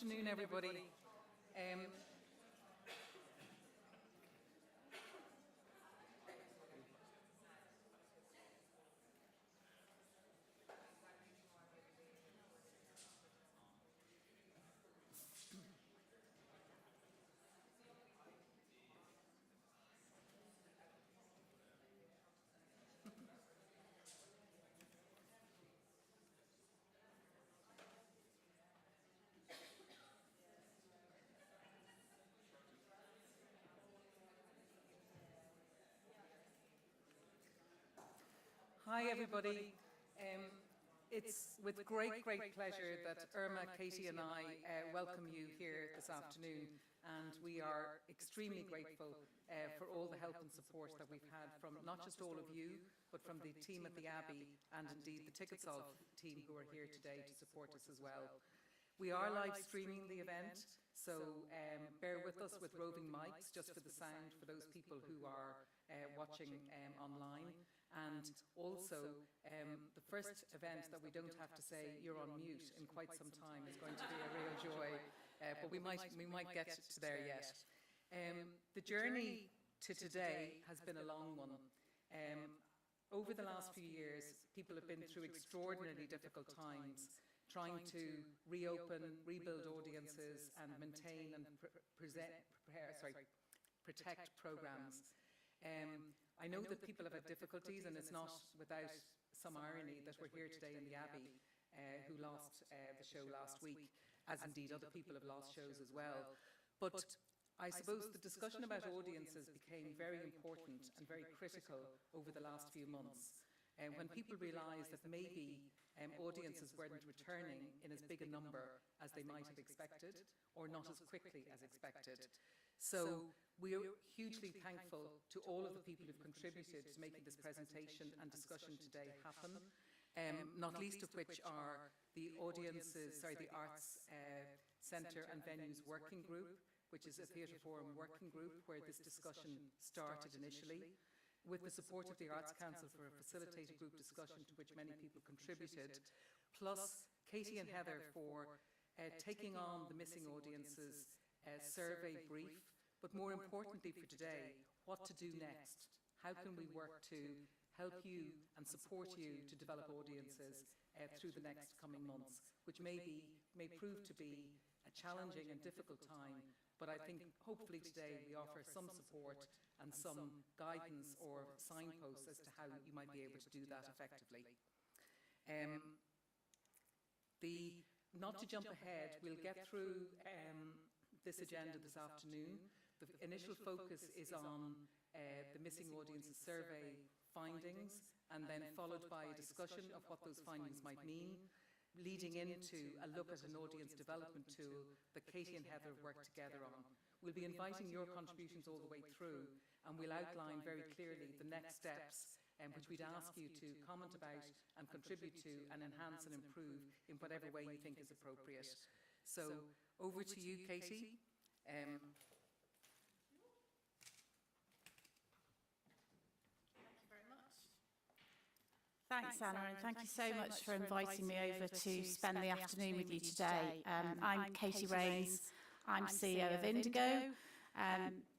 afternoon, everybody. Hi, everybody. It's with great pleasure that Irma, Katy and I welcome you here this afternoon, and we are extremely grateful for all the help and support that we've had from not just all of you, but from the team at the Abbey and indeed the TicketSolve team who are here today to support us as well. We are live streaming the event, so bear with us with roving mics just for the sound for those people who are watching online. And also, the first event that we don't have to say you're on mute in quite some time is going to be a real joy, but we might get to there yet. The journey to today has been a long one. Over the last few years, people have been through extraordinarily difficult times, trying to reopen, rebuild audiences, and maintain and protect programs. I know that people have had difficulties, and it's not without some irony that we're here today in the Abbey, who lost the show last week, as indeed other people have lost shows as well. But I suppose the discussion about audiences became very important and very critical over the last few months. When people realised that maybe audiences weren't returning in as big a number as they might have expected, or not as quickly as expected. So we are hugely thankful to all of the people who've contributed to making this presentation and discussion today happen, not least of which are the Arts Centre and Venues Working Group, which is a Theatre Forum working group where this discussion started initially, with the support of the Arts Council for a facilitated group discussion to which many people contributed, plus Katy and Heather for taking on the Missing Audiences survey brief, but more importantly for today, what to do next. How can we work to help you and support you to develop audiences through the next coming months, which may prove to be a challenging and difficult time, but I think hopefully today we offer some support and some guidance or signposts as to how you might be able to do that effectively. Not to jump ahead, we'll get through this agenda this afternoon. The initial focus is on the Missing Audiences survey findings, and then followed by a discussion of what those findings might mean, leading into a look at an audience development tool that Katy and Heather worked together on. We'll be inviting your contributions all the way through, and we'll outline very clearly the next steps which we'd ask you to comment about and contribute to and enhance and improve in whatever way you think is appropriate. So over to you, Katy. Thank you very much. Thanks, Anna, and thank you so much for inviting me over to spend the afternoon with you today. I'm Katy Raines. I'm CEO of Indigo.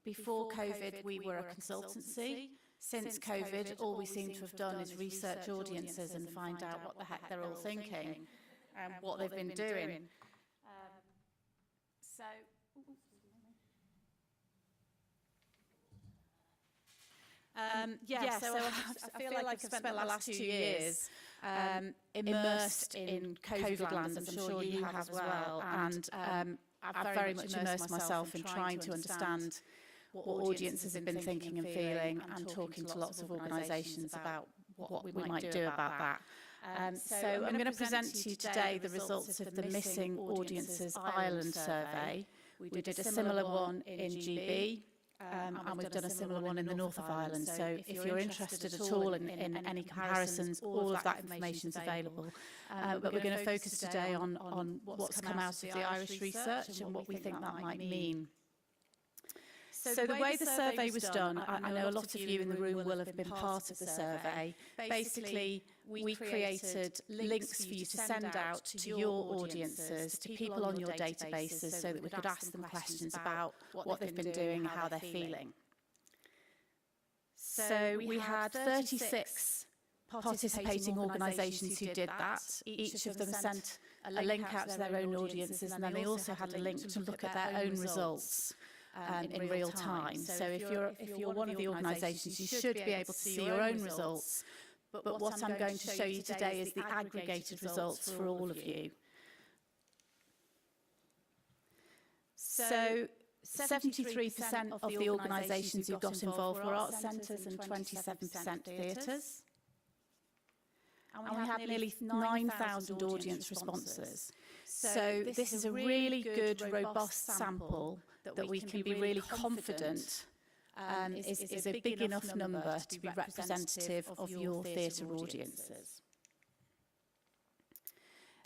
Before COVID, we were a consultancy. Since COVID, all we seem to have done is research audiences and find out what the heck they're all thinking and what they've been doing. So I feel like I've spent the last 2 years immersed in COVID land, as I'm sure you have as well, and I've very much immersed myself in trying to understand what audiences have been thinking and feeling, and talking to lots of organisations about what we might do about that. So I'm going to present to you today the results of the Missing Audiences Ireland survey. We did a similar one in GB, and we've done a similar one in the north of Ireland. So if you're interested at all in any comparisons, all of that information is available. But we're going to focus today on what's come out of the Irish research and what we think that might mean. So the way the survey was done, I know a lot of you in the room will have been part of the survey. Basically, we created links for you to send out to your audiences, to people on your databases, so that we could ask them questions about what they've been doing, how they're feeling. So we had 36 participating organisations who did that. Each of them sent a link out to their own audiences, and then they also had a link to look at their own results in real time. So if you're one of the organisations, you should be able to see your own results. But what I'm going to show you today is the aggregated results for all of you. So 73% of the organisations who got involved were arts centres and 27% theatres. And we had nearly 9,000 audience responses. So this is a really good, robust sample that we can be really confident is a big enough number to be representative of your theatre audiences.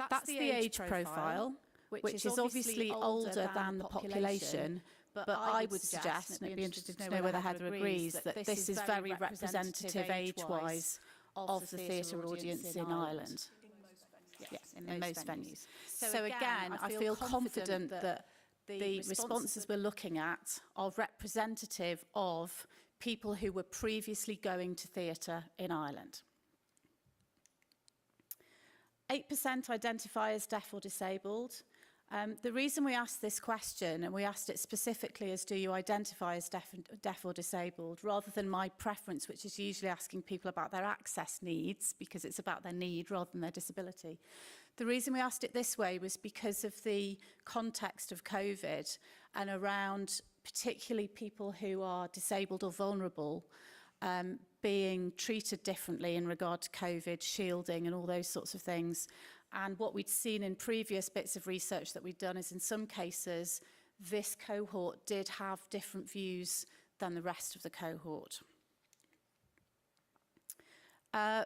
That's the age profile, which is obviously older than the population, but I would suggest, and I'd be interested to know whether Heather agrees, that this is very representative age-wise of the theatre audience in Ireland. Yes, in most venues. So again, I feel confident that the responses we're looking at are representative of people who were previously going to theatre in Ireland. 8% identify as deaf or disabled. The reason we asked this question, and we asked it specifically as do you identify as deaf or disabled, rather than my preference, which is usually asking people about their access needs, because it's about their need rather than their disability. The reason we asked it this way was because of the context of COVID and around particularly people who are disabled or vulnerable being treated differently in regard to COVID, shielding and all those sorts of things. And what we'd seen in previous bits of research that we'd done is in some cases, this cohort did have different views than the rest of the cohort.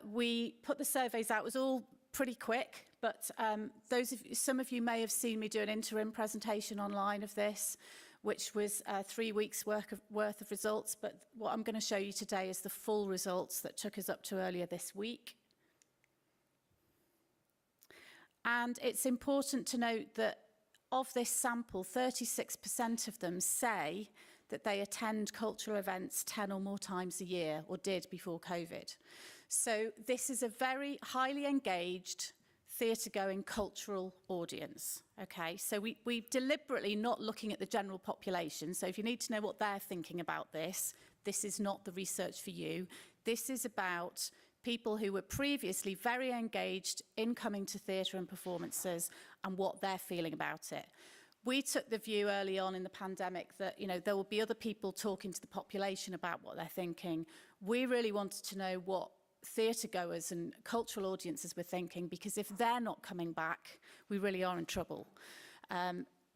We put the surveys out, it was all pretty quick, but some of you may have seen me do an interim presentation online of this, which was 3 weeks worth of results. But what I'm going to show you today is the full results that took us up to earlier this week. And it's important to note that of this sample, 36% of them say that they attend cultural events 10 or more times a year, or did before COVID. So this is a very highly engaged, theatre-going cultural audience. Okay, so we're deliberately not looking at the general population. So if you need to know what they're thinking about this, this is not the research for you. This is about people who were previously very engaged in coming to theatre and performances and what they're feeling about it. We took the view early on in the pandemic that, you know, there will be other people talking to the population about what they're thinking. We really wanted to know what theatre goers and cultural audiences were thinking, because if they're not coming back, we really are in trouble.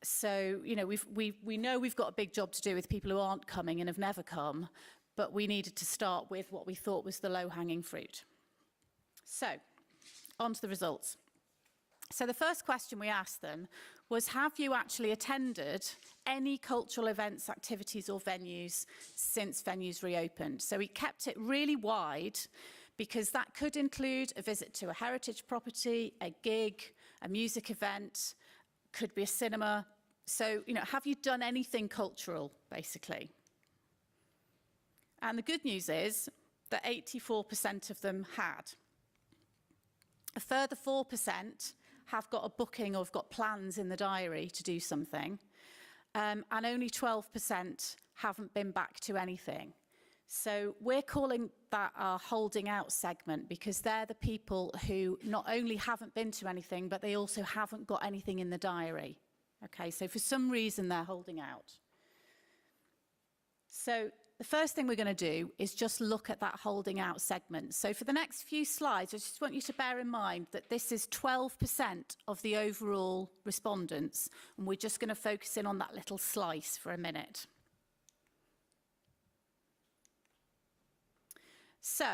So, you know, we know we've got a big job to do with people who aren't coming and have never come, but we needed to start with what we thought was the low-hanging fruit. So, on to the results. So the first question we asked them was, have you actually attended any cultural events, activities or venues since venues reopened? So we kept it really wide, because that could include a visit to a heritage property, a gig, a music event, could be a cinema. So, you know, have you done anything cultural, basically? And the good news is that 84% of them had. A further 4% have got a booking or have got plans in the diary to do something. And only 12% haven't been back to anything. So we're calling that our holding out segment, because they're the people who not only haven't been to anything, but they also haven't got anything in the diary. Okay, so for some reason they're holding out. So the first thing we're going to do is just look at that holding out segment. So for the next few slides, I just want you to bear in mind that this is 12% of the overall respondents, and we're just going to focus in on that little slice for a minute. So,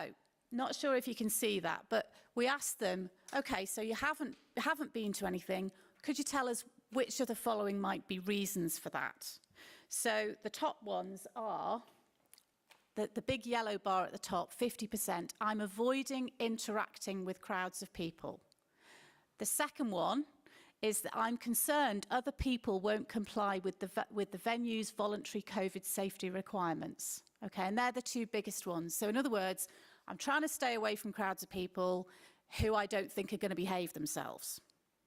not sure if you can see that, but we asked them, okay, so you haven't been to anything. Could you tell us which of the following might be reasons for that? So the top ones are the big yellow bar at the top, 50%. I'm avoiding interacting with crowds of people. The second one is that I'm concerned other people won't comply with the venue's voluntary COVID safety requirements. Okay, and they're the two biggest ones. So in other words, I'm trying to stay away from crowds of people who I don't think are going to behave themselves.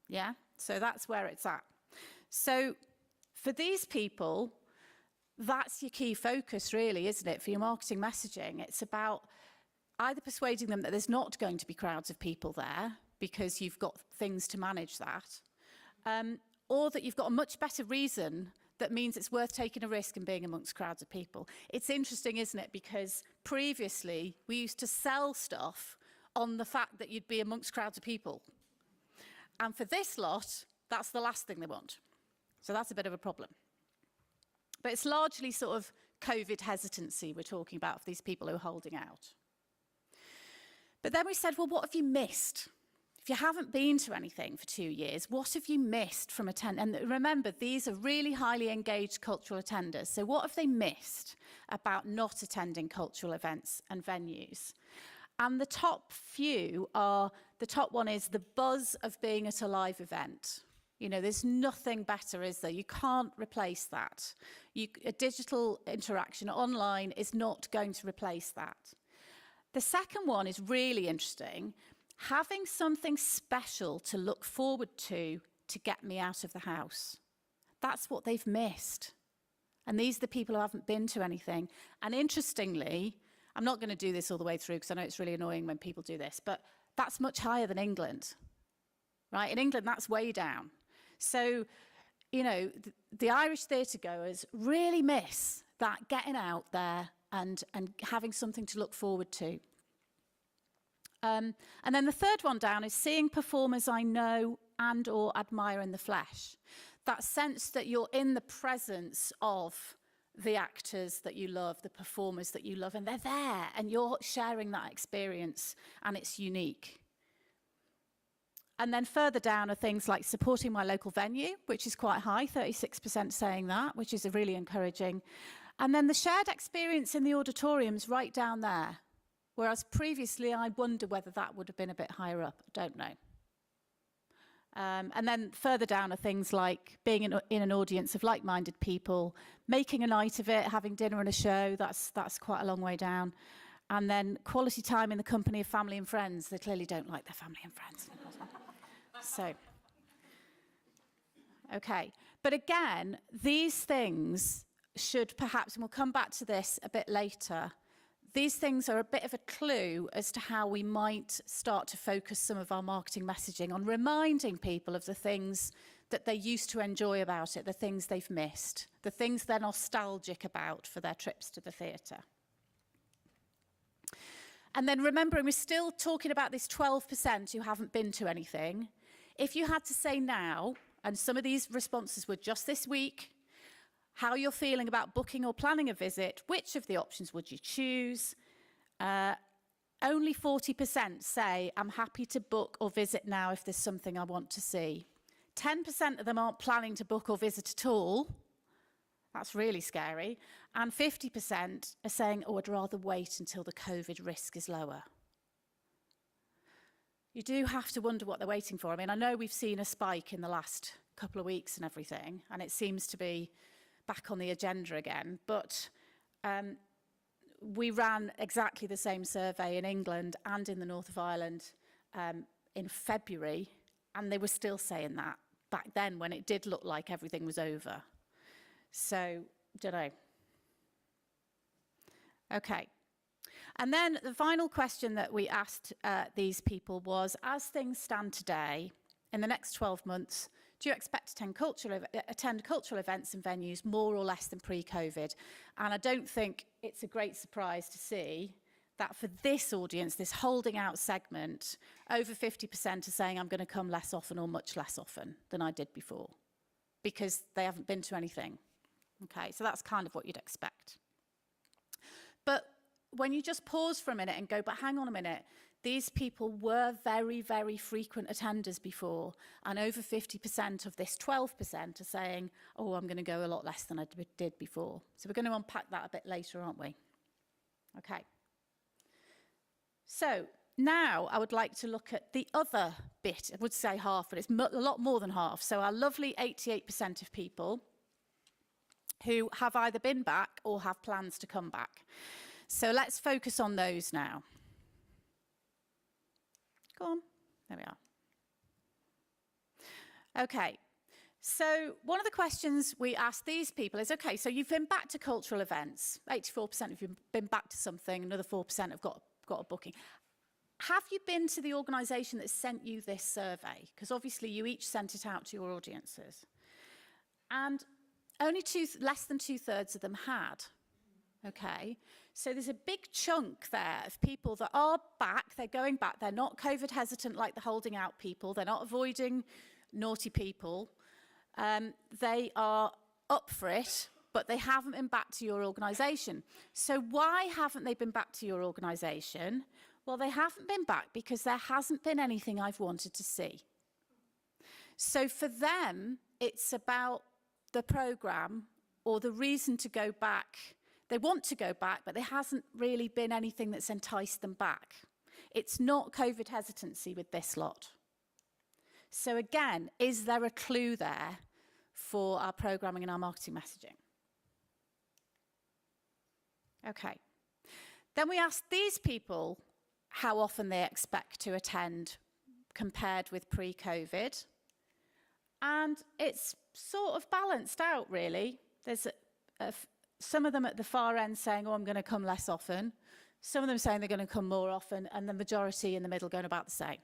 Yeah, so that's where it's at. So for these people, that's your key focus really, isn't it, for your marketing messaging? It's about either persuading them that there's not going to be crowds of people there because you've got things to manage that, or that you've got a much better reason that means it's worth taking a risk and being amongst crowds of people. It's interesting, isn't it, because previously we used to sell stuff on the fact that you'd be amongst crowds of people. And for this lot, that's the last thing they want. So that's a bit of a problem. But it's largely sort of COVID hesitancy we're talking about for these people who are holding out. But then we said, well, what have you missed? If you haven't been to anything for 2 years, what have you missed from attending? And remember, these are really highly engaged cultural attenders. So what have they missed about not attending cultural events and venues? And the top few are, the top one is the buzz of being at a live event. You know, there's nothing better, is there? You can't replace that. A digital interaction online is not going to replace that. The second one is really interesting. Having something special to look forward to get me out of the house. That's what they've missed. And these are the people who haven't been to anything. And interestingly, I'm not going to do this all the way through because I know it's really annoying when people do this, but that's much higher than England, right? In England, that's way down. So, you know, the Irish theatre goers really miss that getting out there and having something to look forward to. And then the third one down is seeing performers I know and or admire in the flesh. That sense that you're in the presence of the actors that you love, the performers that you love, and they're there, and you're sharing that experience, and it's unique. And then further down are things like supporting my local venue, which is quite high, 36% saying that, which is really encouraging. And then the shared experience in the auditoriums right down there, whereas previously I wonder whether that would have been a bit higher up, I don't know. And then further down are things like being in an audience of like-minded people, making a night of it, having dinner and a show, that's quite a long way down. And then quality time in the company of family and friends. They clearly don't like their family and friends. So, okay. But again, these things should perhaps, and we'll come back to this a bit later, these things are a bit of a clue as to how we might start to focus some of our marketing messaging on reminding people of the things that they used to enjoy about it, the things they've missed, the things they're nostalgic about for their trips to the theatre. And then remembering, we're still talking about this 12% who haven't been to anything. If you had to say now, and some of these responses were just this week, how you're feeling about booking or planning a visit, which of the options would you choose? Only 40% say, I'm happy to book or visit now if there's something I want to see. 10% of them aren't planning to book or visit at all. That's really scary. And 50% are saying, oh, I'd rather wait until the COVID risk is lower. You do have to wonder what they're waiting for. I mean, I know we've seen a spike in the last couple of weeks and everything, and it seems to be back on the agenda again, but we ran exactly the same survey in England and in the north of Ireland in February, and they were still saying that back then when it did look like everything was over. So, don't know. Okay. And then the final question that we asked these people was, as things stand today, in the next 12 months, do you expect to attend cultural events and venues more or less than pre-COVID? And I don't think it's a great surprise to see that for this audience, this holding out segment, over 50% are saying I'm going to come less often or much less often than I did before, because they haven't been to anything. Okay, so that's kind of what you'd expect. But when you just pause for a minute and go, but hang on a minute, these people were very, very frequent attenders before, and over 50% of this 12% are saying, oh, I'm going to go a lot less than I did before. So we're going to unpack that a bit later, aren't we? Okay. So now I would like to look at the other bit. I would say half, but it's a lot more than half. So our lovely 88% of people who have either been back or have plans to come back. So let's focus on those now. Go on. There we are. Okay. So one of the questions we asked these people is, okay, so you've been back to cultural events. 84% of you have been back to something. Another 4% have got a booking. Have you been to the organisation that sent you this survey? Because obviously you each sent it out to your audiences. And only less than 2/3 of them had. Okay, so there's a big chunk there of people that are back, they're going back, they're not COVID hesitant like the holding out people, they're not avoiding naughty people, they are up for it, but they haven't been back to your organisation. So why haven't they been back to your organisation? Well, they haven't been back because there hasn't been anything I've wanted to see. So for them, it's about the programme or the reason to go back. They want to go back, but there hasn't really been anything that's enticed them back. It's not COVID hesitancy with this lot. So again, is there a clue there for our programming and our marketing messaging? Okay. Then we asked these people how often they expect to attend compared with pre-COVID. And it's sort of balanced out, really. There's some of them at the far end saying, oh, I'm going to come less often. Some of them saying they're going to come more often, and the majority in the middle going about the same.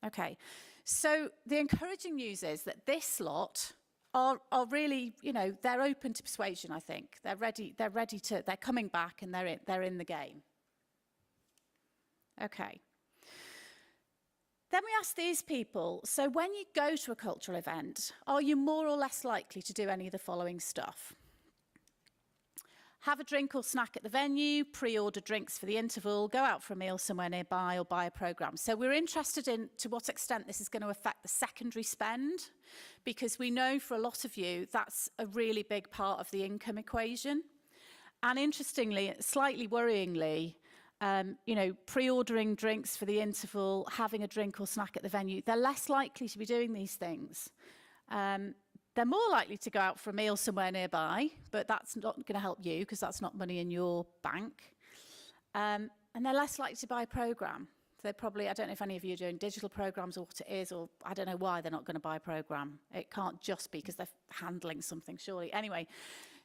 Okay, so the encouraging news is that this lot are really, you know, they're open to persuasion, I think. They're coming back and they're in the game. Okay. Then we asked these people, so when you go to a cultural event, are you more or less likely to do any of the following stuff? Have a drink or snack at the venue, pre-order drinks for the interval, go out for a meal somewhere nearby, or buy a programme. So we're interested in to what extent this is going to affect the secondary spend, because we know for a lot of you that's a really big part of the income equation. And interestingly, slightly worryingly, you know, pre-ordering drinks for the interval, having a drink or snack at the venue, they're less likely to be doing these things. They're more likely to go out for a meal somewhere nearby, but that's not going to help you because that's not money in your bank. And they're less likely to buy a programme. They probably, I don't know if any of you are doing digital programmes or what it is, or I don't know why they're not going to buy a programme. It can't just be because they're handling something, surely. Anyway,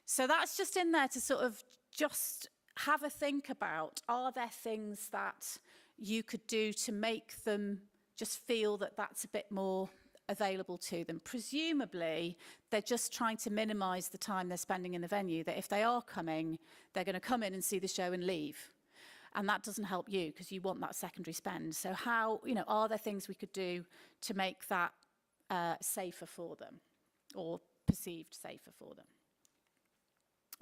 so that's just in there to sort of just have a think about, are there things that you could do to make them just feel that that's a bit more available to them? Presumably, they're just trying to minimise the time they're spending in the venue, that if they are coming, they're going to come in and see the show and leave. And that doesn't help you because you want that secondary spend. So how, you know, are there things we could do to make that safer for them, or perceived safer for them?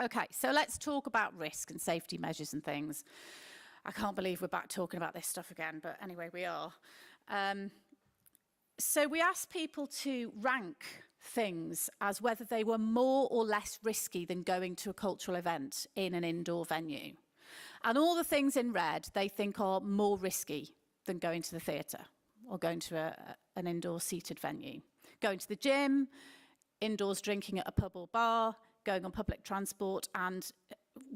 Okay, so let's talk about risk and safety measures and things. I can't believe we're back talking about this stuff again, but anyway, we are. So we asked people to rank things as whether they were more or less risky than going to a cultural event in an indoor venue. And all the things in red they think are more risky than going to the theatre or going to an indoor seated venue. Going to the gym, indoors drinking at a pub or bar, going on public transport, and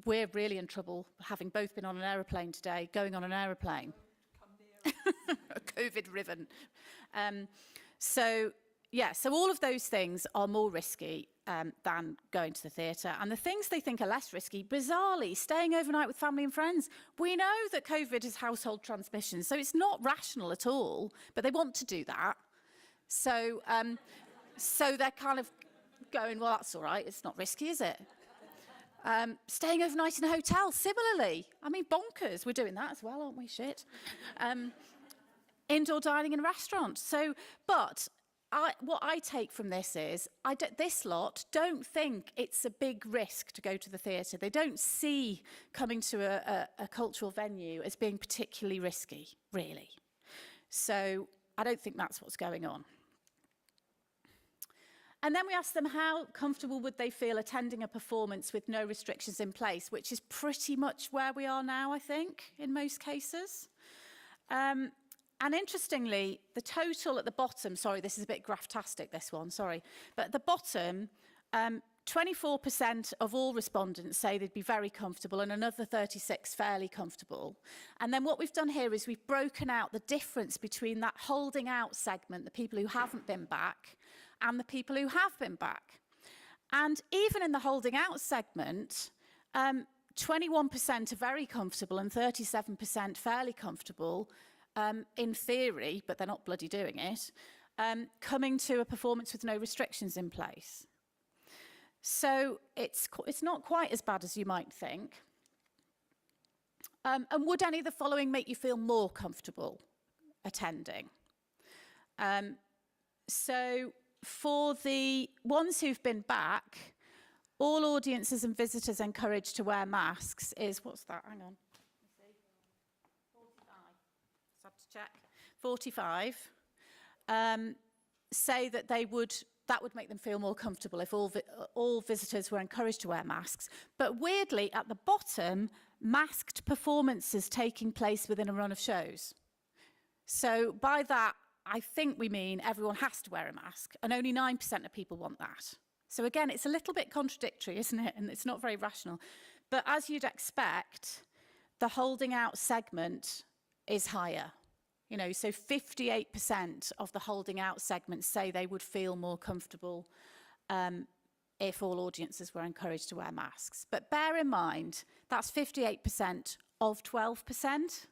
we're really in trouble, having both been on an aeroplane today, going on an aeroplane. COVID-riven. So all of those things are more risky than going to the theatre. And the things they think are less risky, bizarrely, staying overnight with family and friends. We know that COVID is household transmission, so it's not rational at all, but they want to do that. So, so they're kind of going, well, that's all right, it's not risky, is it? Staying overnight in a hotel, similarly. I mean, bonkers, we're doing that as well, aren't we? Shit. Indoor dining in a restaurant. So, but what I take from this is, this lot don't think it's a big risk to go to the theatre. They don't see coming to a cultural venue as being particularly risky, really. So I don't think that's what's going on. And then we asked them how comfortable would they feel attending a performance with no restrictions in place, which is pretty much where we are now, I think, in most cases. And interestingly, the total at the bottom, sorry, this is a bit graph-tastic, this one, sorry. But at the bottom, 24% of all respondents say they'd be very comfortable and another 36 fairly comfortable. And then what we've done here is we've broken out the difference between that holding out segment, the people who haven't been back, and the people who have been back. And even in the holding out segment, 21% are very comfortable and 37% fairly comfortable, in theory, but they're not bloody doing it, coming to a performance with no restrictions in place. So it's not quite as bad as you might think. And would any of the following make you feel more comfortable attending? So for the ones who've been back, all audiences and visitors encouraged to wear masks is, what's that? Hang on. 45. Just have to check. 45 say that that would make them feel more comfortable if all visitors were encouraged to wear masks. But weirdly, at the bottom, masked performances taking place within a run of shows. So by that, I think we mean everyone has to wear a mask, and only 9% of people want that. So again, it's a little bit contradictory, isn't it? And it's not very rational. But as you'd expect, the holding out segment is higher. You know, so 58% of the holding out segment say they would feel more comfortable if all audiences were encouraged to wear masks. But bear in mind, that's 58% of 12%.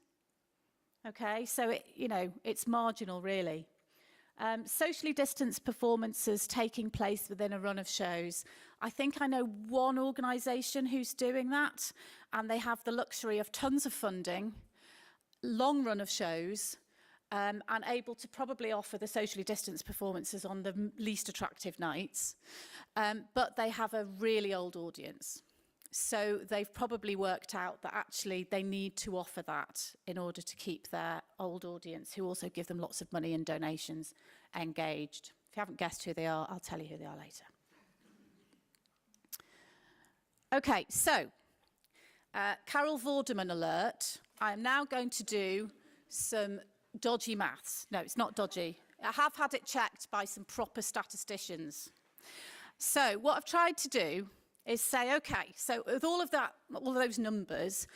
Okay, so it's marginal, really. Socially distanced performances taking place within a run of shows. I think I know one organisation who's doing that, and they have the luxury of tons of funding, long run of shows, and able to probably offer the socially distanced performances on the least attractive nights. But they have a really old audience. So they've probably worked out that actually they need to offer that in order to keep their old audience, who also give them lots of money and donations, engaged. If you haven't guessed who they are, I'll tell you who they are later. Okay, so Carol Vorderman alert. I am now going to do some dodgy maths. No, it's not dodgy. I have had it checked by some proper statisticians. So what I've tried to do is say, okay, so with all of those numbers,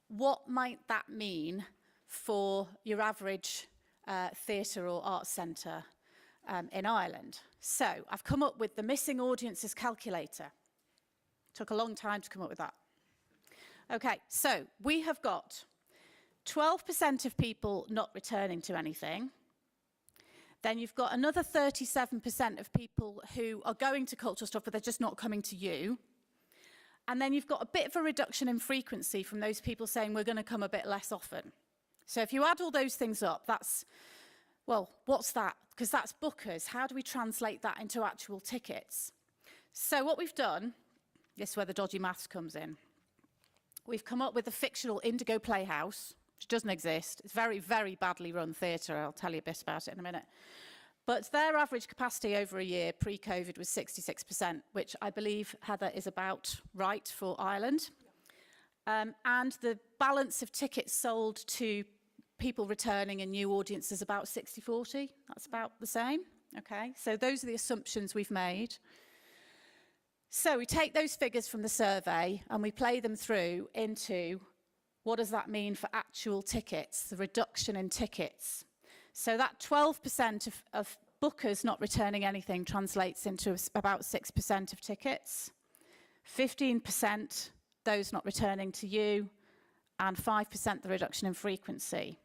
what might that mean for your average theatre or arts centre in Ireland? So I've come up with the missing audiences calculator. Took a long time to come up with that. Okay, so we have got 12% of people not returning to anything. Then you've got another 37% of people who are going to cultural stuff, but they're just not coming to you. And then you've got a bit of a reduction in frequency from those people saying we're going to come a bit less often. So if you add all those things up, that's, well, what's that? Because that's bookers. How do we translate that into actual tickets? So what we've done, this is where the dodgy maths comes in. We've come up with a fictional Indigo Playhouse, which doesn't exist. It's very, very badly run theatre. I'll tell you a bit about it in a minute. But their average capacity over a year pre-COVID was 66%, which I believe, Heather, is about right for Ireland. And the balance of tickets sold to people returning and new audiences is about 60-40. That's about the same. Okay, so those are the assumptions we've made. So we take those figures from the survey and we play them through into what does that mean for actual tickets, the reduction in tickets. So that 12% of bookers not returning anything translates into about 6% of tickets, 15% those not returning to you, and 5% the reduction in frequency.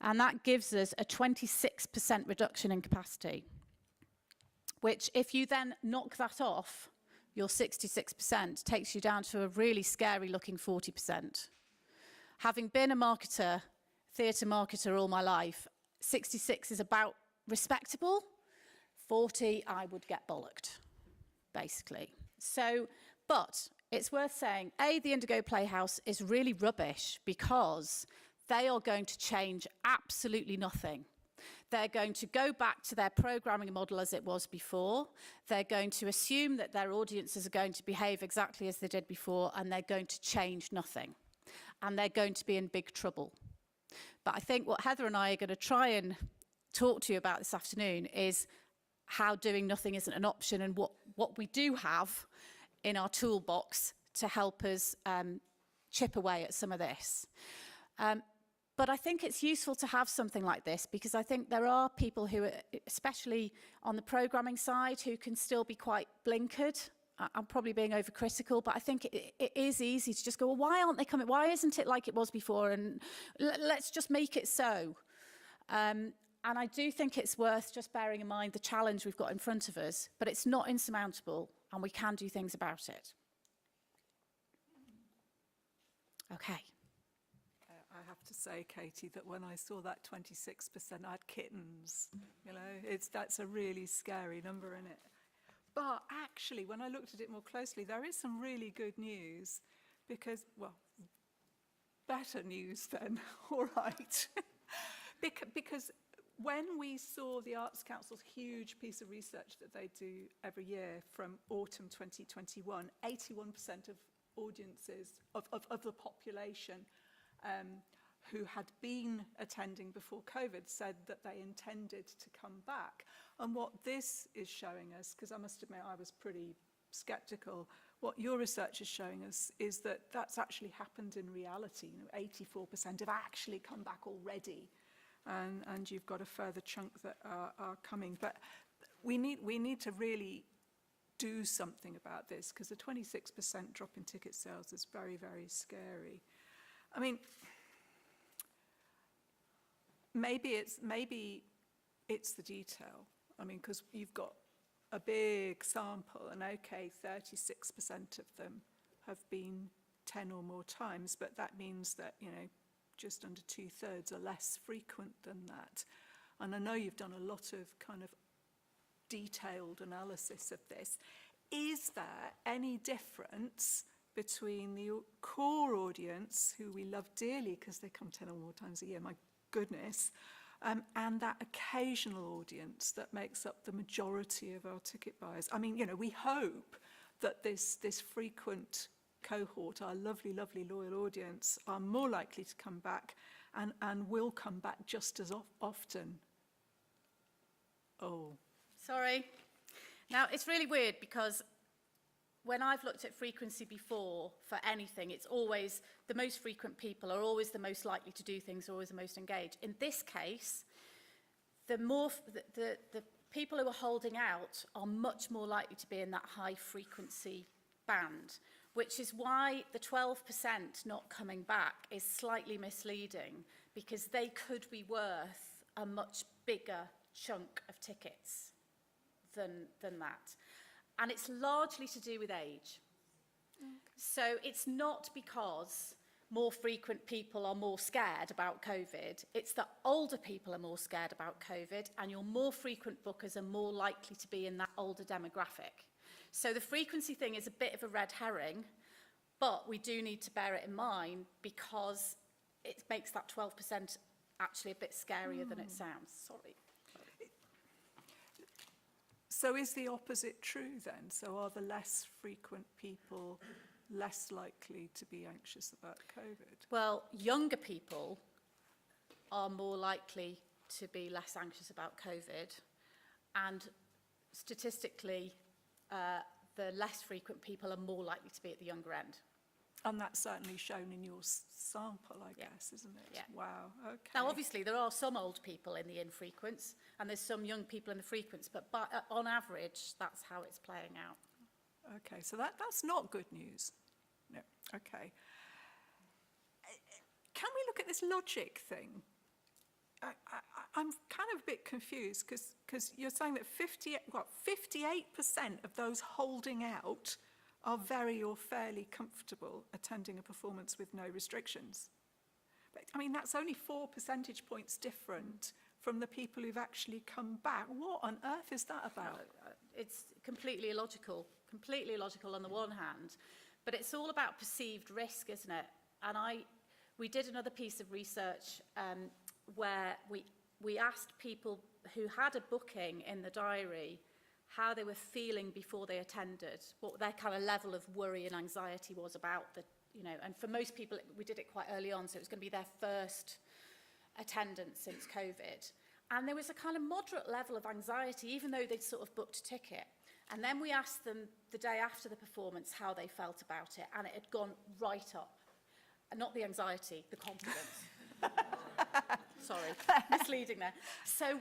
And that gives us a 26% reduction in capacity, which if you then knock that off, your 66% takes you down to a really scary looking 40%. Having been a marketer, theatre marketer all my life, 66 is about respectable. 40, I would get bollocked, basically. So, but it's worth saying, A, the Indigo Playhouse is really rubbish because they are going to change absolutely nothing. They're going to go back to their programming model as it was before. They're going to assume that their audiences are going to behave exactly as they did before, and they're going to change nothing. And they're going to be in big trouble. But I think what Heather and I are going to try and talk to you about this afternoon is how doing nothing isn't an option, and what we do have in our toolbox to help us chip away at some of this. But I think it's useful to have something like this, because I think there are people who, especially on the programming side, who can still be quite blinkered. I'm probably being overcritical, but I think it is easy to just go, well, why aren't they coming? Why isn't it like it was before? And let's just make it so. And I do think it's worth just bearing in mind the challenge we've got in front of us, but it's not insurmountable, and we can do things about it. Okay. I have to say, Katy, that when I saw that 26%, I had kittens. You know, that's a really scary number, isn't it? But actually, when I looked at it more closely, there is some really good news, because, well, better news then, all right. Because when we saw the Arts Council's huge piece of research that they do every year from autumn 2021, 81% of audiences, of the population who had been attending before COVID said that they intended to come back. And what this is showing us, because I must admit I was pretty sceptical, what your research is showing us is that that's actually happened in reality. You know, 84% have actually come back already, and you've got a further chunk that are coming. But we need to really do something about this, because the 26% drop in ticket sales is very, very scary. I mean, maybe it's the detail. I mean, because you've got a big sample, and okay, 36% of them have been 10 or more times, but that means that, you know, just under 2/3 are less frequent than that. And I know you've done a lot of kind of detailed analysis of this. Is there any difference between the core audience, who we love dearly because they come 10 or more times a year, my goodness, and that occasional audience that makes up the majority of our ticket buyers? I mean, you know, we hope that this frequent cohort, our lovely, lovely loyal audience, are more likely to come back and will come back just as often. Oh. Sorry. Now, it's really weird, because when I've looked at frequency before for anything, it's always the most frequent people are always the most likely to do things, always the most engaged. In this case, the people who are holding out are much more likely to be in that high frequency band, which is why the 12% not coming back is slightly misleading, because they could be worth a much bigger chunk of tickets than that. And it's largely to do with age. Okay. So it's not because more frequent people are more scared about COVID. It's that older people are more scared about COVID, and your more frequent bookers are more likely to be in that older demographic. So the frequency thing is a bit of a red herring, but we do need to bear it in mind, because it makes that 12% actually a bit scarier than it sounds. Sorry. So is the opposite true then? So are the less frequent people less likely to be anxious about COVID? Well, younger people are more likely to be less anxious about COVID, and statistically, the less frequent people are more likely to be at the younger end. And that's certainly shown in your sample, I guess, isn't it? Yeah. Wow, okay. Now, obviously, there are some old people in the infrequents, and there's some young people in the frequents, but on average, that's how it's playing out. Okay, so that's not good news. No, okay. Can we look at this logic thing? I'm kind of a bit confused, because you're saying that 58% of those holding out are very or fairly comfortable attending a performance with no restrictions. But, I mean, that's only 4 percentage points different from the people who've actually come back. What on earth is that about? It's completely illogical on the one hand, but it's all about perceived risk, isn't it? And we did another piece of research where we asked people who had a booking in the diary how they were feeling before they attended, what their kind of level of worry and anxiety was about the, and for most people, we did it quite early on, so it was going to be their first attendance since COVID. And there was a kind of moderate level of anxiety, even though they'd sort of booked a ticket. And then we asked them the day after the performance how they felt about it, and it had gone right up. And not the anxiety, the confidence. Sorry, misleading there. So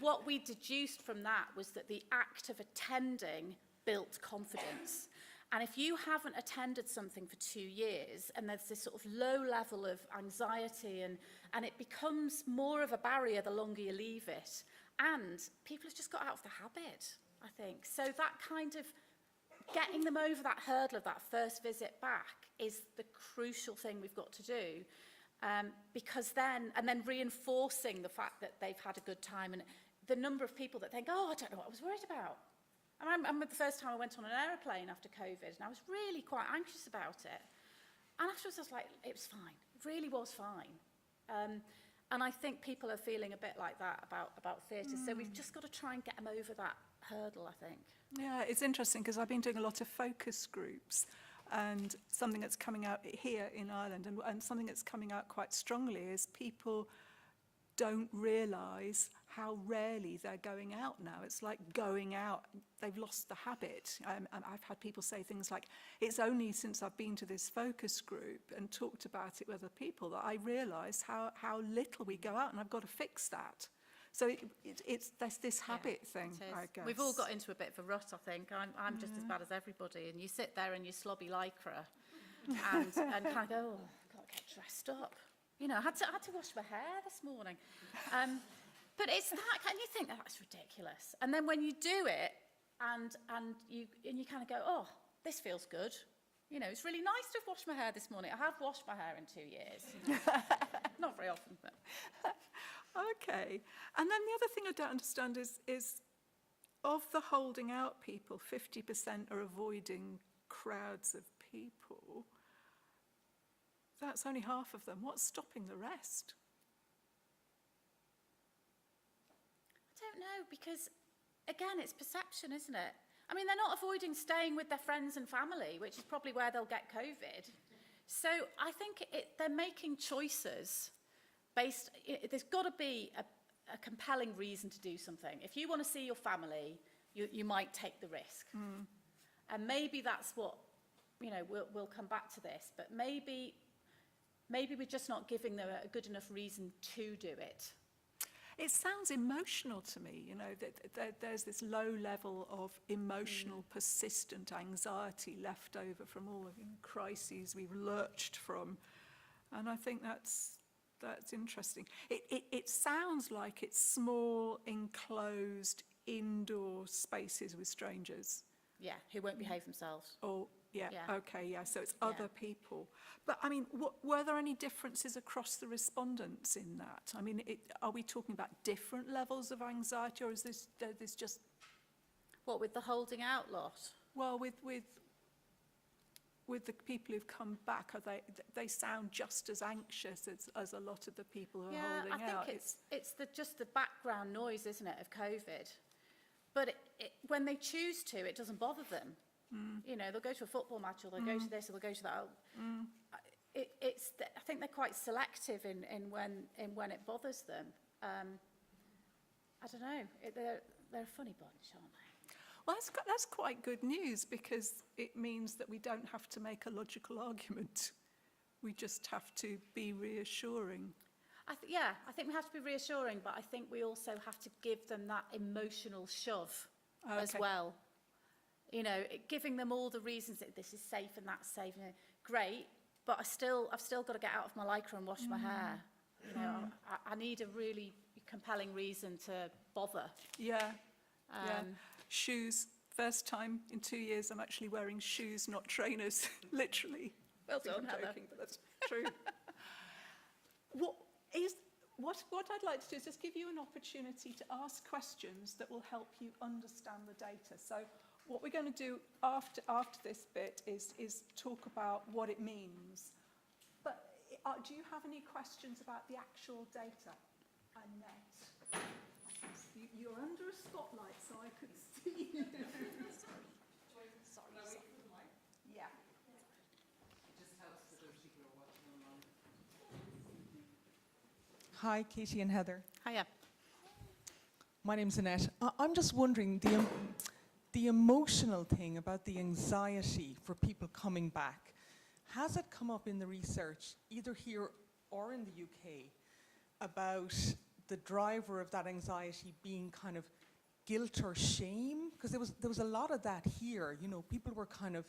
what we deduced from that was that the act of attending built confidence. And if you haven't attended something for 2 years, and there's this sort of low level of anxiety, and it becomes more of a barrier the longer you leave it, and people have just got out of the habit, I think. So that kind of getting them over that hurdle of that first visit back is the crucial thing we've got to do. Because then reinforcing the fact that they've had a good time, and the number of people that think, oh, I don't know what I was worried about. And I remember the first time I went on an aeroplane after COVID, and I was really quite anxious about it. And afterwards I was like, it was fine. It really was fine. And I think people are feeling a bit like that about theatre. So we've just got to try and get them over that hurdle, I think. Yeah, it's interesting because I've been doing a lot of focus groups, and something that's coming out here in Ireland, and something that's coming out quite strongly is people don't realise how rarely they're going out now. It's like going out, they've lost the habit. And I've had people say things like, it's only since I've been to this focus group and talked about it with other people that I realise how little we go out, and I've got to fix that. So there's this habit thing, I guess. We've all got into a bit of a rut, I think. I'm just as bad as everybody. And you sit there in your slobby lycra and kind of go, oh, I've got to get dressed up. I had to wash my hair this morning. But it's that, and you think, that's ridiculous. And then when you do it, and you kind of go, oh, this feels good. It's really nice to have washed my hair this morning. I have washed my hair in 2 years. Not very often, but... Okay. And then the other thing I don't understand is of the holding out people, 50% are avoiding crowds of people. That's only half of them. What's stopping the rest? I don't know, because, again, it's perception, isn't it? I mean, they're not avoiding staying with their friends and family, which is probably where they'll get COVID. So I think they're making choices based... There's got to be a compelling reason to do something. If you want to see your family, you might take the risk. And maybe that's what... we'll come back to this, but maybe we're just not giving them a good enough reason to do it. It sounds emotional to me, that there's this low level of emotional, persistent anxiety left over from all the crises we've lurched from. And I think that's interesting. It sounds like it's small, enclosed, indoor spaces with strangers. Yeah, who won't behave themselves. Oh, yeah. Okay, yeah, so it's other people. But, I mean, were there any differences across the respondents in that? I mean, are we talking about different levels of anxiety, or is this just... What, with the holding out lot? Well, with the people who've come back, they sound just as anxious as a lot of the people who are holding out. Yeah, I think it's just the background noise, isn't it, of COVID. But when they choose to, it doesn't bother them. They'll go to a football match, or they'll go to this, or they'll go to that. I think they're quite selective in when it bothers them. I don't know. They're a funny bunch, aren't they? Well, that's quite good news, because it means that we don't have to make a logical argument. We just have to be reassuring. I think we have to be reassuring, but I think we also have to give them that emotional shove as well. Giving them all the reasons that this is safe and that's safe. Great, but I've still got to get out of my lycra and wash my hair. I need a really compelling reason to bother. Yeah. Shoes. First time in 2 years I'm actually wearing shoes, not trainers. Literally. Well done, I'm joking, but that's true. What I'd like to do is just give you an opportunity to ask questions that will help you understand the data. So what we're going to do after this bit is talk about what it means. But Do you have any questions about the actual data? Annette, you're under a spotlight, so I could see you. Sorry. Yeah. It just helps for those people who are watching online. Hi, Katy and Heather. Hiya. My name's Annette. I'm just wondering, the emotional thing about the anxiety for people coming back, has it come up in the research, either here or in the UK, about the driver of that anxiety being kind of guilt or shame? Because there was a lot of that here. You know, people were kind of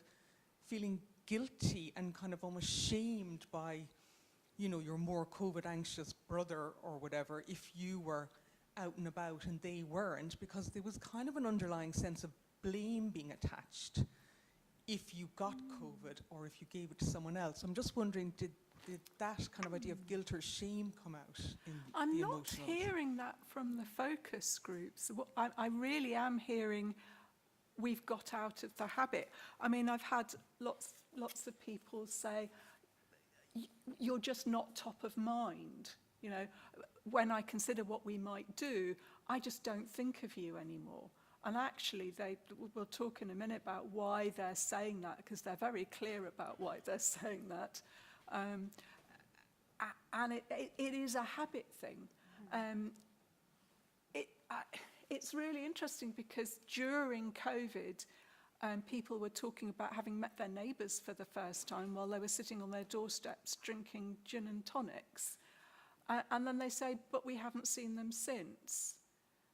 feeling guilty and kind of almost shamed by, you know, your more COVID anxious brother or whatever, if you were out and about and they weren't, because there was kind of an underlying sense of blame being attached if you got COVID or if you gave it to someone else. I'm just wondering, did that kind of idea of guilt or shame come out in I'm the not emotional? hearing that from the focus groups. I really am hearing we've got out of the habit. I mean, I've had lots of people say, you're just not top of mind. You know, when I consider what we might do, I just don't think of you anymore. And actually, we'll talk in a minute about why they're saying that, because they're very clear about why they're saying that. And it is a habit thing. It's really interesting because during COVID, people were talking about having met their neighbours for the first time while they were sitting on their doorsteps drinking gin and tonics. And then they say, but we haven't seen them since.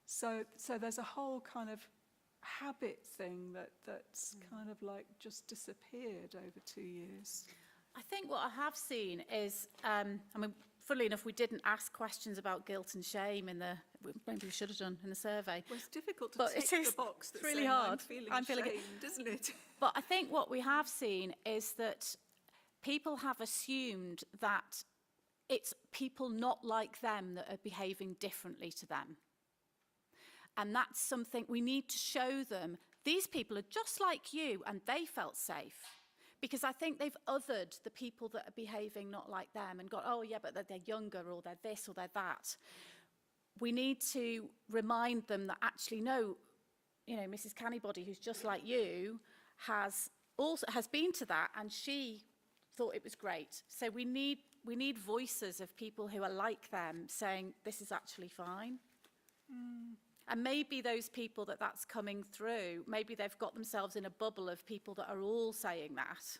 So there's a whole kind of habit thing that's kind of like just disappeared over 2 years. I think what I have seen is, I mean, funnily enough, we didn't ask questions about guilt and shame in maybe we should have done in the survey. Well, it's difficult to But tick it is the box that's really saying hard. I'm feeling feeling ashamed, isn't it? But I think what we have seen is that people have assumed that it's people not like them that are behaving differently to them. And that's something we need to show them. These people are just like you and they felt safe. Because I think they've othered the people that are behaving not like them and got, oh yeah, but they're younger or they're this or they're that. We need to remind them that actually, no, you know, Mrs. Cannybody, who's just like you, has been to that and she thought it was great. So we need voices of people who are like them saying, this is actually fine. And maybe those people that's coming through, maybe they've got themselves in a bubble of people that are all saying that,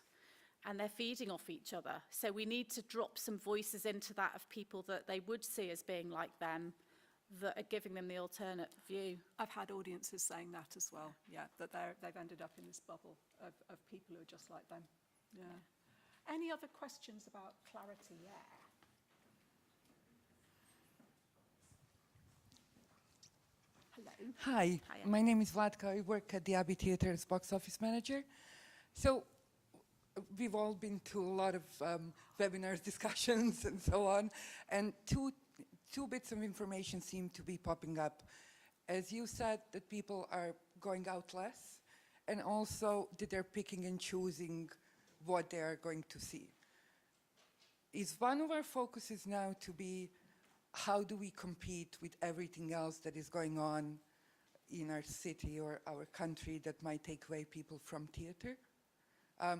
and they're feeding off each other. So we need to drop some voices into that of people that they would see as being like them, that are giving them the alternate view. I've had audiences saying that as well, yeah, that they've ended up in this bubble of people who are just like them. Yeah. Any other questions about clarity? Yeah. Hello. Hi, Hiya. my name is Vladka. I work at the Abbey Theatre as box office manager. So we've all been to a lot of webinars, discussions, and so on. And two bits of information seem to be popping up. As you said, that people are going out less, and also that they're picking and choosing what they are going to see. Is one of our focuses now to be, how do we compete with everything else that is going on in our city or our country that might take away people from theatre?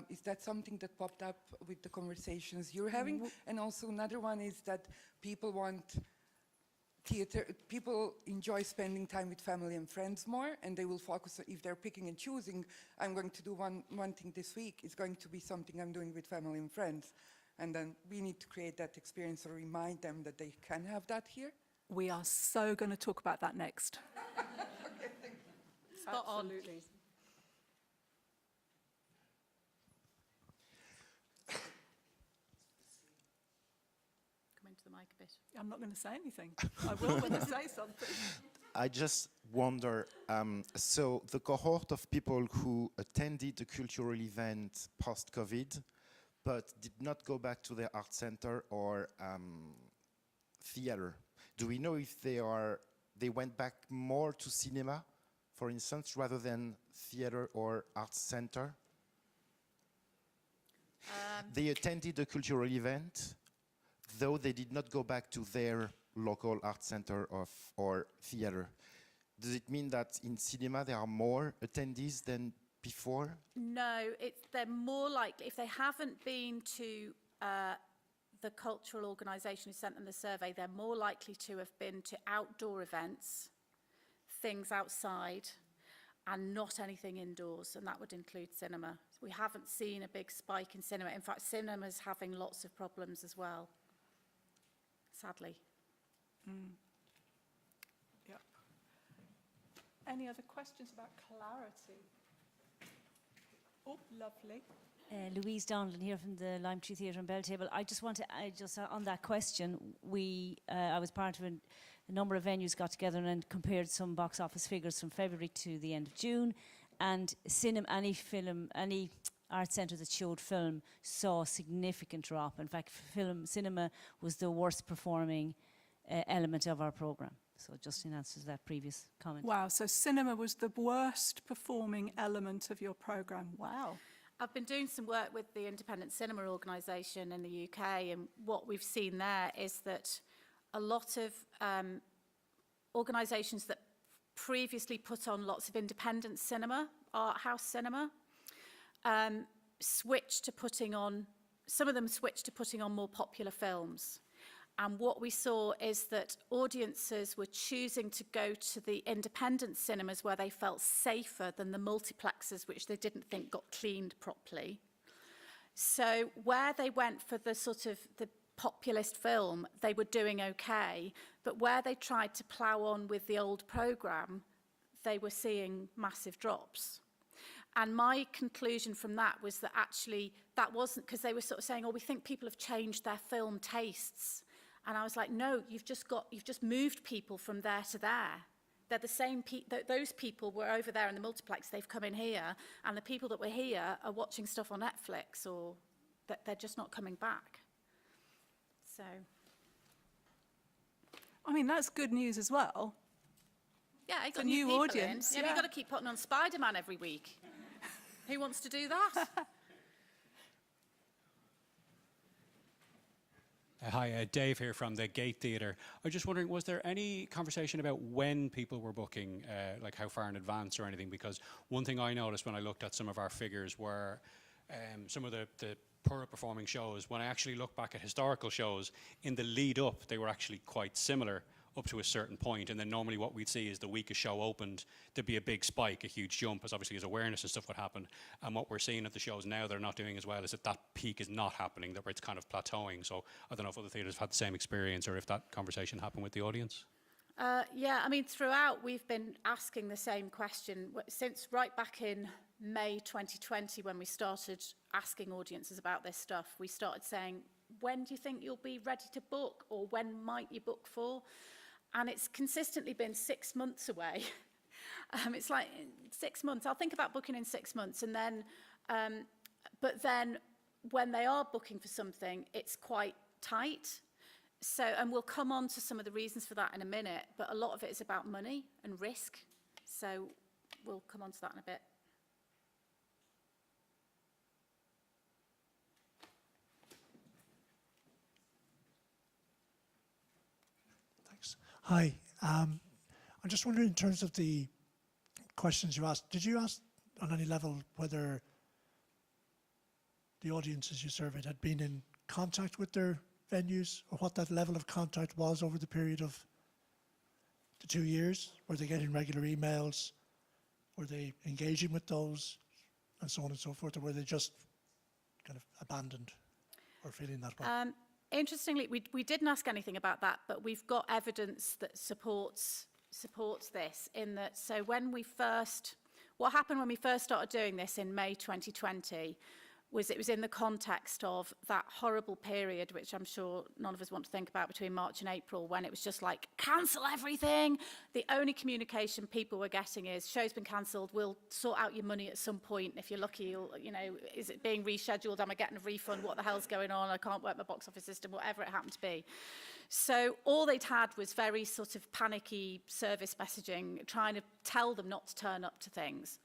Is that something that popped up with the conversations you're having? And also another one is that people want theatre, people enjoy spending time with family and friends more, and they will focus, if they're picking and choosing, I'm going to do one thing this week, it's going to be something I'm doing with family and friends. And then we need to create that experience or remind them that they can have that here. We are so going to talk about that next. Spot on. Absolutely. Come into the mic a bit. I'm not going to say anything. I will when I say something. I just wonder, so the cohort of people who attended a cultural event post-COVID, but did not go back to their art center or theater, do we know if they went back more to cinema, for instance, rather than theater or art center? They attended a cultural event, though they did not go back to their local art center or theater. Does it mean that in cinema there are more attendees than before? No, they're more likely, if they haven't been to the cultural organisation who sent them the survey, they're more likely to have been to outdoor events, things outside, and not anything indoors, and that would include cinema. We haven't seen a big spike in cinema. In fact, cinema's having lots of problems as well, sadly. Yep. Any other questions about clarity? Oh, lovely. Louise Donlan here from the Lime Tree Theatre and Bell Table. I just want to, on that question, I was part of a number of venues got together and compared some box office figures from February to the end of June, and any art centre that showed film saw a significant drop. In fact, cinema was the worst performing element of our programme. So just in answer to that previous comment. Wow, so cinema was the worst performing element of your programme. Wow. I've been doing some work with the Independent Cinema Organisation in the UK, and what we've seen there is that a lot of organisations that previously put on lots of independent cinema, art house cinema, switched to putting on, some of them switched to putting on more popular films. And what we saw is that audiences were choosing to go to the independent cinemas where they felt safer than the multiplexes, which they didn't think got cleaned properly. So where they went for the sort of the populist film, they were doing okay. But where they tried to plough on with the old programme, they were seeing massive drops. And my conclusion from that was that actually that wasn't, because they were sort of saying, oh, we think people have changed their film tastes. And I was like, no, you've just moved people from there to there. They're the same those people were over there in the multiplex, they've come in here, and the people that were here are watching stuff on Netflix, or that they're just not coming back. So. I mean, that's good news as well. Yeah, I got a new people audience. In. Yeah, we've got to keep putting on Spider-Man every week. Who wants to do that? Hi, Dave here from the Gate Theatre. I was just wondering, was there any conversation about when people were booking, like how far in advance or anything? Because one thing I noticed when I looked at some of our figures were some of the poorer performing shows, when I actually look back at historical shows, in the lead up, they were actually quite similar up to a certain point, and then normally what we'd see is the week a show opened, there'd be a big spike, a huge jump, as obviously as awareness and stuff would happen. And what we're seeing at the shows now, they're not doing as well, is that peak is not happening, that it's kind of plateauing. So I don't know if other theatres have had the same experience or if that conversation happened with the audience. Yeah, I mean, throughout we've been asking the same question since right back in May 2020, when we started asking audiences about this stuff. We started saying, when do you think you'll be ready to book, or when might you book for? And it's consistently been 6 months away. It's like 6 months. I'll think about booking in 6 months, and then, but then when they are booking for something, it's quite tight. So, and we'll come on to some of the reasons for that in a minute, but a lot of it is about money and risk. So we'll come on to that in a bit. Hi. I'm just wondering, in terms of the questions you asked, did you ask on any level whether the audiences you surveyed had been in contact with their venues, or what that level of contact was over the period of the 2 years? Were they getting regular emails? Were they engaging with those, and so on and so forth? Or were they just kind of abandoned or feeling that way? Interestingly, we didn't ask anything about that, but we've got evidence that supports this, in that, so what happened when we first started doing this in May 2020 was, it was in the context of that horrible period, which I'm sure none of us want to think about, between March and April, when it was just like, cancel everything. The only communication people were getting is, show's been cancelled, we'll sort out your money at some point. If you're lucky, is it being rescheduled? Am I getting a refund? What the hell's going on? I can't work my box office system, whatever it happened to be. So all they'd had was very sort of panicky service messaging, trying to tell them not to turn up to things.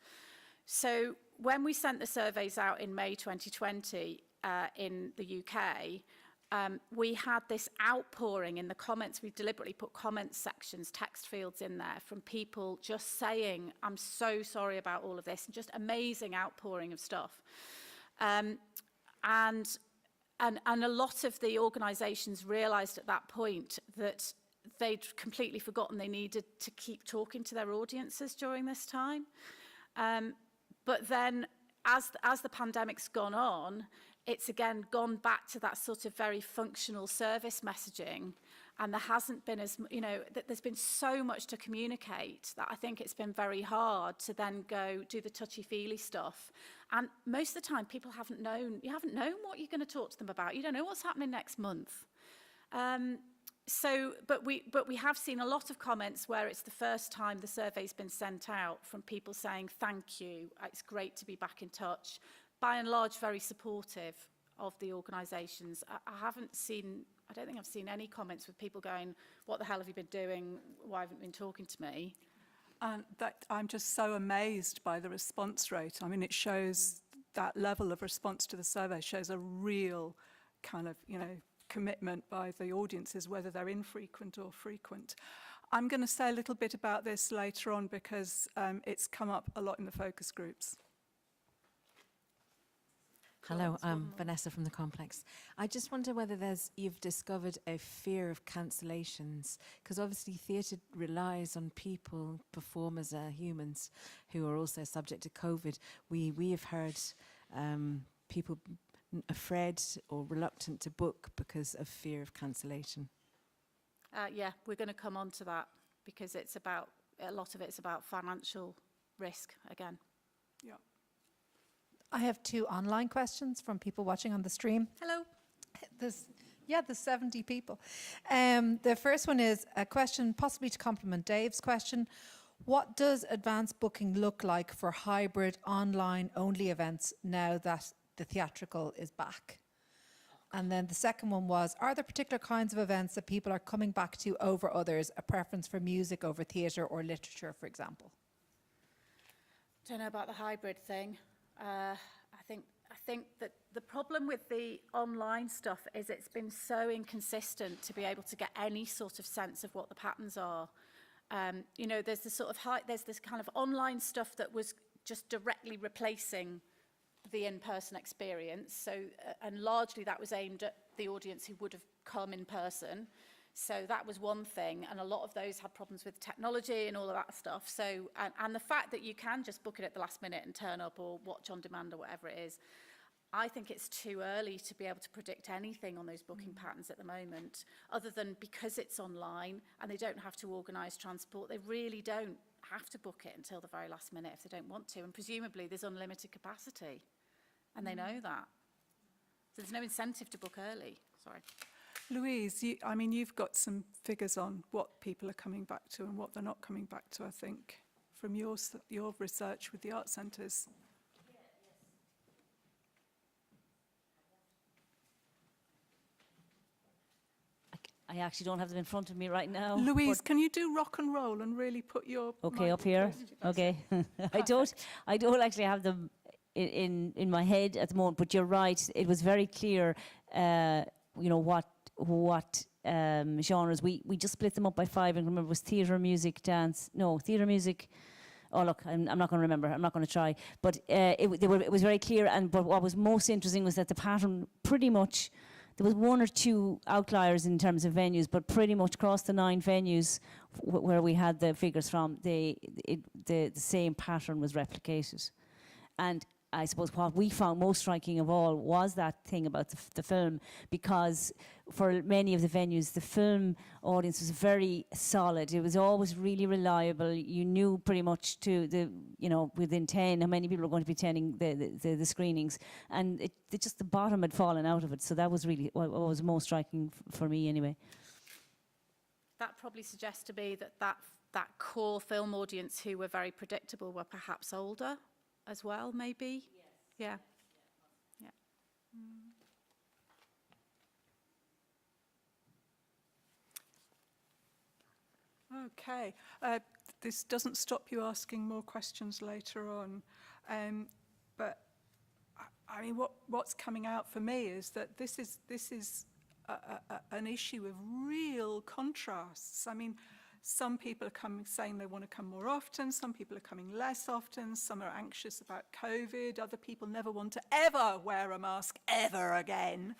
So when we sent the surveys out in May 2020 in the UK, we had this outpouring in the comments. We deliberately put comment sections, text fields in there from people just saying, I'm so sorry about all of this, and just amazing outpouring of stuff. And a lot of the organisations realised at that point that they'd completely forgotten they needed to keep talking to their audiences during this time. But then as the pandemic's gone on, it's again gone back to that sort of very functional service messaging, and there hasn't been as, you know, there's been so much to communicate that I think it's been very hard to then go do the touchy-feely stuff. And most of the time people haven't known, you haven't known what you're going to talk to them about. You don't know what's happening next month. But we have seen a lot of comments where it's the first time the survey's been sent out from people saying, thank you, it's great to be back in touch. By and large, very supportive of the organisations. I don't think I've seen any comments with people going, what the hell have you been doing? Why haven't you been talking to me? And that I'm just so amazed by the response rate. I mean, it shows that level of response to the survey shows a real kind of, you know, commitment by the audiences, whether they're infrequent or frequent. I'm going to say a little bit about this later on because it's come up a lot in the focus groups. Hello, I'm Vanessa from The Complex. I just wonder whether you've discovered a fear of cancellations, because obviously theatre relies on people, performers, humans who are also subject to COVID. We have heard people afraid or reluctant to book because of fear of cancellation. Yeah, we're going to come on to that because it's about, a lot of it's about financial risk again. Yeah. I have 2 online questions from people watching on the stream. Hello. There's 70 people. The first one is a question possibly to complement Dave's question. What does advanced booking look like for hybrid online only events now that the theatrical is back? And then the second one was, are there particular kinds of events that people are coming back to over others, a preference for music over theatre or literature, for example? Don't know about the hybrid thing. I think that the problem with the online stuff is it's been so inconsistent to be able to get any sort of sense of what the patterns are. You know, there's this sort of there's this kind of online stuff that was just directly replacing the in-person experience. So, and largely that was aimed at the audience who would have come in person. So that was one thing, and a lot of those had problems with technology and all of that stuff. So, and the fact that you can just book it at the last minute and turn up or watch on demand or whatever it is, I think it's too early to be able to predict anything on those booking patterns at the moment, other than because it's online and they don't have to organise transport, they really don't have to book it until the very last minute if they don't want to, and presumably there's unlimited capacity, and they know that. So there's no incentive to book early, sorry. Louise, you've got some figures on what people are coming back to and what they're not coming back to, I think, from your research with the art centres. I actually don't have them in front of me right now. Louise, can you do rock and roll and really put your... Okay, up here. Okay. I don't actually have them in my head at the moment, but you're right. It was very clear, you know, what genres. We just split them up by 5, and remember it was theatre, music, dance. No, theatre, music. Oh look, I'm not going to remember. I'm not going to try. But it was very clear. But what was most interesting was that the pattern pretty much. There was 1 or 2 outliers in terms of venues, but pretty much across the 9 venues where we had the figures from, the same pattern was replicated. And I suppose what we found most striking of all was that thing about the film, because for many of the venues, the film audience was very solid. It was always really reliable. You knew pretty much within 10 how many people were going to be attending the screenings, and just the bottom had fallen out of it. So that was really what was most striking for me, anyway. That probably suggests to me that core film audience who were very predictable were perhaps older as well, maybe. Yes. Yeah. Okay. This doesn't stop you asking more questions later on, but I mean, what's coming out for me is that this is an issue of real contrasts. I mean, some people are saying they want to come more often, some people are coming less often, some are anxious about COVID, other people never want to ever wear a mask ever again.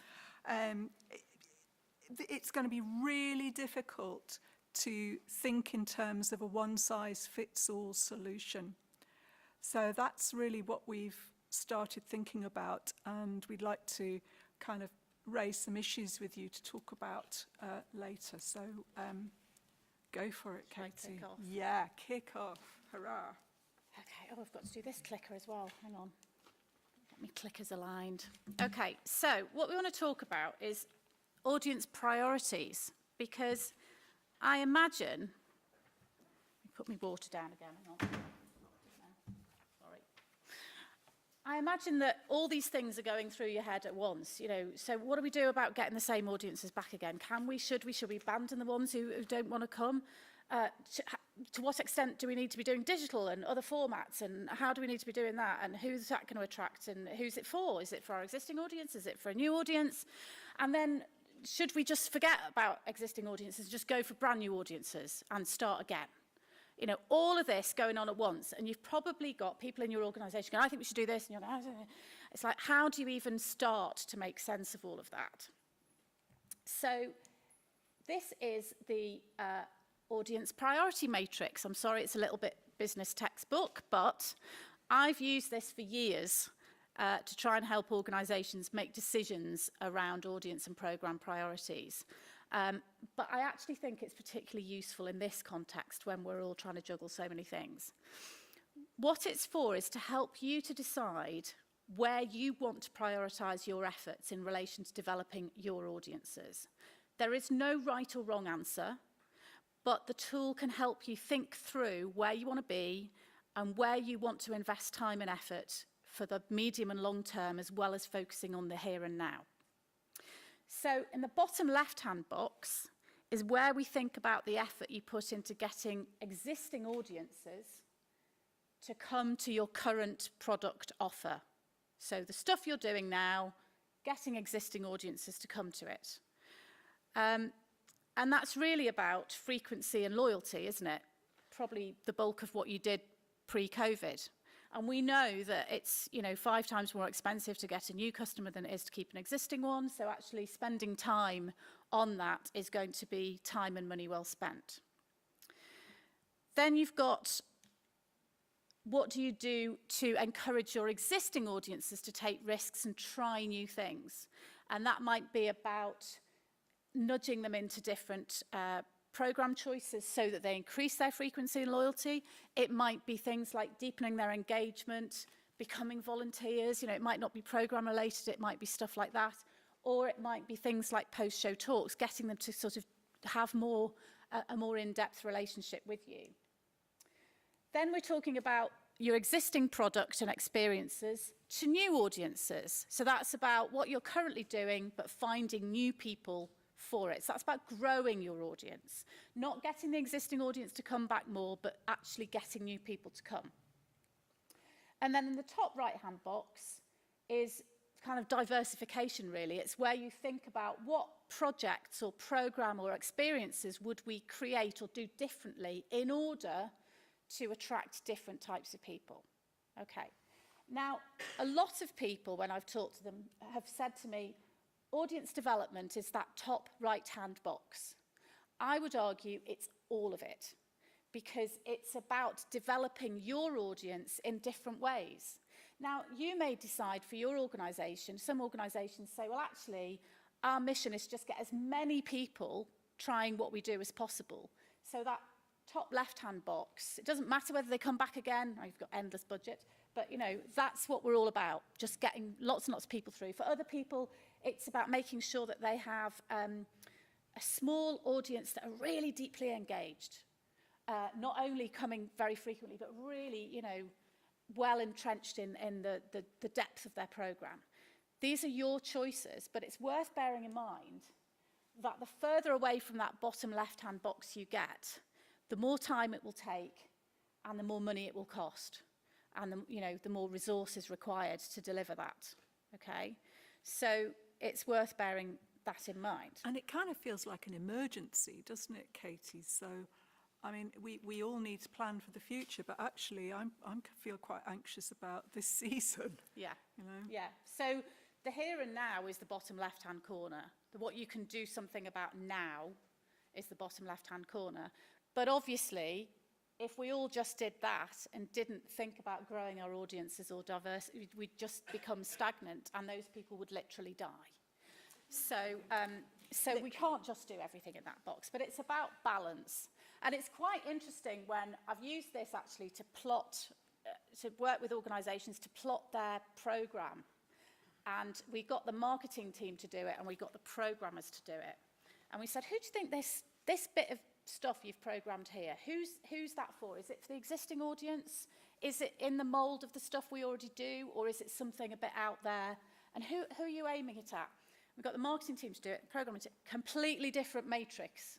It's going to be really difficult to think in terms of a one-size-fits-all solution. So that's really what we've started thinking about, and we'd like to kind of raise some issues with you to talk about later. So go for it, Katy. Kick off? Yeah, kick off. Hurrah. Okay, oh, I've got to do this clicker as well. Hang on. Get my clickers aligned. Okay, so what we want to talk about is audience priorities, because I imagine, let me put my water down again. Hang on. Sorry. I imagine that all these things are going through your head at once, you know. So what do we do about getting the same audiences back again? Can we, should we abandon the ones who don't want to come? To what extent do we need to be doing digital and other formats, and how do we need to be doing that, and who's that going to attract, and who's it for? Is it for our existing audience? Is it for a new audience? And then should we just forget about existing audiences, just go for brand new audiences and start again? You know, all of this going on at once, and you've probably got people in your organisation going, I think we should do this, and you're going, oh. It's like, how do you even start to make sense of all of that? So this is the audience priority matrix. I'm sorry, it's a little bit business textbook, but I've used this for years to try and help organisations make decisions around audience and programme priorities. But I actually think it's particularly useful in this context when we're all trying to juggle so many things. What it's for is to help you to decide where you want to prioritise your efforts in relation to developing your audiences. There is no right or wrong answer, but the tool can help you think through where you want to be and where you want to invest time and effort for the medium and long term, as well as focusing on the here and now. So in the bottom left-hand box is where we think about the effort you put into getting existing audiences to come to your current product offer. So the stuff you're doing now, getting existing audiences to come to it. And that's really about frequency and loyalty, isn't it? Probably the bulk of what you did pre-COVID. And we know that it's, 5 times more expensive to get a new customer than it is to keep an existing one. So actually spending time on that is going to be time and money well spent. Then you've got, what do you do to encourage your existing audiences to take risks and try new things? And that might be about nudging them into different program choices so that they increase their frequency and loyalty. It might be things like deepening their engagement, becoming volunteers. It might not be program related, it might be stuff like that. Or it might be things like post-show talks, getting them to sort of have a more in-depth relationship with you. Then we're talking about your existing product and experiences to new audiences. So that's about what you're currently doing, but finding new people for it. So that's about growing your audience, not getting the existing audience to come back more, but actually getting new people to come. And then in the top right-hand box is kind of diversification, really. It's where you think about what projects or program or experiences would we create or do differently in order to attract different types of people. Okay. Now, a lot of people, when I've talked to them, have said to me, audience development is that top right-hand box. I would argue it's all of it, because it's about developing your audience in different ways. Now, you may decide for your organisation, some organisations say, well, actually, our mission is just get as many people trying what we do as possible. So that top left-hand box, it doesn't matter whether they come back again, you've got endless budget, but that's what we're all about, just getting lots and lots of people through. For other people, it's about making sure that they have a small audience that are really deeply engaged, not only coming very frequently, but really, well entrenched in the depth of their programme. These are your choices, but it's worth bearing in mind that the further away from that bottom left-hand box you get, the more time it will take and the more money it will cost, and the more resources required to deliver that. Okay, so it's worth bearing that in mind. And it kind of feels like an emergency, doesn't it, Katie? So, I mean, we all need to plan for the future, but actually I feel quite anxious about this season. Yeah. You know? Yeah. So the here and now is the bottom left-hand corner. What you can do something about now is the bottom left-hand corner. But obviously, if we all just did that and didn't think about growing our audiences or diversity, we'd just become stagnant, and those people would literally die. So we can't just do everything in that box, but it's about balance. And it's quite interesting when I've used this actually to plot, to work with organisations to plot their programme. And we got the marketing team to do it, and we got the programmers to do it. And we said, who do you think this bit of stuff you've programmed here, who's that for? Is it for the existing audience? Is it in the mould of the stuff we already do, or is it something a bit out there? And who are you aiming it at? We've got the marketing team to do it, the programming team, completely different matrix.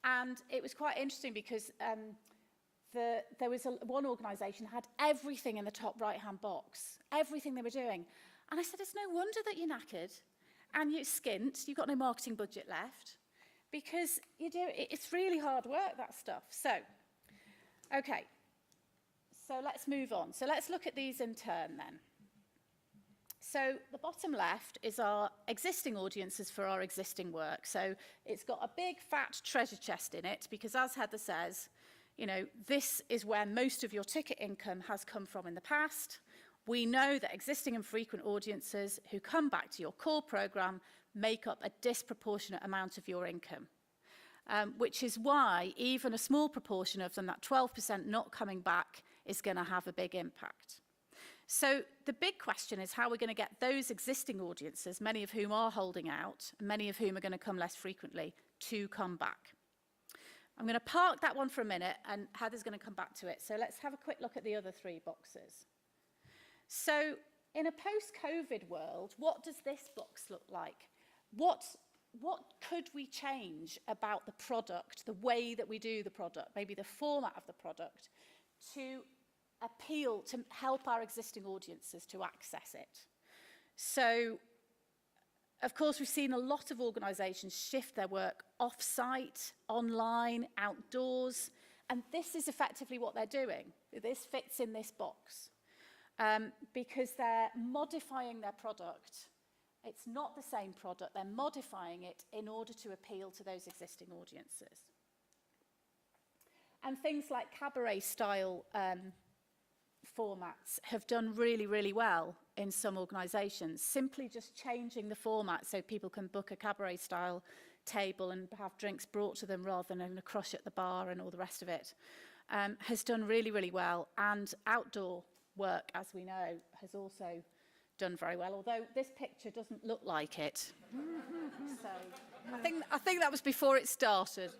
And it was quite interesting because there was one organisation had everything in the top right-hand box, everything they were doing. And I said, it's no wonder that you're knackered and you're skint, you've got no marketing budget left, because it's really hard work, that stuff. So, okay, so let's move on. So let's look at these in turn then. So the bottom left is our existing audiences for our existing work. So it's got a big fat treasure chest in it because, as Heather says, you know, this is where most of your ticket income has come from in the past. We know that existing and frequent audiences who come back to your core programme make up a disproportionate amount of your income, which is why even a small proportion of them, that 12% not coming back, is going to have a big impact. So the big question is how we're going to get those existing audiences, many of whom are holding out, and many of whom are going to come less frequently, to come back. I'm going to park that one for a minute, and Heather's going to come back to it. So let's have a quick look at the other three boxes. So in a post-COVID world, what does this box look like? What could we change about the product, the way that we do the product, maybe the format of the product, to appeal, to help our existing audiences to access it? So, of course, we've seen a lot of organisations shift their work off-site, online, outdoors, and this is effectively what they're doing. This fits in this box because they're modifying their product. It's not the same product, they're modifying it in order to appeal to those existing audiences. And things like cabaret-style formats have done really, really well in some organisations. Simply just changing the format so people can book a cabaret-style table and have drinks brought to them rather than a crush at the bar and all the rest of it, has done really, really well. And outdoor work, as we know, has also done very well, although this picture doesn't look like it. So I think that was before it started.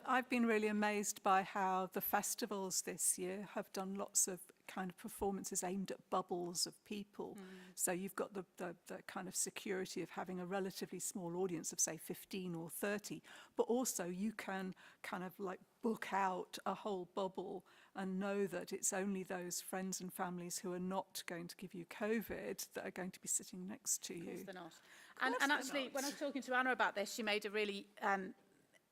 I've been really amazed by how the festivals this year have done lots of kind of performances aimed at bubbles of people. So you've got the kind of security of having a relatively small audience of, say, 15 or 30, but also you can kind of like book out a whole bubble and know that it's only those friends and families who are not going to give you COVID that are going to be sitting next to you. Of course they're not. And actually, when I was talking to Anna about this, she made a really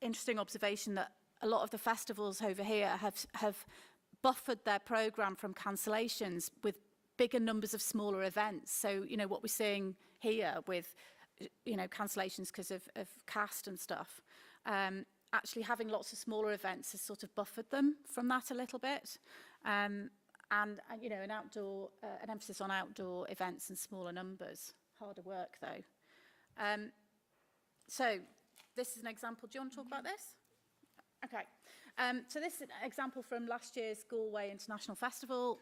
interesting observation that a lot of the festivals over here have buffered their programme from cancellations with bigger numbers of smaller events. So, you know, what we're seeing here with, you know, cancellations because of cast and stuff, actually having lots of smaller events has sort of buffered them from that a little bit. And you know, an emphasis on outdoor events and smaller numbers. Harder work, though. So this is an example. Do you want to talk about this? Okay. So this is an example from last year's Galway International Festival.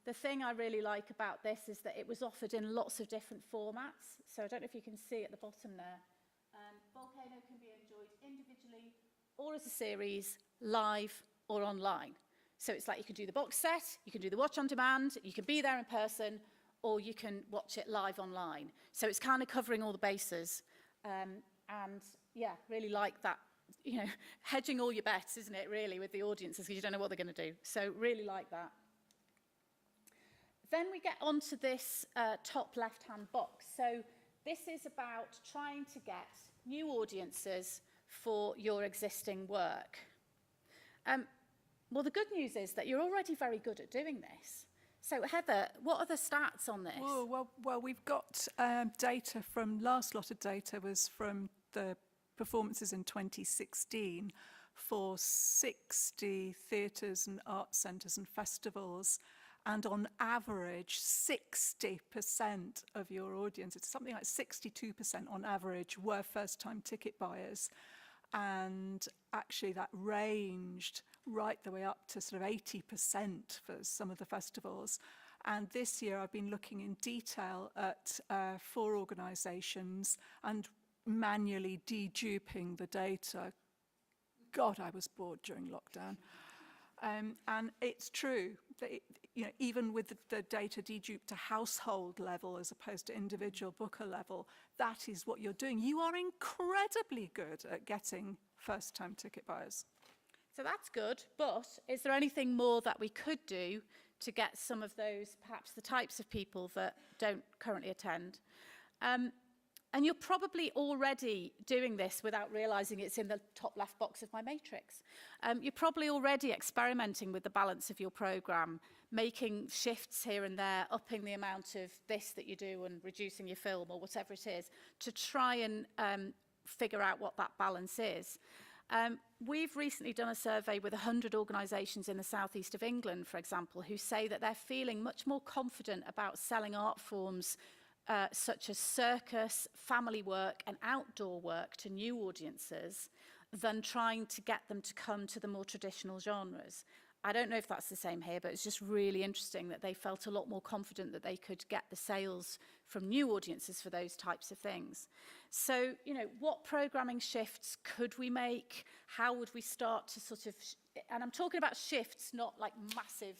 The thing I really like about this is that it was offered in lots of different formats. So I don't know if you can see at the bottom there. Volcano can be enjoyed individually or as a series, live or online. So it's like you can do the box set, you can do the watch on demand, you can be there in person, or you can watch it live online. So it's kind of covering all the bases. And yeah, really like that, you know, hedging all your bets, isn't it, really, with the audiences, because you don't know what they're going to do. So really like that. Then we get onto this top left-hand box. So this is about trying to get new audiences for your existing work. Well, the good news is that you're already very good at doing this. So, Heather, what are the stats on this? Well, we've got data from, last lot of data was from the performances in 2016 for 60 theatres and art centres and festivals. And on average, 60% of your audience, it's something like 62% on average, were first-time ticket buyers. And actually that ranged right the way up to sort of 80% for some of the festivals. And this year I've been looking in detail at 4 organisations and manually deduping the data. God, I was bored during lockdown. And it's true that even with the data deduped to household level as opposed to individual booker level, that is what you're doing. You are incredibly good at getting first-time ticket buyers. So that's good, but is there anything more that we could do to get some of those, perhaps the types of people that don't currently attend? And you're probably already doing this without realising it's in the top left box of my matrix. You're probably already experimenting with the balance of your programme, making shifts here and there, upping the amount of this that you do and reducing your film or whatever it is, to try and figure out what that balance is. We've recently done a survey with 100 organisations in the southeast of England, for example, who say that they're feeling much more confident about selling art forms such as circus, family work and outdoor work to new audiences than trying to get them to come to the more traditional genres. I don't know if that's the same here, but it's just really interesting that they felt a lot more confident that they could get the sales from new audiences for those types of things. So, what programming shifts could we make? How would we start to sort of, and I'm talking about shifts, not like massive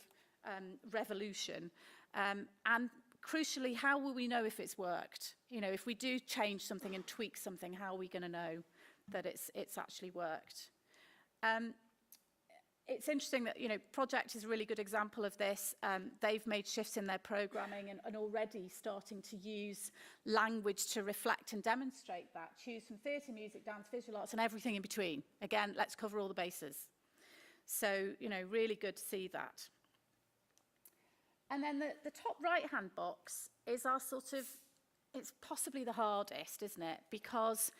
revolution, and crucially, how will we know if it's worked? If we do change something and tweak something, how are we going to know that it's actually worked? It's interesting that, Project is a really good example of this. They've made shifts in their programming and already starting to use language to reflect and demonstrate that. Choose from theatre, music, dance, visual arts, and everything in between. Again, let's cover all the bases. So, really good to see that. And then the top right-hand box is our sort of, it's possibly the hardest, isn't it? Because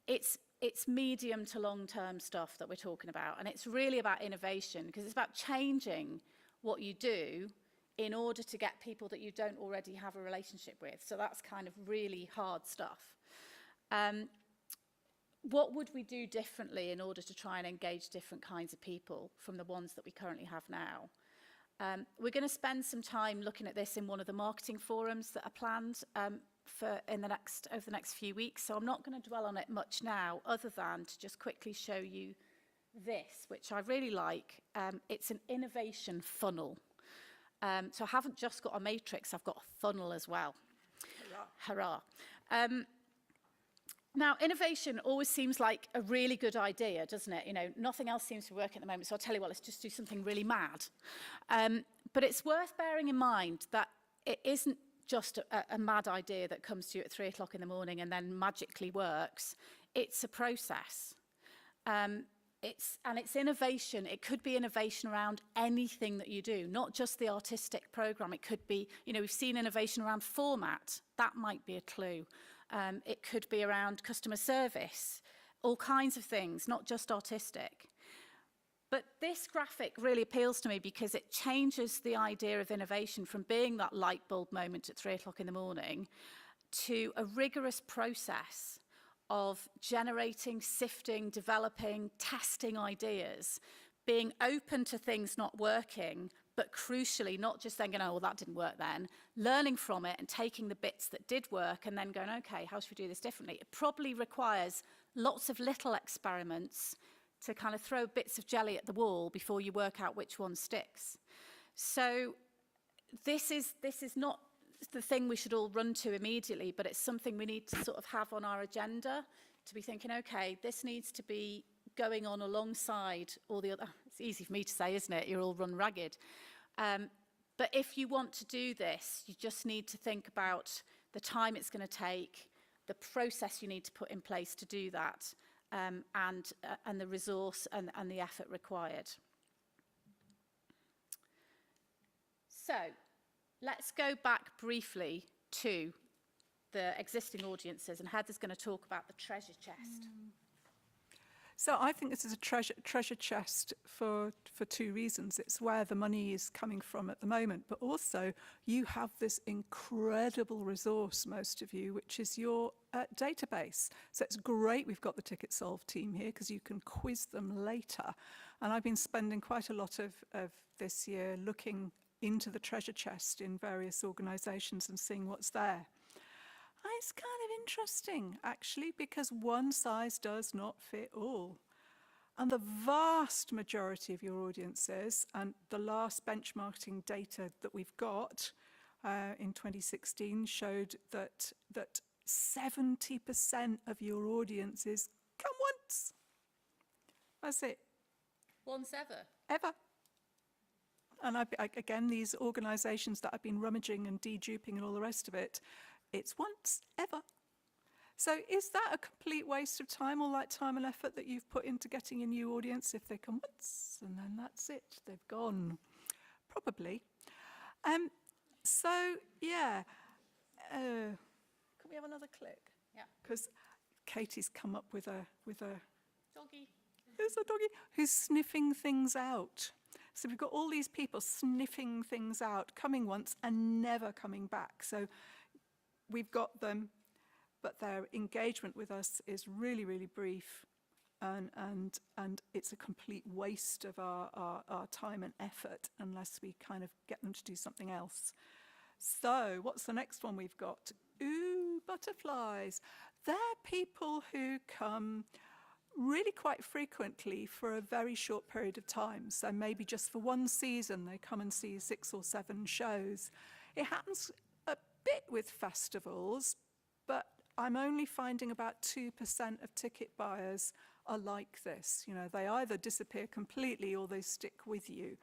it's medium to long-term stuff that we're talking about. And it's really about innovation, because it's about changing what you do in order to get people that you don't already have a relationship with. So that's kind of really hard stuff. What would we do differently in order to try and engage different kinds of people from the ones that we currently have now? We're going to spend some time looking at this in one of the marketing forums that are planned over the next few weeks. So I'm not going to dwell on it much now, other than to just quickly show you this, which I really like. It's an innovation funnel. So I haven't just got a matrix, I've got a funnel as well. Hurrah. Now, innovation always seems like a really good idea, doesn't it? Nothing else seems to work at the moment, so I'll tell you what, let's just do something really mad. But it's worth bearing in mind that it isn't just a mad idea that comes to you at 3 o'clock in the morning and then magically works. It's a process. It's innovation. It could be innovation around anything that you do, not just the artistic programme. It could be, we've seen innovation around format. That might be a clue. It could be around customer service, all kinds of things, not just artistic. But this graphic really appeals to me because it changes the idea of innovation from being that light bulb moment at 3 o'clock in the morning to a rigorous process of generating, sifting, developing, testing ideas, being open to things not working, but crucially not just then going, oh, well, that didn't work then, learning from it and taking the bits that did work and then going, okay, how should we do this differently? It probably requires lots of little experiments to kind of throw bits of jelly at the wall before you work out which one sticks. So this is not the thing we should all run to immediately, but it's something we need to sort of have on our agenda, to be thinking, okay, this needs to be going on alongside all the other, it's easy for me to say, isn't it? You're all run ragged. But if you want to do this, you just need to think about the time it's going to take, the process you need to put in place to do that, and the resource and the effort required. So let's go back briefly to the existing audiences, and Heather's going to talk about the treasure chest. So I think this is a treasure chest for two reasons. It's where the money is coming from at the moment, but also you have this incredible resource, most of you, which is your database. So it's great we've got the Ticket Solve team here, because you can quiz them later. And I've been spending quite a lot of this year looking into the treasure chest in various organisations and seeing what's there. It's kind of interesting, actually, because one size does not fit all. And the vast majority of your audiences, and the last benchmarking data that we've got in 2016 showed that 70% of your audiences come once. That's it. Once ever? Ever. And again, these organisations that I've been rummaging and deduping and all the rest of it, it's once ever. So is that a complete waste of time, all that time and effort that you've put into getting a new audience if they come once and then that's it, they've gone? Probably. So, yeah. Can we have another click? Yeah. Because Katie's come up with a Doggy. There's a doggy who's sniffing things out. So we've got all these people sniffing things out, coming once and never coming back. So we've got them, but their engagement with us is really, really brief, and it's a complete waste of our time and effort unless we kind of get them to do something else. So what's the next one we've got? Ooh, butterflies. They're people who come really quite frequently for a very short period of time. So maybe just for one season, they come and see 6 or 7 shows. It happens a bit with festivals, but I'm only finding about 2% of ticket buyers are like this. You know, they either disappear completely or they stick with you.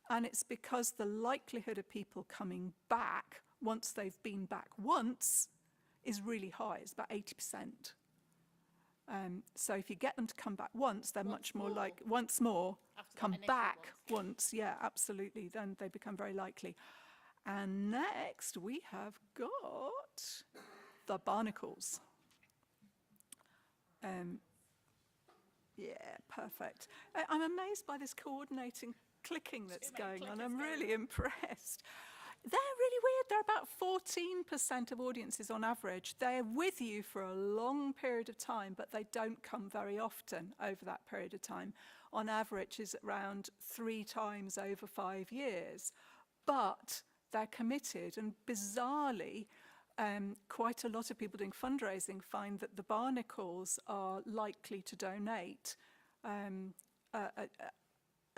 And it's because the likelihood of people coming back once they've been back once is really high. It's about 80%. So if you get them to come back once, they're much more like once more, come back once. Yeah, absolutely. Then they become very likely. And next we have got the barnacles. Yeah, perfect. I'm amazed by this coordinating clicking that's going on. I'm really impressed. They're really weird. They're about 14% of audiences on average. They're with you for a long period of time, but they don't come very often over that period of time. On average is around 3 times over 5 years. But they're committed, and bizarrely, quite a lot of people doing fundraising find that the barnacles are likely to donate,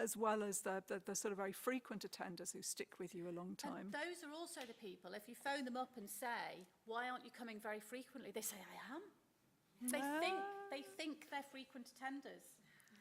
as well as the sort of very frequent attenders who stick with you a long time. And those are also the people, if you phone them up and say, why aren't you coming very frequently? They say, I am. They think they're frequent attenders.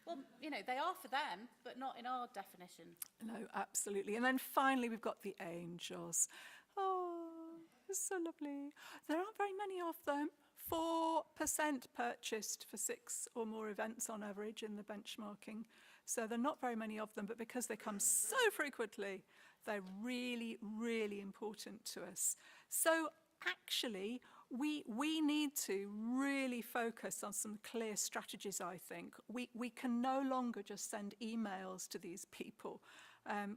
Well, you know, they are for them, but not in our definition. No, absolutely. And then finally, we've got the angels. Oh, it's so lovely. There aren't very many of them. 4% purchased for 6 or more events on average in the benchmarking. So there are not very many of them, but because they come so frequently, they're really, really important to us. So actually, we need to really focus on some clear strategies, I think. We can no longer just send emails to these people.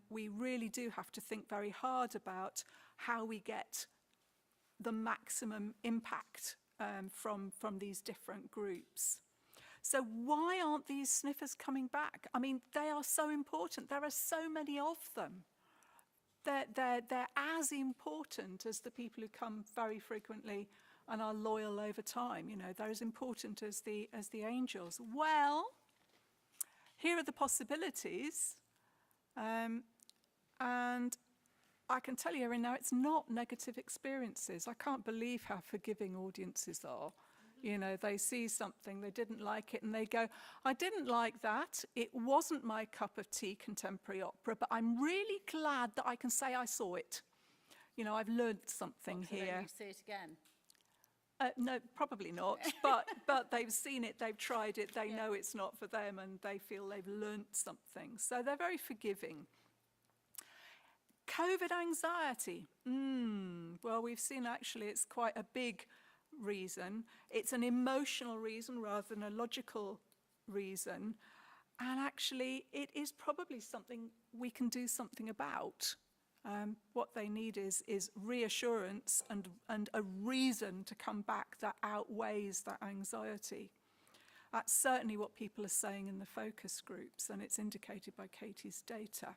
We really do have to think very hard about how we get the maximum impact from these different groups. So why aren't these sniffers coming back? I mean, they are so important. There are so many of them. They're as important as the people who come very frequently and are loyal over time. You know, they're as important as the angels. Well, here are the possibilities. And I can tell you right now, it's not negative experiences. I can't believe how forgiving audiences are. You know, they see something, they didn't like it, and they go, I didn't like that. It wasn't my cup of tea, contemporary opera, but I'm really glad that I can say I saw it. You know, I've learned something So here. then you see it again. No, probably not. But they've seen it, they've tried it, they know it's not for them, and they feel they've learnt something. So they're very forgiving. COVID anxiety. Well, we've seen actually it's quite a big reason. It's an emotional reason rather than a logical reason. And actually, it is probably something we can do something about. What they need is reassurance and a reason to come back that outweighs that anxiety. That's certainly what people are saying in the focus groups, and it's indicated by Katy's data.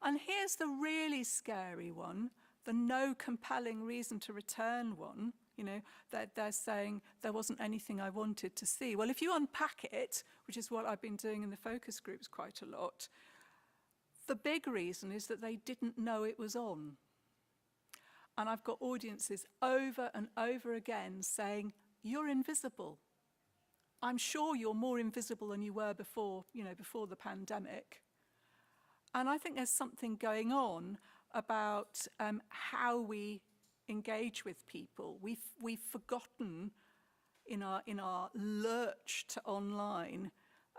And here's the really scary one, the no compelling reason to return one. You know, they're saying there wasn't anything I wanted to see. Well, if you unpack it, which is what I've been doing in the focus groups quite a lot, the big reason is that they didn't know it was on. And I've got audiences over and over again saying, you're invisible. I'm sure you're more invisible than you were before, before the pandemic. And I think there's something going on about how we engage with people. We've forgotten in our lurch to online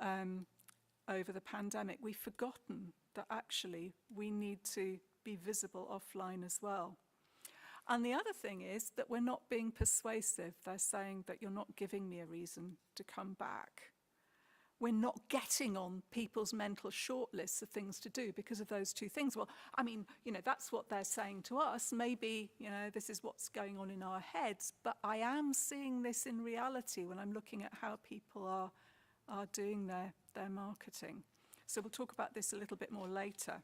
over the pandemic, we've forgotten that actually we need to be visible offline as well. And the other thing is that we're not being persuasive. They're saying that you're not giving me a reason to come back. We're not getting on people's mental shortlists of things to do because of those two things. Well, I mean, that's what they're saying to us. Maybe, this is what's going on in our heads, but I am seeing this in reality when I'm looking at how people are doing their marketing. So we'll talk about this a little bit more later.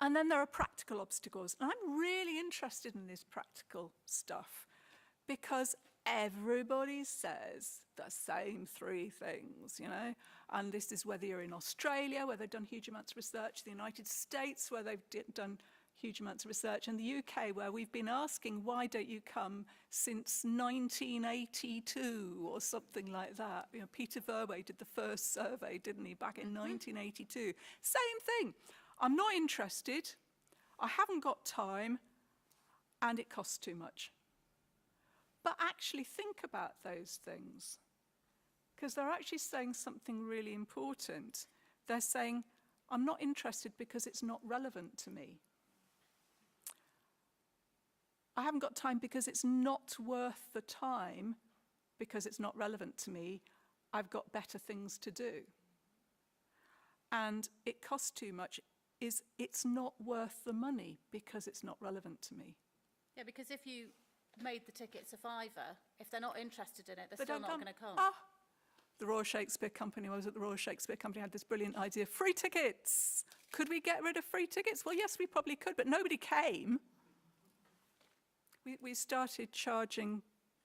And then there are practical obstacles. And I'm really interested in this practical stuff because everybody says the same three things, and this is whether you're in Australia, where they've done huge amounts of research, the United States, where they've done huge amounts of research, and the UK, where we've been asking, why don't you come since 1982 or something like that. Peter Verwey did the first survey, didn't he, back in 1982. Same thing. I'm not interested, I haven't got time, and it costs too much. But actually think about those things, because they're actually saying something really important. They're saying, I'm not interested because it's not relevant to me. I haven't got time because it's not worth the time, because it's not relevant to me. I've got better things to do. And it costs too much is it's not worth the money because it's not relevant to me. Yeah, because if you made the tickets a £5, if they're not interested in it, they're still not going to come. The Royal Shakespeare Company, when I was at the Royal Shakespeare Company, had this brilliant idea, free tickets. Could we get rid of free tickets? Well, yes, we probably could, but nobody came. We started charging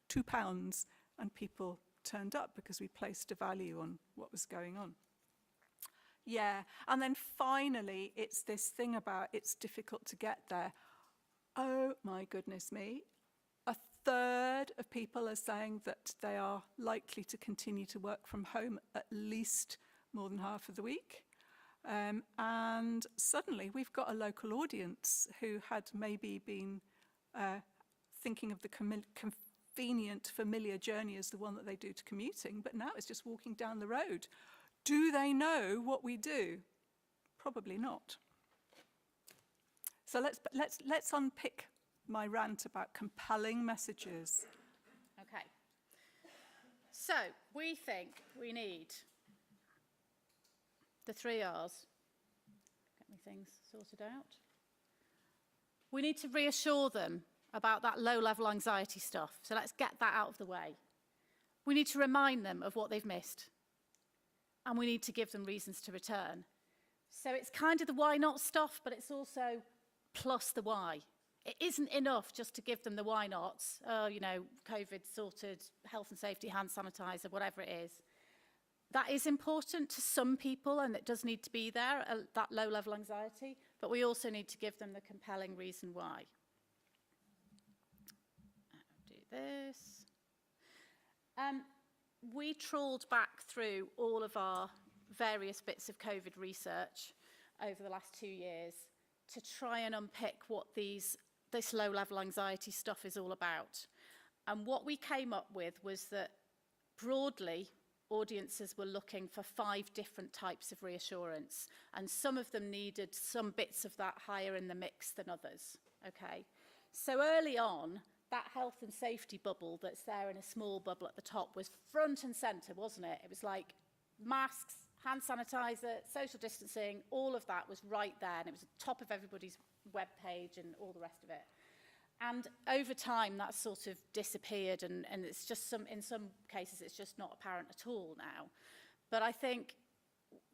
£2 and people turned up because we placed a value on what was going on. Yeah, and then finally, it's this thing about it's difficult to get there. Oh my goodness me. A third of people are saying that they are likely to continue to work from home at least more than half of the week. And suddenly we've got a local audience who had maybe been thinking of the convenient, familiar journey as the one that they do to commuting, but now it's just walking down the road. Do they know what we do? Probably not. So let's unpick my rant about compelling messages. Okay. So we think we need the 3 R's. Get me things sorted out. We need to reassure them about that low-level anxiety stuff. So let's get that out of the way. We need to remind them of what they've missed. And we need to give them reasons to return. So it's kind of the why not stuff, but it's also plus the why. It isn't enough just to give them the why nots. Oh, COVID sorted, health and safety, hand sanitizer, whatever it is. That is important to some people, and it does need to be there, that low-level anxiety. But we also need to give them the compelling reason why. I'll do this. We trawled back through all of our various bits of COVID research over the last 2 years to try and unpick what this low-level anxiety stuff is all about. And what we came up with was that broadly, audiences were looking for 5 different types of reassurance, and some of them needed some bits of that higher in the mix than others. Okay, so early on, that health and safety bubble that's there in a small bubble at the top was front and centre, wasn't it? It was like masks, hand sanitizer, social distancing, all of that was right there, and it was at the top of everybody's web page and all the rest of it. And over time, that sort of disappeared, and it's just in some cases, it's just not apparent at all now. But I think,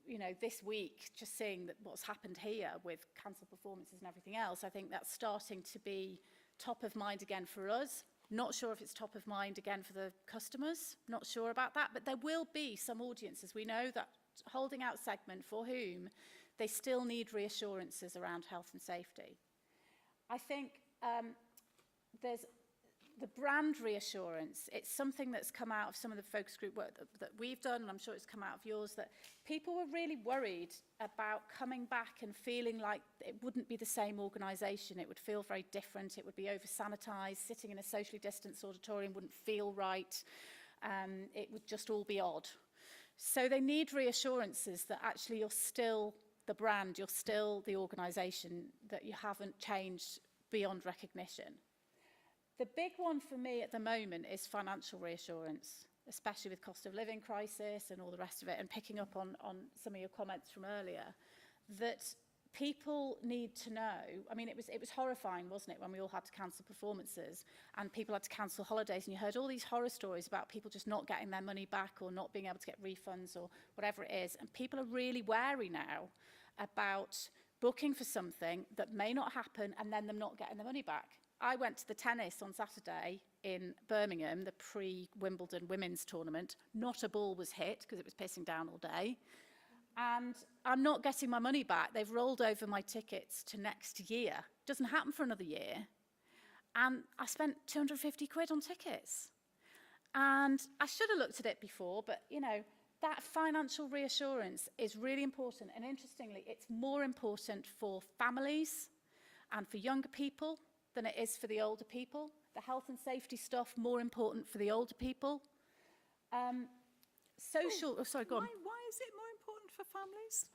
you know, this week, just seeing that what's happened here with cancelled performances and everything else, I think that's starting to be top of mind again for us. Not sure if it's top of mind again for the customers, not sure about that, but there will be some audiences. We know that holding out segment for whom they still need reassurances around health and safety. I think there's the brand reassurance. It's something that's come out of some of the focus group work that we've done, and I'm sure it's come out of yours, that people were really worried about coming back and feeling like it wouldn't be the same organisation. It would feel very different. It would be over-sanitised. Sitting in a socially distanced auditorium wouldn't feel right. It would just all be odd. So they need reassurances that actually you're still the brand, you're still the organisation, that you haven't changed beyond recognition. The big one for me at the moment is financial reassurance, especially with cost of living crisis and all the rest of it, and picking up on some of your comments from earlier, that people need to know. I mean, it was horrifying, wasn't it, when we all had to cancel performances and people had to cancel holidays, and you heard all these horror stories about people just not getting their money back or not being able to get refunds or whatever it is. And people are really wary now about booking for something that may not happen and then them not getting the money back. I went to the tennis on Saturday in Birmingham, the pre-Wimbledon women's tournament. Not a ball was hit because it was pissing down all day. And I'm not getting my money back. They've rolled over my tickets to next year. Doesn't happen for another year. And I spent 250 quid on tickets. And I should have looked at it before, but, you know, that financial reassurance is really important. And interestingly, it's more important for families and for younger people than it is for the older people. The health and safety stuff, more important for the older people. Sorry, go on. Why is it more important for families?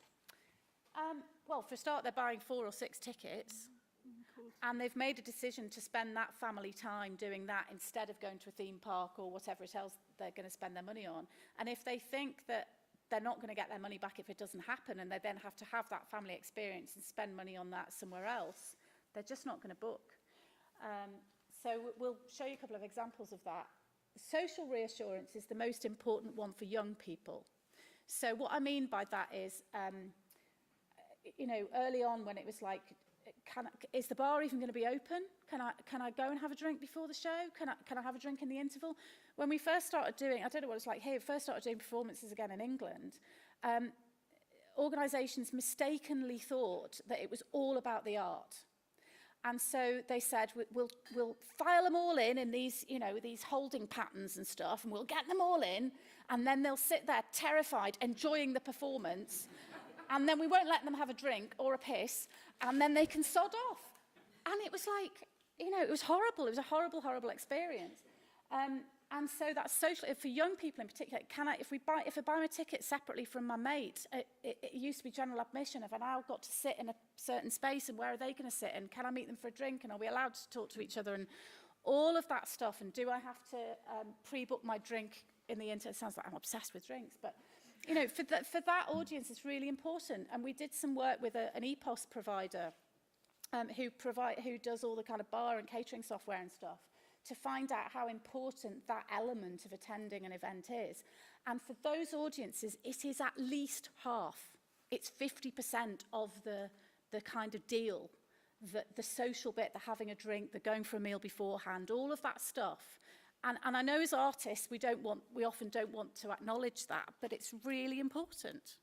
Well, for a start, they're buying 4 or 6 tickets. And they've made a decision to spend that family time doing that instead of going to a theme park or whatever else they're going to spend their money on. And if they think that they're not going to get their money back if it doesn't happen, and they then have to have that family experience and spend money on that somewhere else, they're just not going to book. So we'll show you a couple of examples of that. Social reassurance is the most important one for young people. So what I mean by that is, you know, early on when it was like, is the bar even going to be open? Can I go and have a drink before the show? Can I have a drink in the interval? When we first started doing, I don't know what it's like here, first started doing performances again in England, organisations mistakenly thought that it was all about the art. And so they said, we'll file them all in these, you know, these holding patterns and stuff, and we'll get them all in, and then they'll sit there terrified, enjoying the performance, and then we won't let them have a drink or a piss, and then they can sod off. And it was like, you know, it was horrible. It was a horrible, horrible experience. And so that's social, for young people in particular, if I buy my ticket separately from my mate, it used to be general admission. Have I now got to sit in a certain space, and where are they going to sit, and can I meet them for a drink, and are we allowed to talk to each other, and all of that stuff, and do I have to pre-book my drink in the internet? It sounds like I'm obsessed with drinks, but you know, for that audience, it's really important. And we did some work with an EPOS provider who does all the kind of bar and catering software and stuff, to find out how important that element of attending an event is. And for those audiences, it is at least half. It's 50% of the kind of deal, the social bit, the having a drink, the going for a meal beforehand, all of that stuff. And I know as artists, we often don't want to acknowledge that, but it's really important.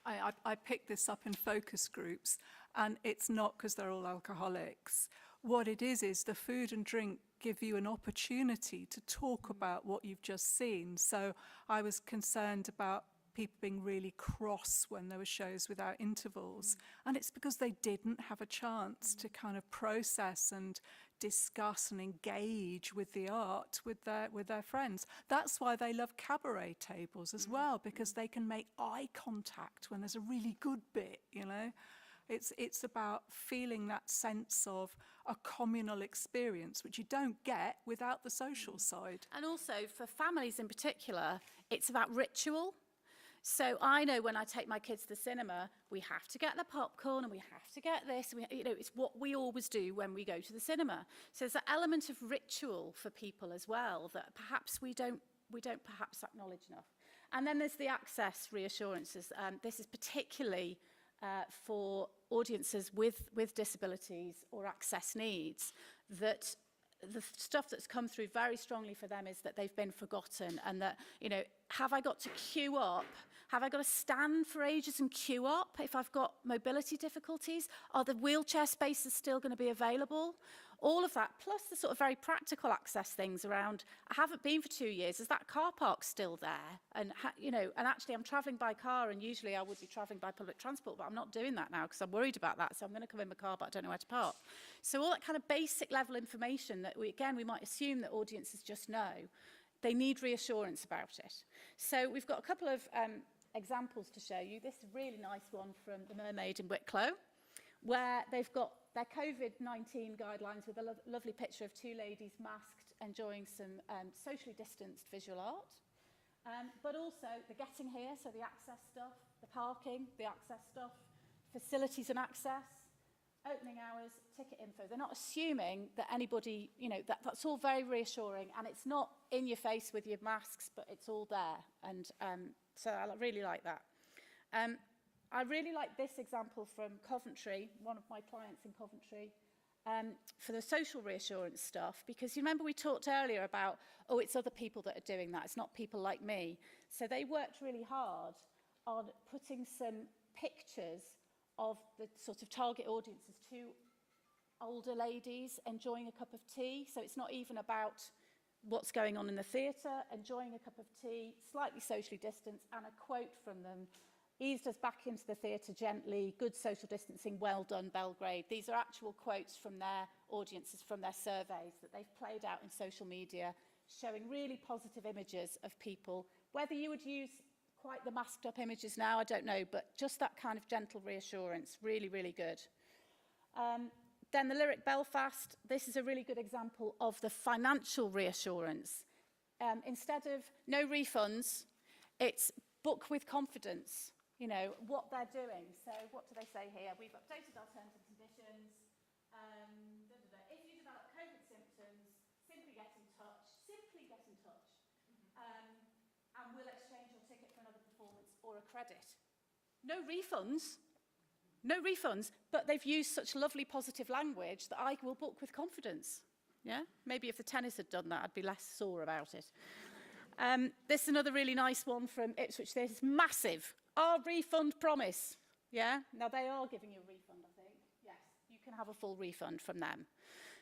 I picked this up in focus groups, and it's not because they're all alcoholics. What it is the food and drink give you an opportunity to talk about what you've just seen. So I was concerned about people being really cross when there were shows without intervals. And it's because they didn't have a chance to kind of process and discuss and engage with the art with their friends. That's why they love cabaret tables as well, because they can make eye contact when there's a really good bit, you know. It's about feeling that sense of a communal experience, which you don't get without the social side. And also for families in particular, it's about ritual. So I know when I take my kids to the cinema, we have to get the popcorn and we have to get this. You know, it's what we always do when we go to the cinema. So there's an element of ritual for people as well that perhaps we don't perhaps acknowledge enough. And then there's the access reassurances. This is particularly for audiences with disabilities or access needs, that the stuff that's come through very strongly for them is that they've been forgotten, and that, you know, have I got to queue up? Have I got to stand for ages and queue up if I've got mobility difficulties? Are the wheelchair spaces still going to be available? All of that, plus the sort of very practical access things around, I haven't been for 2 years, is that car park still there? And, you know, and actually I'm travelling by car, and usually I would be travelling by public transport, but I'm not doing that now because I'm worried about that, so I'm going to come in my car, but I don't know where to park. So all that kind of basic level information that, we might assume that audiences just know, they need reassurance about it. So we've got a couple of examples to show you. This is a really nice one from the Mermaid in Wicklow, where they've got their COVID-19 guidelines with a lovely picture of two ladies masked enjoying some socially distanced visual art. But also the getting here, so the access stuff, the parking, the access stuff, facilities and access, opening hours, ticket info. They're not assuming that anybody, you know, that's all very reassuring, and it's not in your face with your masks, but it's all there. And so I really like that. I really like this example from Coventry, one of my clients in Coventry, for the social reassurance stuff, because you remember we talked earlier about, oh, it's other people that are doing that, it's not people like me. So they worked really hard on putting some pictures of the sort of target audiences, two older ladies enjoying a cup of tea. So it's not even about what's going on in the theatre, enjoying a cup of tea, slightly socially distanced, and a quote from them: eased us back into the theatre gently, good social distancing, well done, Belgrade. These are actual quotes from their audiences, from their surveys that they've played out in social media, showing really positive images of people. Whether you would use quite the masked up images now, I don't know, but just that kind of gentle reassurance, really, really good. Then the Lyric Belfast, this is a really good example of the financial reassurance. Instead of no refunds, it's book with confidence, you know, what they're doing. So what do they say here? We've updated our terms and conditions. If you develop COVID symptoms, simply get in touch. Simply get in touch. And we'll exchange your ticket for another performance or a credit. No refunds. No refunds, but they've used such lovely positive language that I will book with confidence. Yeah? Maybe if the tennis had done that, I'd be less sore about it. This is another really nice one from Ipswich. This is massive. Our refund promise. Yeah? Now, they are giving you a refund, I think. Yes, you can have a full refund from them.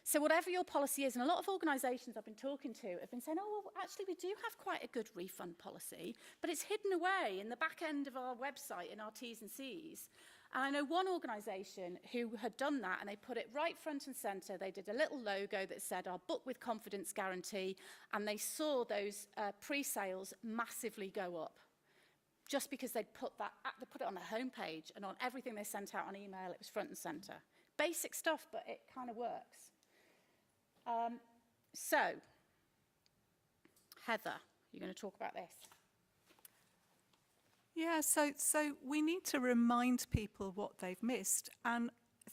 So whatever your policy is, and a lot of organisations I've been talking to have been saying, oh, well, actually, we do have quite a good refund policy, but it's hidden away in the back end of our website in our T's and C's. And I know one organisation who had done that, and they put it right front and centre. They did a little logo that said, our book with confidence guarantee, and they saw those pre-sales massively go up. Just because they put it on their homepage, and on everything they sent out on email, it was front and centre. Basic stuff, but it kind of works. So, Heather, you're going to talk about this. Yeah, so we need to remind people what they've missed. And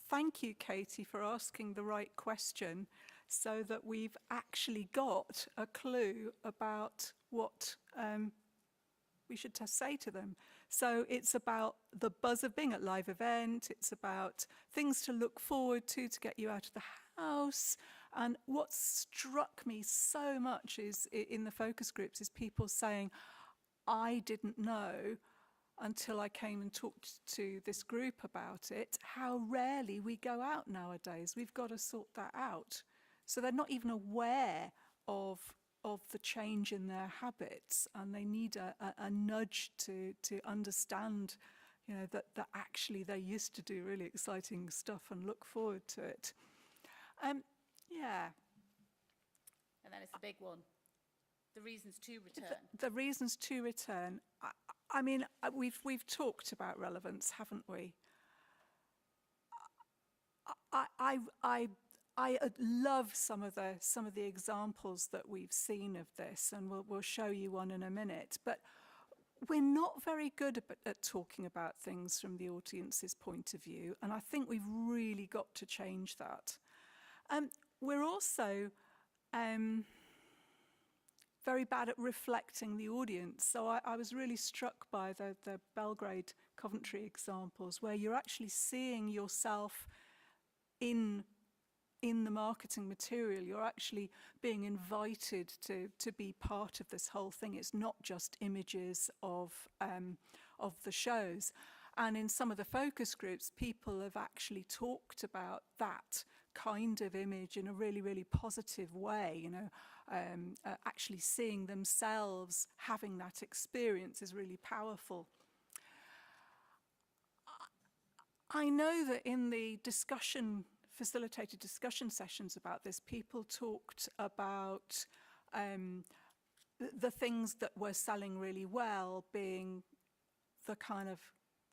thank you, Katy, for asking the right question so that we've actually got a clue about what we should say to them. So it's about the buzz of being at live event. It's about things to look forward to get you out of the house. And what struck me so much is in the focus groups is people saying, I didn't know until I came and talked to this group about it, how rarely we go out nowadays. We've got to sort that out. So they're not even aware of of the change in their habits, and they need a nudge to understand, you know, that actually they used to do really exciting stuff and look forward to it. Yeah. And then it's the big one, the reasons to return. The reasons to return. I mean, we've talked about relevance, haven't we? I love some of the examples that we've seen of this, and we'll show you one in a minute. But we're not very good at talking about things from the audience's point of view, and I think we've really got to change that. We're also very bad at reflecting the audience. So I was really struck by the Belgrade Coventry examples, where you're actually seeing yourself in the marketing material. You're actually being invited to be part of this whole thing. It's not just images of the shows. And in some of the focus groups, people have actually talked about that kind of image in a really, really positive way. You know, actually seeing themselves having that experience is really powerful. I know that in the facilitated discussion sessions about this, people talked about the things that were selling really well being the kind of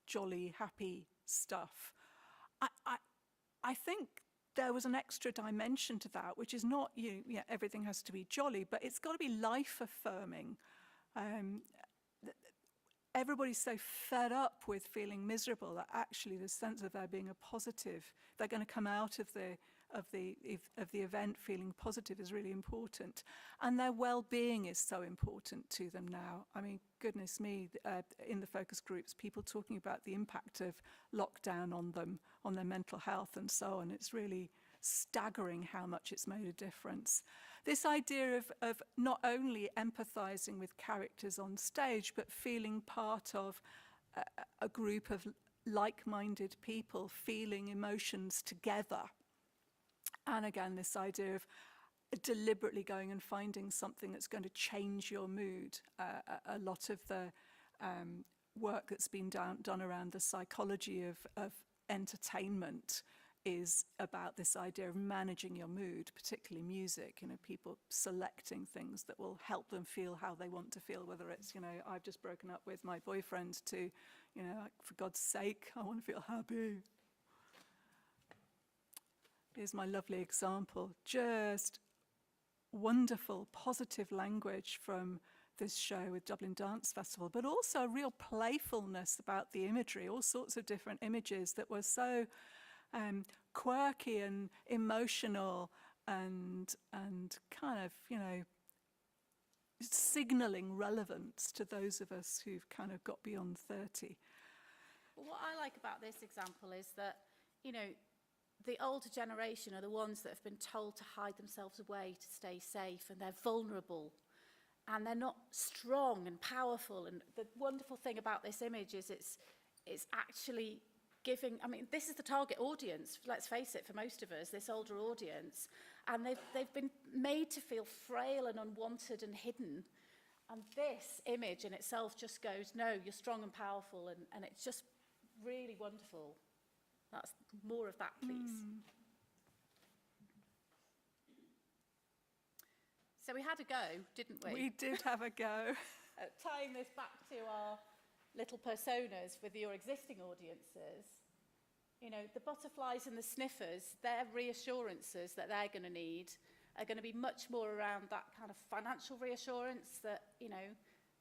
jolly, happy stuff. I think there was an extra dimension to that, which is not everything has to be jolly, but it's got to be life affirming. Everybody's so fed up with feeling miserable that actually the sense of there being a positive, they're going to come out of the event feeling positive, is really important. And their well-being is so important to them now. I mean, goodness me, in the focus groups, people talking about the impact of lockdown on them, on their mental health and so on. It's really staggering how much it's made a difference. This idea of not only empathizing with characters on stage, but feeling part of a group of like-minded people, feeling emotions together. And again, this idea of deliberately going and finding something that's going to change your mood. A lot of the work that's been done around the psychology of entertainment is about this idea of managing your mood, particularly music, you know, people selecting things that will help them feel how they want to feel, whether it's, you know, I've just broken up with my boyfriend, to, you know, like, for God's sake, I want to feel happy. Here's my lovely example. Just wonderful, positive language from this show with Dublin Dance Festival, but also a real playfulness about the imagery, all sorts of different images that were so quirky and emotional and kind of, you know, signalling relevance to those of us who've kind of got beyond 30. What I like about this example is that, you know, the older generation are the ones that have been told to hide themselves away to stay safe, and they're vulnerable and they're not strong and powerful. And the wonderful thing about this image is it's actually giving, I mean, this is the target audience, let's face it, for most of us, this older audience, and they've been made to feel frail and unwanted and hidden. And this image in itself just goes, no, you're strong and powerful, and it's just really wonderful. That's more of that, please. So we had a go, didn't we? We did have a go. Tying this back to our little personas with your existing audiences, you know, the butterflies and the sniffers, their reassurances that they're going to need are going to be much more around that kind of financial reassurance that, you know,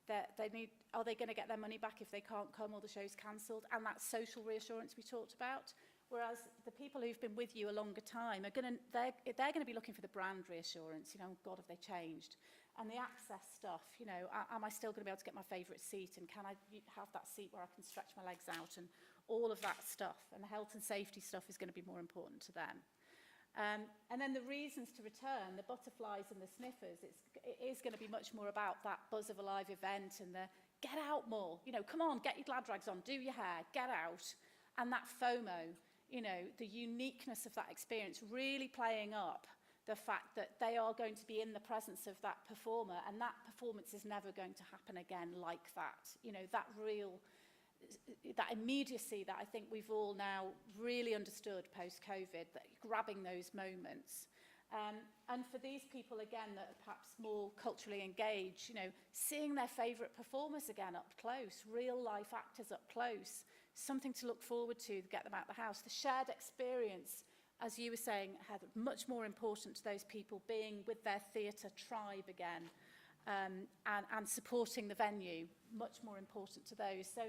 that they need. Are they going to get their money back if they can't come or the show's cancelled? And that social reassurance we talked about. Whereas the people who've been with you a longer time are they're going to be looking for the brand reassurance. You know, God, have they changed? And the access stuff. You know, am I still going to be able to get my favourite seat? And can I have that seat where I can stretch my legs out? And all of that stuff. And the health and safety stuff is going to be more important to them. And then the reasons to return, the butterflies and the sniffers, it is going to be much more about that buzz of a live event and the get out more. You know, come on, get your glad rags on, do your hair, get out. And that FOMO, you know, the uniqueness of that experience, really playing up the fact that they are going to be in the presence of that performer, and that performance is never going to happen again like that. You know, that immediacy that I think we've all now really understood post-COVID, that grabbing those moments. And for these people, again, that are perhaps more culturally engaged, you know, seeing their favourite performers again up close, real-life actors up close, something to look forward to get them out of the house. The shared experience, as you were saying, Heather, much more important to those people, being with their theatre tribe again, and supporting the venue, much more important to those. So,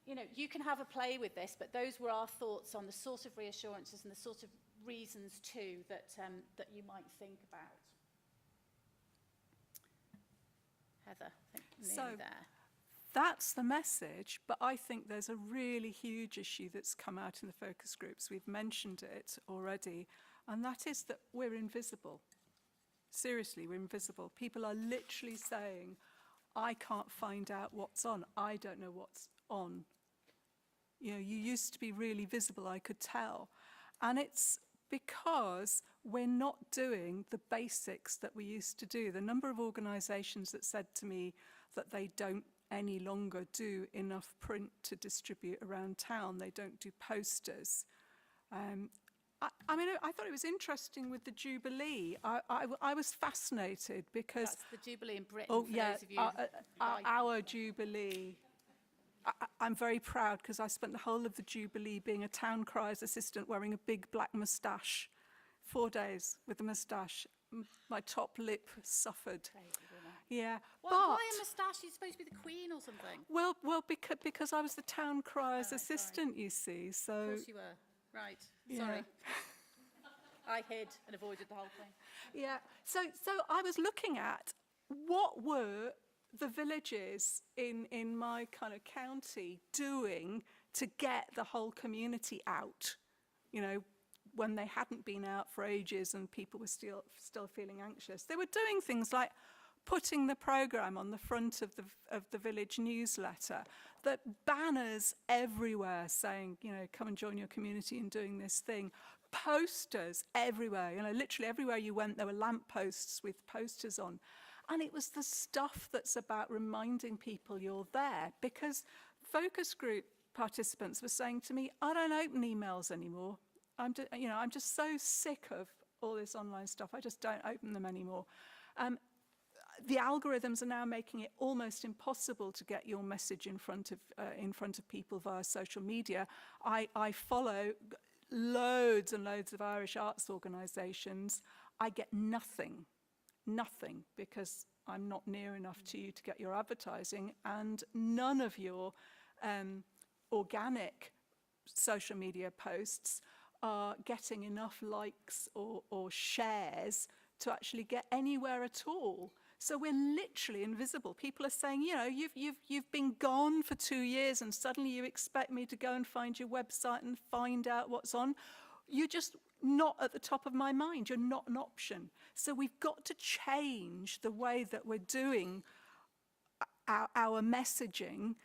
you know, you can have a play with this, but those were our thoughts on the sort of reassurances and the sort of reasons too that you might think about. Heather, I think nearly there. That's the message, but I think there's a really huge issue that's come out in the focus groups. We've mentioned it already, and that is that we're invisible. Seriously, we're invisible. People are literally saying, I can't find out what's on. I don't know what's on. You know, you used to be really visible, I could tell. And it's because we're not doing the basics that we used to do. The number of organisations that said to me that they don't any longer do enough print to distribute around town. They don't do posters. I mean, I thought it was interesting with the Jubilee. I was fascinated because... That's the Jubilee in Britain, oh, for yeah, those of you our Jubilee. I'm very proud because I spent the whole of the Jubilee being a town crier assistant wearing a big black moustache. 4 days with a moustache. My top lip suffered. Yeah, why a moustache? You're supposed to be the Queen or something. Well, because I was the town crier's assistant, you see. So. Of course you were. Right. Yeah. Sorry. I hid and avoided the whole thing. Yeah. So I was looking at what were the villages in my kind of county doing to get the whole community out. You know, when they hadn't been out for ages and people were still feeling anxious. They were doing things like putting the programme on the front of the village newsletter, that banners everywhere saying, you know, come and join your community in doing this thing. Posters everywhere, you know, literally everywhere you went there were lampposts with posters on. And it was the stuff that's about reminding people you're there, because focus group participants were saying to me, I don't open emails anymore. I'm just so sick of all this online stuff. I just don't open them anymore. The algorithms are now making it almost impossible to get your message in front of people via social media. I follow loads and loads of Irish arts organisations. I get nothing, because I'm not near enough to you to get your advertising, and none of your organic social media posts are getting enough likes or shares to actually get anywhere at all. So we're literally invisible. People are saying, you know, you've been gone for 2 years and suddenly you expect me to go and find your website and find out what's on. You're just not at the top of my mind. You're not an option. So we've got to change the way that we're doing our messaging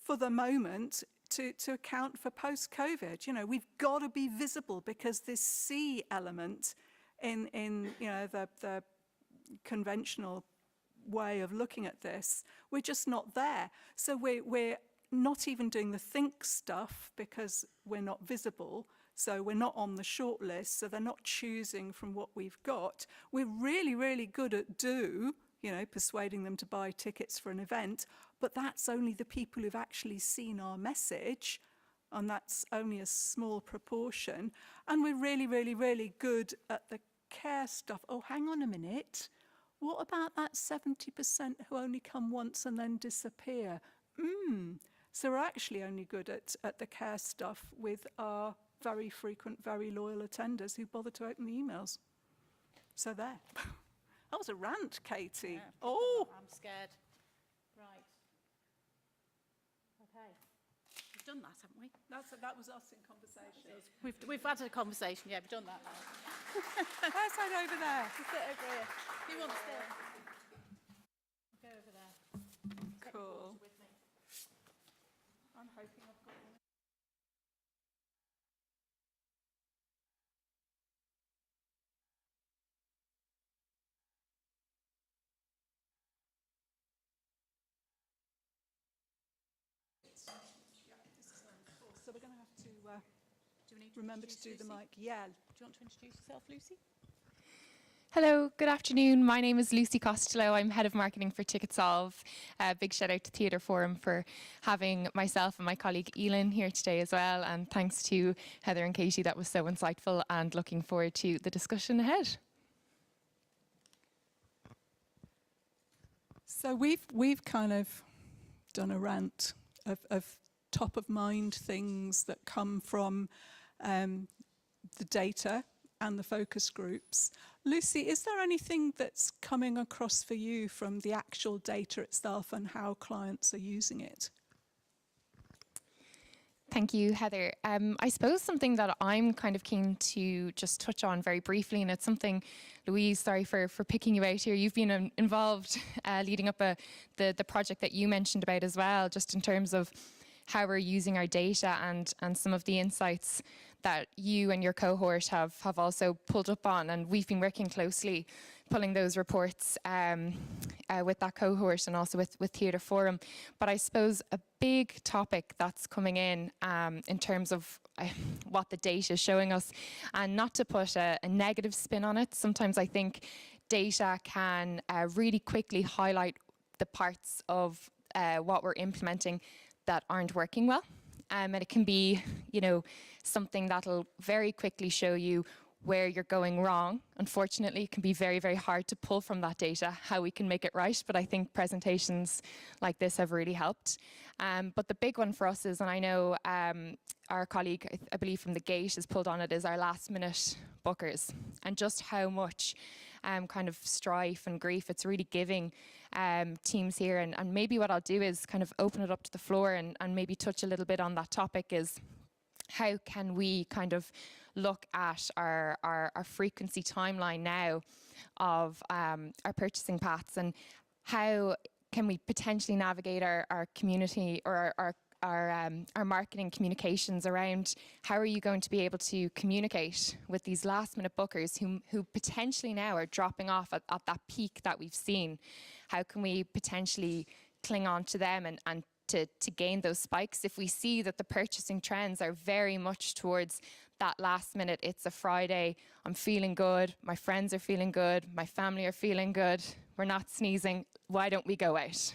for the moment to account for post-COVID. You know, we've got to be visible, because this C element in you know, the conventional way of looking at this, we're just not there. So we're not even doing the think stuff because we're not visible. So we're not on the short list, so they're not choosing from what we've got. We're really, really good at you know, persuading them to buy tickets for an event, but that's only the people who've actually seen our message, and that's only a small proportion. And we're really, really, really good at the care stuff. Oh, hang on a minute. What about that 70% who only come once and then disappear? So we're actually only good at the care stuff with our very frequent, very loyal attenders who bother to open the emails. So there. That was a rant, Katy. Yeah. Oh! I'm scared. Right. Okay. We've done that, haven't we? That was us in conversation. We've had a conversation. Yeah, we've done that now. Let's head over there. Just sit over here. Who wants to go over there? Cool. With me. I'm hoping I've got one. remember to do the mic. Yeah. Do you want to introduce yourself, Lucy? Hello, good afternoon. My name is Lucy Costello. I'm Head of Marketing for TicketSolve. Big shout out to Theatre Forum for having myself and my colleague Elin here today as well. And thanks to Heather and Katy, that was so insightful, and looking forward to the discussion ahead. So we've kind of done a rant of top of mind things that come from the data and the focus groups. Lucy, is there anything that's coming across for you from the actual data itself and how clients are using it? Thank you, Heather. I suppose something that I'm kind of keen to just touch on very briefly, and it's something, Louise, sorry for picking you out here. You've been involved leading up the project that you mentioned about as well, just in terms of how we're using our data and some of the insights that you and your cohort have also pulled up on. And we've been working closely pulling those reports with that cohort and also with Theatre Forum. But I suppose a big topic that's coming in terms of what the data is showing us, and not to put a negative spin on it, sometimes I think data can really quickly highlight the parts of what we're implementing that aren't working well. And it can be, something that'll very quickly show you where you're going wrong. Unfortunately, it can be very, very hard to pull from that data how we can make it right, but I think presentations like this have really helped. But the big one for us is, and I know our colleague, I believe from the Gate, has pulled on it, is our last minute bookers, and just how much kind of strife and grief it's really giving teams here. And maybe what I'll do is kind of open it up to the floor and maybe touch a little bit on that topic, is how can we kind of look at our frequency timeline now of our purchasing paths, and how can we potentially navigate our community or our marketing communications around how are you going to be able to communicate with these last minute bookers who potentially now are dropping off at that peak that we've seen. How can we potentially cling on to them and to gain those spikes if we see that the purchasing trends are very much towards that last minute? It's a Friday, I'm feeling good, my friends are feeling good, my family are feeling good, we're not sneezing, why don't we go out?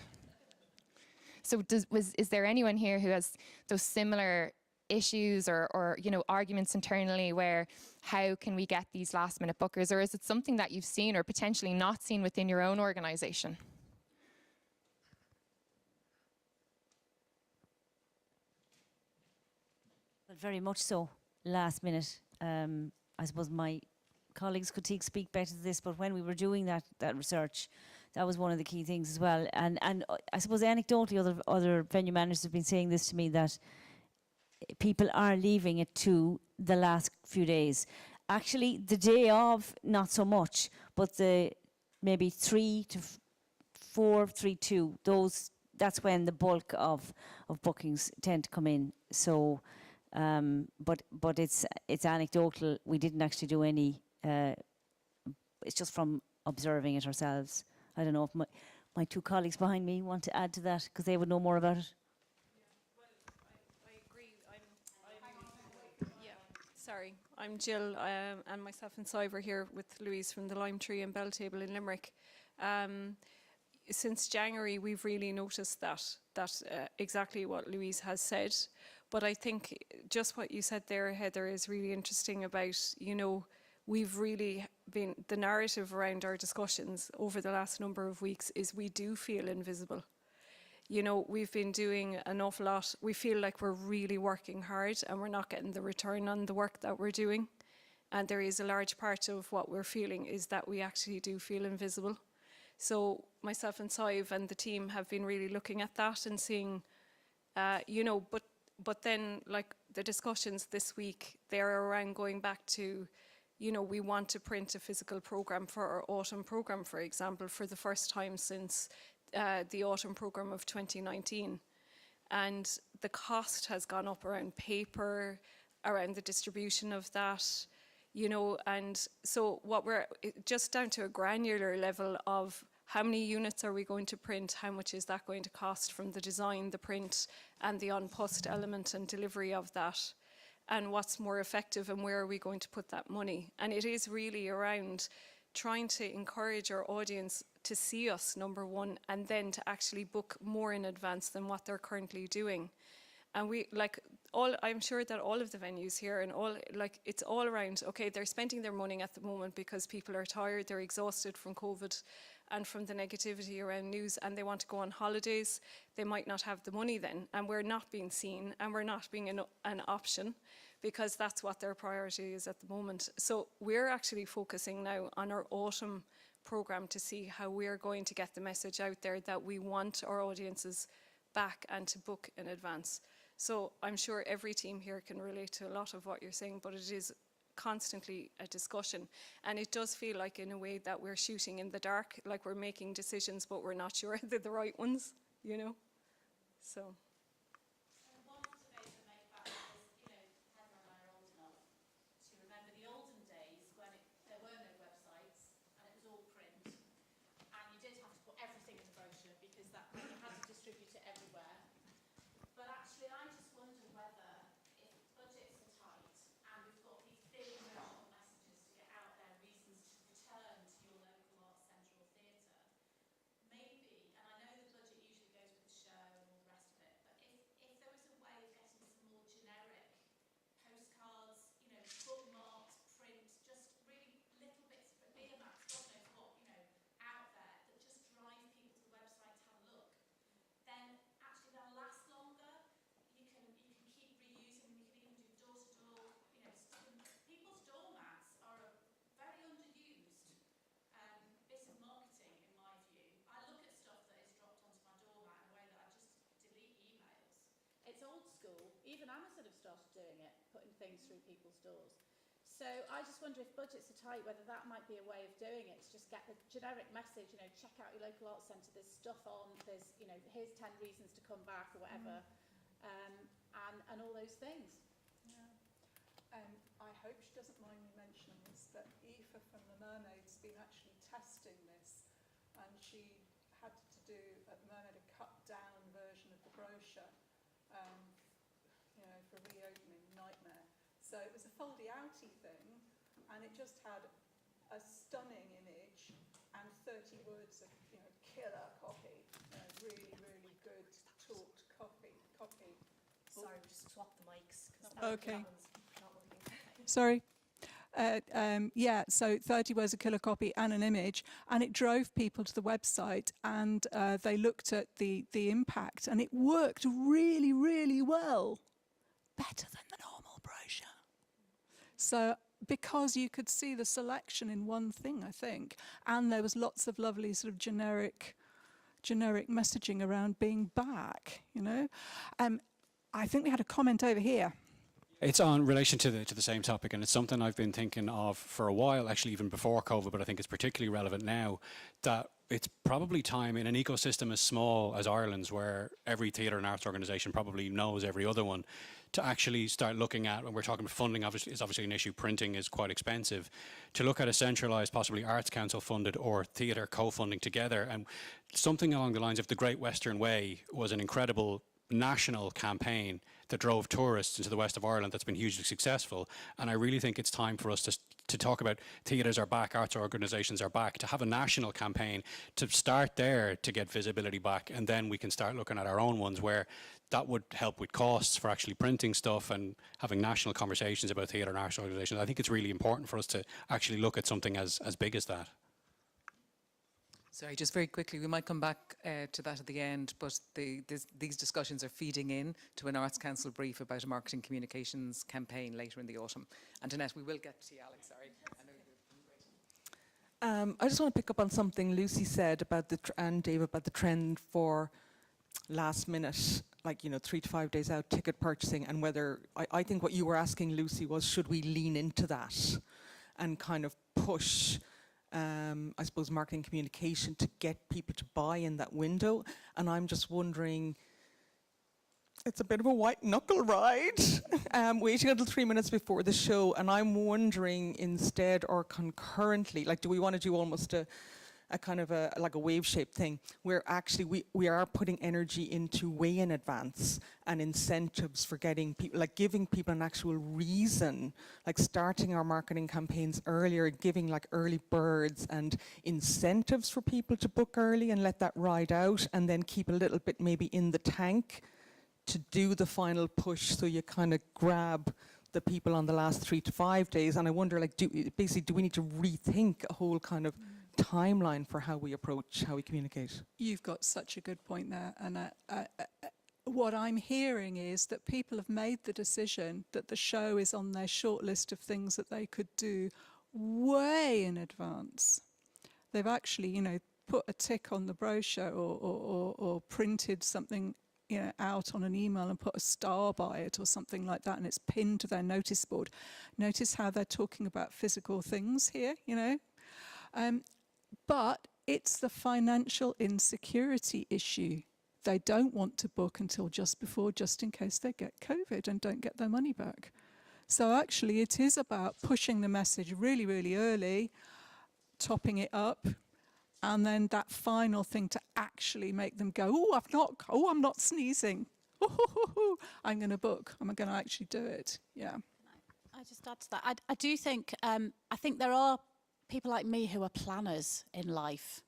So is there anyone here who has those similar issues or arguments internally where how can we get these last minute bookers, or is it something that you've seen or potentially not seen within your own organisation? Well, very much so. Last minute. I suppose my colleagues could speak better to this, but when we were doing that research, that was one of the key things as well. And I suppose anecdotally, other venue managers have been saying this to me, that people are leaving it to the last few days. Actually, the day of, not so much, but the maybe 3 to 4, 3, 2, that's when the bulk of bookings tend to come in. So, but it's anecdotal. We didn't actually do any. It's just from observing it ourselves. I don't know if my two colleagues behind me want to add to that, because they would know more about it. I agree. Sorry, I'm Jill, and myself and Si were here with Louise from the Lime Tree and Bell Table in Limerick. Since January, we've really noticed that exactly what Louise has said. But I think just what you said there, Heather, is really interesting about, we've really been, the narrative around our discussions over the last number of weeks is we do feel invisible. We've been doing an awful lot. We feel like we're really working hard and we're not getting the return on the work that we're doing. And there is a large part of what we're feeling is that we actually do feel invisible. So myself and Sive and the team have been really looking at that and seeing, but then like the discussions this week, they're around going back to, we want to print a physical programme for our autumn programme, for example, for the first time since the autumn programme of 2019. And the cost has gone up around paper, around the distribution of that, and so what we're just down to a granular level of how many units are we going to print, how much is that going to cost from the design, the print, and the on-post element and delivery of that. and what's more effective and where are we going to put that money. And it is really around trying to encourage our audience to see us, number one, and then to actually book more in advance than what they're currently doing. And I'm sure that all of the venues here and it's all around, okay, they're spending their money at the moment because people are tired, they're exhausted from COVID and from the negativity around news, and they want to go on holidays. They might not have the money then, and we're not being seen, and we're not being an option, because that's what their priority is at the moment. So we're actually focusing now on our autumn programme to see how we're going to get the message out there that we want our audiences back and to book in advance. So I'm sure every team here can relate to a lot of what you're saying, but it is constantly a discussion. And it does feel like, in a way, that we're shooting in the dark, like we're making decisions, but we're not sure they're the right ones, you know? So. One observation I make about it is, you know, Heather and I are old enough to remember the olden days when there were no websites and it was all print, and you did have to put everything in the brochure because that you had to distribute it everywhere. But actually, I just wonder whether, if budgets are tight and we've got these big emotional messages to get out there, reasons to return to your local arts centre or theatre, maybe, and I know the budget usually goes with the show and all the rest of it, but if there was a way of getting some more generic postcards, you know, bookmarks, print, just really little bits of beer mats, God knows what, you know, out there that just drive people to the website to have a look, then actually they'll last longer. You can keep reusing them. You can even do door-to-door, you know, people's doormats are a very underused bit of marketing, in my view. I look at stuff that is dropped onto my doormat in a way that I just delete emails. It's old school. Even Amazon have started doing it, putting things through people's doors. So I just wonder, if budgets are tight, whether that might be a way of doing it, to just get the generic message, you know, check out your local arts centre, there's stuff on, there's, you know, here's 10 reasons to come back or whatever, and all those things. Yeah. I hope she doesn't mind me mentioning this, that Aoife from the Mermaid's been actually testing this, and she had to do at the Mermaid a cut down version of the brochure, you know, for reopening Nightmare. So it was a foldy outy thing, and it just had a stunning image and 30 words of, you know, killer copy, you know, really, really good talked copy. Sorry, we just swap the mics. Okay. Sorry. Yeah, so 30 words of killer copy and an image, and it drove people to the website, and they looked at the impact, and it worked really, really well. Better than the normal brochure. So, because you could see the selection in one thing, I think, and there was lots of lovely sort of generic messaging around being back, you know. I think we had a comment over here. It's on relation to the same topic, and it's something I've been thinking of for a while, actually even before COVID, but I think it's particularly relevant now, that it's probably time in an ecosystem as small as Ireland's, where every theatre and arts organisation probably knows every other one, to actually start looking at, when we're talking about funding, is obviously an issue, printing is quite expensive, to look at a centralised, possibly Arts Council funded or theatre co-funding together, and something along the lines of the Great Western Way was an incredible national campaign that drove tourists into the west of Ireland that's been hugely successful. And I really think it's time for us to talk about theatres are back, arts organisations are back, to have a national campaign, to start there to get visibility back, and then we can start looking at our own ones where that would help with costs for actually printing stuff and having national conversations about theatre and arts organisations. I think it's really important for us to actually look at something as big as that. Sorry, just very quickly, we might come back to that at the end, but these discussions are feeding in to an Arts Council brief about a marketing communications campaign later in the autumn. And Annette, we will get to you, Alex, sorry. I just want to pick up on something Lucy said about and Dave about the trend for last minute, like, you know, 3 to 5 days out ticket purchasing, and whether, I think what you were asking, Lucy, was should we lean into that and kind of push I suppose marketing communication to get people to buy in that window. And I'm just wondering, it's a bit of a white knuckle ride, waiting until 3 minutes before the show, and I'm wondering instead or concurrently, like, do we want to do almost a a kind of like a wave-shaped thing, where actually we are putting energy into way in advance and incentives for getting people, like giving people an actual reason, like starting our marketing campaigns earlier, giving like early birds and incentives for people to book early and let that ride out, and then keep a little bit maybe in the tank to do the final push, so you kind of grab the people on the last 3 to 5 days. And I wonder, like, do we need to rethink a whole kind of timeline for how we approach, how we communicate? You've got such a good point there. And what I'm hearing is that people have made the decision that the show is on their short list of things that they could do way in advance. They've actually, you know, put a tick on the brochure or printed something, you know, out on an email and put a star by it or something like that, and it's pinned to their notice board. Notice how they're talking about physical things here, you know. But it's the financial insecurity issue. They don't want to book until just before, just in case they get COVID and don't get their money back. So actually it is about pushing the message really, really early, topping it up, and then that final thing to actually make them go, I'm not sneezing. I'm going to book. I'm going to actually do it. Yeah. I just add to that. I do think, I think there are people like me who are planners in life,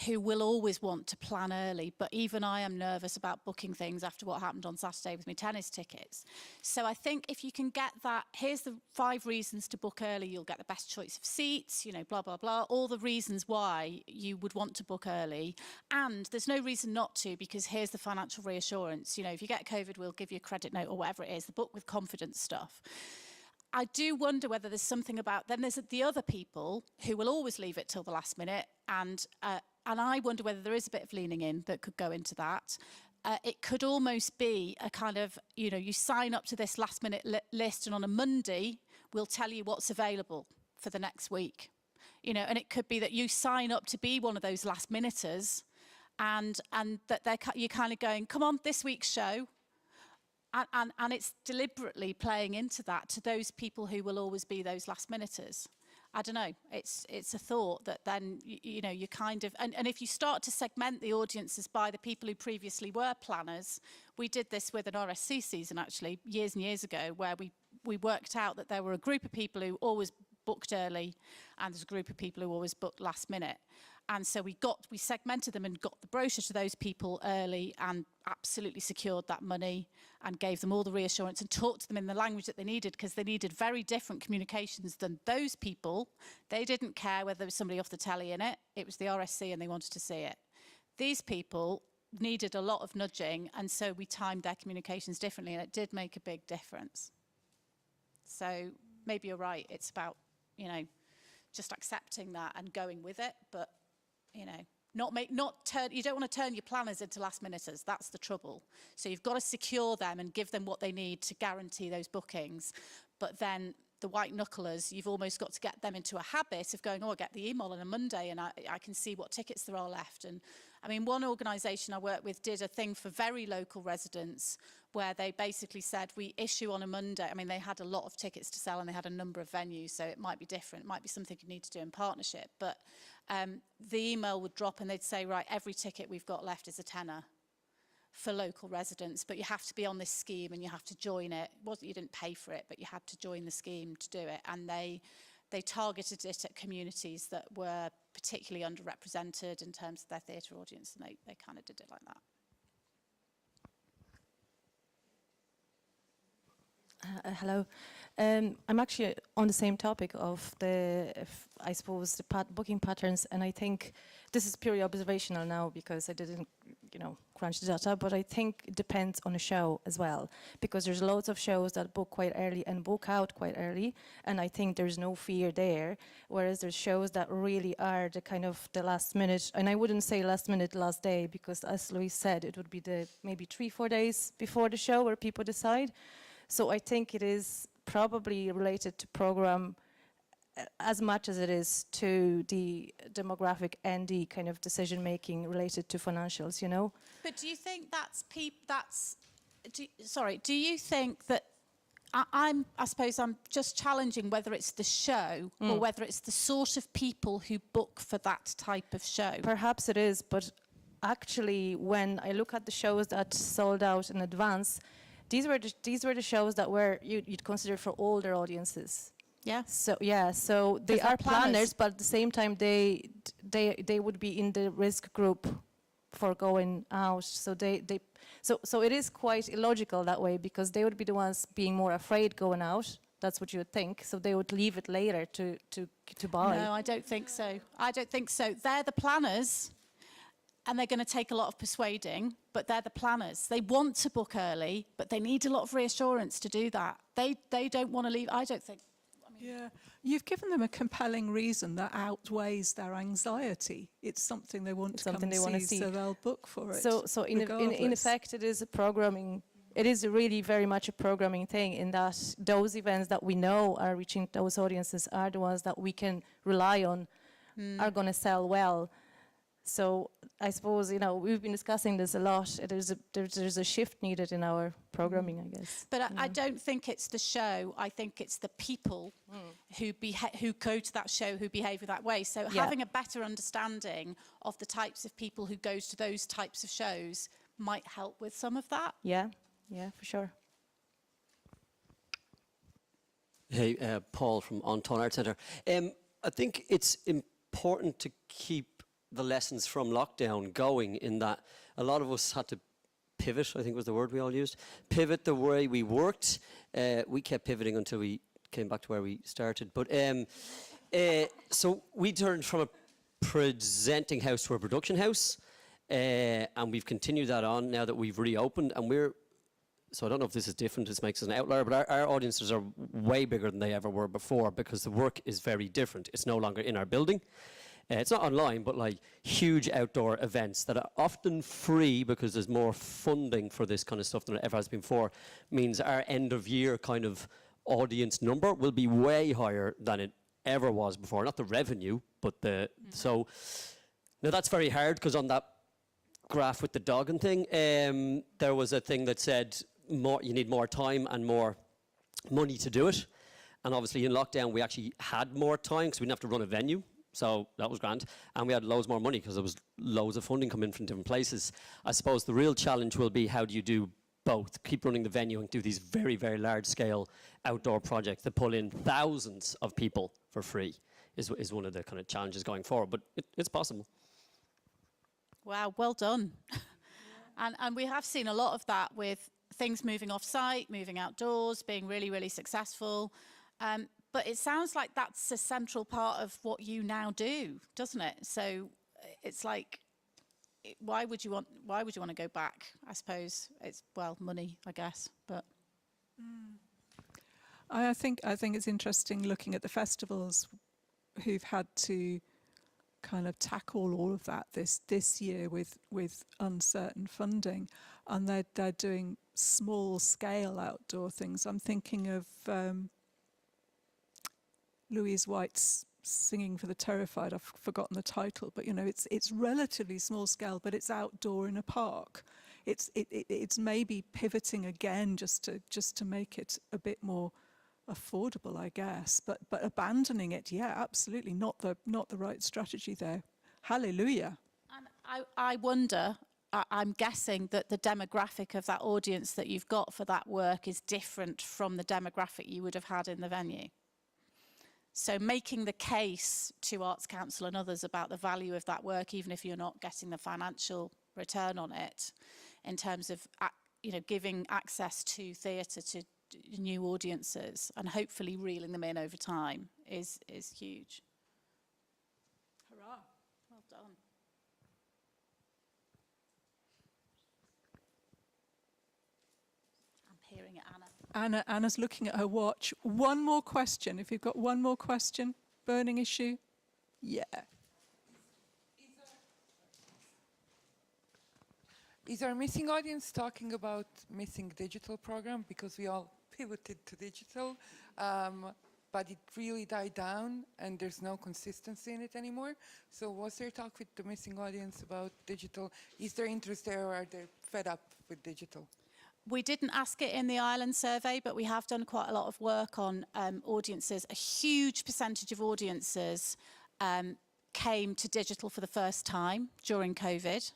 who will always want to plan early, but even I am nervous about booking things after what happened on Saturday with my tennis tickets. So I think if you can get that, here's the 5 reasons to book early, you'll get the best choice of seats, you know, blah, blah, blah, all the reasons why you would want to book early. And there's no reason not to, because here's the financial reassurance. You know, if you get COVID, we'll give you a credit note or whatever it is, the book with confidence stuff. I do wonder whether there's something about, then there's the other people who will always leave it till the last minute, and I wonder whether there is a bit of leaning in that could go into that. It could almost be a kind of, you know, you sign up to this last minute list, and on a Monday, we'll tell you what's available for the next week. You know, and it could be that you sign up to be one of those last minuters, and that you're kind of going, come on, this week's show. And it's deliberately playing into that to those people who will always be those last minuters. I don't know, it's a thought that then, you know, you kind of, and if you start to segment the audiences by the people who previously were planners, we did this with an RSC season actually, years and years ago, where we worked out that there were a group of people who always booked early, and there's a group of people who always booked last minute. And so we segmented them and got the brochure to those people early, and absolutely secured that money and gave them all the reassurance and talked to them in the language that they needed, because they needed very different communications than those people. They didn't care whether there was somebody off the telly in it. It was the RSC and they wanted to see it. These people needed a lot of nudging, and so we timed their communications differently, and it did make a big difference. So maybe you're right. It's about, you know, just accepting that and going with it, but you know, you don't want to turn your planners into last minuters. That's the trouble. So you've got to secure them and give them what they need to guarantee those bookings. But then the white knucklers, you've almost got to get them into a habit of going, I get the email on a Monday and I can see what tickets there are left. And I mean, one organisation I worked with did a thing for very local residents where they basically said, we issue on a Monday. I mean, they had a lot of tickets to sell and they had a number of venues, so it might be different. It might be something you need to do in partnership. But the email would drop and they'd say, right, every ticket we've got left is a tenner for local residents, but you have to be on this scheme and you have to join it. You didn't pay for it, but you had to join the scheme to do it. And they targeted it at communities that were particularly underrepresented in terms of their theatre audience, and they kind of did it like that. Hello. I'm actually on the same topic of I suppose, the booking patterns, and I think this is purely observational now because I didn't, crunch the data, but I think it depends on a show as well, because there's loads of shows that book quite early and book out quite early, and I think there's no fear there, whereas there's shows that really are the kind of the last minute, and I wouldn't say last minute, last day, because as Louise said, it would be maybe 3-4 days before the show where people decide. So I think it is probably related to program as much as it is to the demographic and the kind of decision making related to financials, But do you think do you think that I suppose I'm just challenging whether it's the show or whether it's the sort of people who book for that type of show. Perhaps it is, but actually, when I look at the shows that sold out in advance, these were the shows that you'd consider for older audiences. Yeah. So they are planners, but at the same time they would be in the risk group for going out. So so it is quite illogical that way, because they would be the ones being more afraid going out. That's what you would think. So they would leave it later to buy. No, I don't think so. I don't think so. They're the planners, and they're going to take a lot of persuading, but they're the planners. They want to book early, but they need a lot of reassurance to do that. They don't want to leave, I don't think. Yeah, you've given them a compelling reason that outweighs their anxiety. It's something they want to come and see, so they'll book for it. So in effect, it is a programming. It is really very much a programming thing, in that those events that we know are reaching those audiences are the ones that we can rely on, are going to sell well. So I suppose, we've been discussing this a lot. There's a shift needed in our programming, I guess. But I don't think it's the show. I think it's the people who go to that show who behave that way. So having a better understanding of the types of people who goes to those types of shows might help with some of that. Yeah, for sure. Hey, Paul from Untitled Art Centre. I think it's important to keep the lessons from lockdown going, in that a lot of us had to pivot, I think was the word we all used. Pivot the way we worked. We kept pivoting until we came back to where we started. But so we turned from a presenting house to a production house, and we've continued that on now that we've reopened, and so I don't know if this is different, this makes us an outlier, but our audiences are way bigger than they ever were before, because the work is very different. It's no longer in our building. It's not online, but like huge outdoor events that are often free, because there's more funding for this kind of stuff than it ever has been before, means our end of year kind of audience number will be way higher than it ever was before. Not the revenue, but so now that's very hard, because on that graph with the dog and thing, there was a thing that said you need more time and more money to do it. And obviously in lockdown, we actually had more time, because we didn't have to run a venue. So that was grand. And we had loads more money, because there was loads of funding coming from different places. I suppose the real challenge will be, how do you do both? Keep running the venue and do these very, very large scale outdoor projects that pull in thousands of people for free is one of the kind of challenges going forward. But it's possible. Wow, well done. And we have seen a lot of that with things moving off-site, moving outdoors, being really, really successful. But it sounds like that's a central part of what you now do, doesn't it? So it's like, why would you want to go back? I suppose it's, money, I guess. But I think it's interesting looking at the festivals who've had to kind of tackle all of that this year with uncertain funding, and they're doing small scale outdoor things. I'm thinking of Louise White's Singing for the Terrified. I've forgotten the title, but it's relatively small scale, but it's outdoor in a park. It's maybe pivoting again just to make it a bit more affordable, I guess. But abandoning it, yeah, absolutely not the right strategy there. Hallelujah. And I wonder. I'm guessing that the demographic of that audience that you've got for that work is different from the demographic you would have had in the venue. So making the case to Arts Council and others about the value of that work, even if you're not getting the financial return on it, in terms of giving access to theatre to new audiences and hopefully reeling them in over time, is huge. Hurrah! Well done. I'm hearing it, Anna. Anna's looking at her watch. One more question. If you've got one more question, burning issue. Yeah. Is our missing audience talking about missing digital program? Because we all pivoted to digital, but it really died down and there's no consistency in it anymore. So was there talk with the missing audience about digital? Is there interest there, or are they fed up with digital? We didn't ask it in the Ireland survey, but we have done quite a lot of work on audiences. A huge percentage of audiences came to digital for the first time during COVID.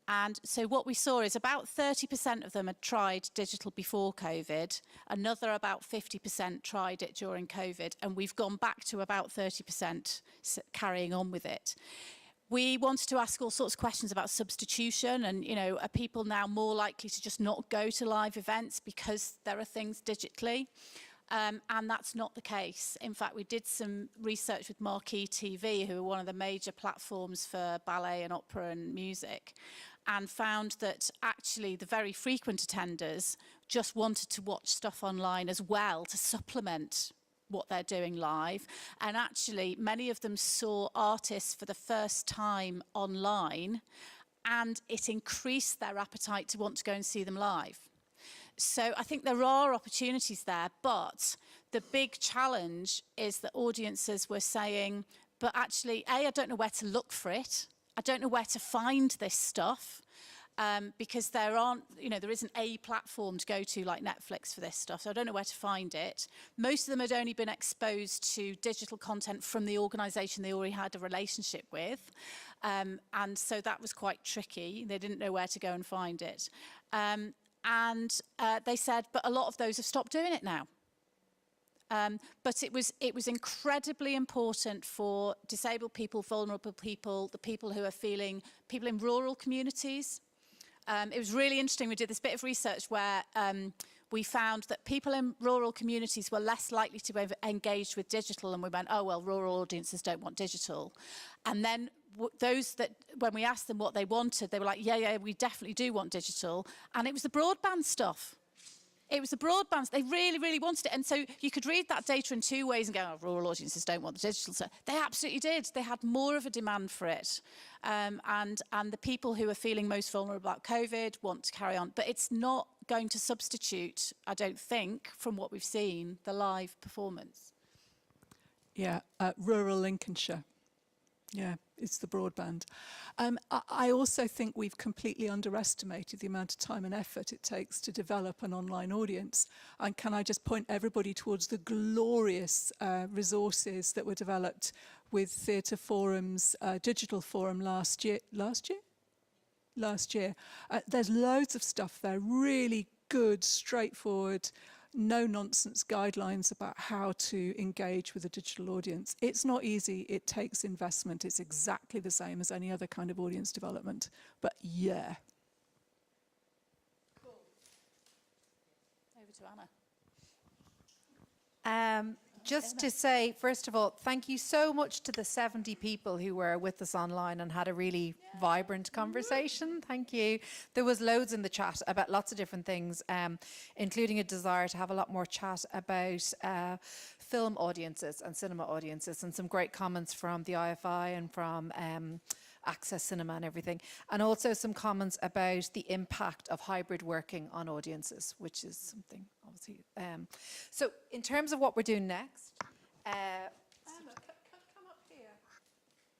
And so what we saw is about 30% of them had tried digital before COVID. Another about 50% tried it during COVID. And we've gone back to about 30% carrying on with it. We wanted to ask all sorts of questions about substitution and, you know, are people now more likely to just not go to live events because there are things digitally? And that's not the case. In fact, we did some research with Marquee TV, who are one of the major platforms for ballet and opera and music, and found that actually the very frequent attenders just wanted to watch stuff online as well to supplement what they're doing live. And actually, many of them saw artists for the first time online, and it increased their appetite to want to go and see them live. So I think there are opportunities there, but the big challenge is that audiences were saying, but actually, I don't know where to look for it. I don't know where to find this stuff. Because there isn't a platform to go to like Netflix for this stuff, so I don't know where to find it. Most of them had only been exposed to digital content from the organisation they already had a relationship with, and so that was quite tricky. They didn't know where to go and find it. They said, but a lot of those have stopped doing it now. But it was incredibly important for disabled people, vulnerable people, the people who are feeling, people in rural communities. It was really interesting. We did this bit of research where we found that people in rural communities were less likely to have engaged with digital, and we went, oh, well, rural audiences don't want digital. And then those that, when we asked them what they wanted, they were like, yeah, we definitely do want digital. And it was the broadband stuff. It was the broadband. They really, really wanted it. And so you could read that data in two ways and go, oh, rural audiences don't want the digital. So they absolutely did. They had more of a demand for it. And the people who are feeling most vulnerable about COVID want to carry on. But it's not going to substitute, I don't think, from what we've seen, the live performance. Yeah, rural Lincolnshire. Yeah, it's the broadband. I also think we've completely underestimated the amount of time and effort it takes to develop an online audience. And can I just point everybody towards the glorious resources that were developed with Theatre Forum's digital forum last year? There's loads of stuff there, really good, straightforward, no-nonsense guidelines about how to engage with a digital audience. It's not easy, it takes investment. It's exactly the same as any other kind of audience development. But yeah. Cool. Over to Anna. Just to say, first of all, thank you so much to the 70 people who were with us online and had a really vibrant conversation. Thank you. There was loads in the chat about lots of different things, including a desire to have a lot more chat about film audiences and cinema audiences, and some great comments from the IFI and from Access Cinema and everything, and also some comments about the impact of hybrid working on audiences, which is something obviously. So in terms of what we're doing next, Emma, come up here.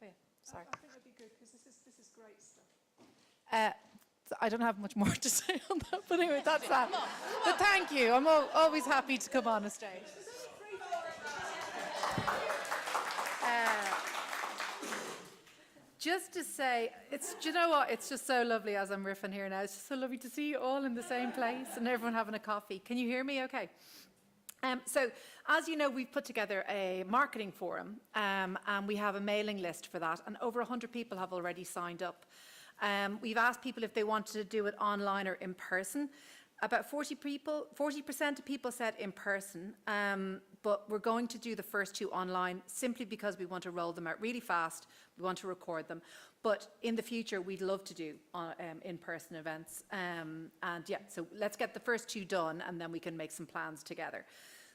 Oh, yeah, sorry. I think that'd be good because this is great stuff. I don't have much more to say on that, but anyway, that's that. But thank you. I'm always happy to come on a stage. Just to say, do you know what? It's just so lovely as I'm riffing here now. It's just so lovely to see you all in the same place and everyone having a coffee. Can you hear me okay? So, as you know, we've put together a marketing forum and we have a mailing list for that, and over 100 people have already signed up. We've asked people if they wanted to do it online or in person. About 40% of people said in person, but we're going to do the first two online simply because we want to roll them out really fast. We want to record them. But in the future, we'd love to do in-person events. And yeah, so let's get the first two done and then we can make some plans together.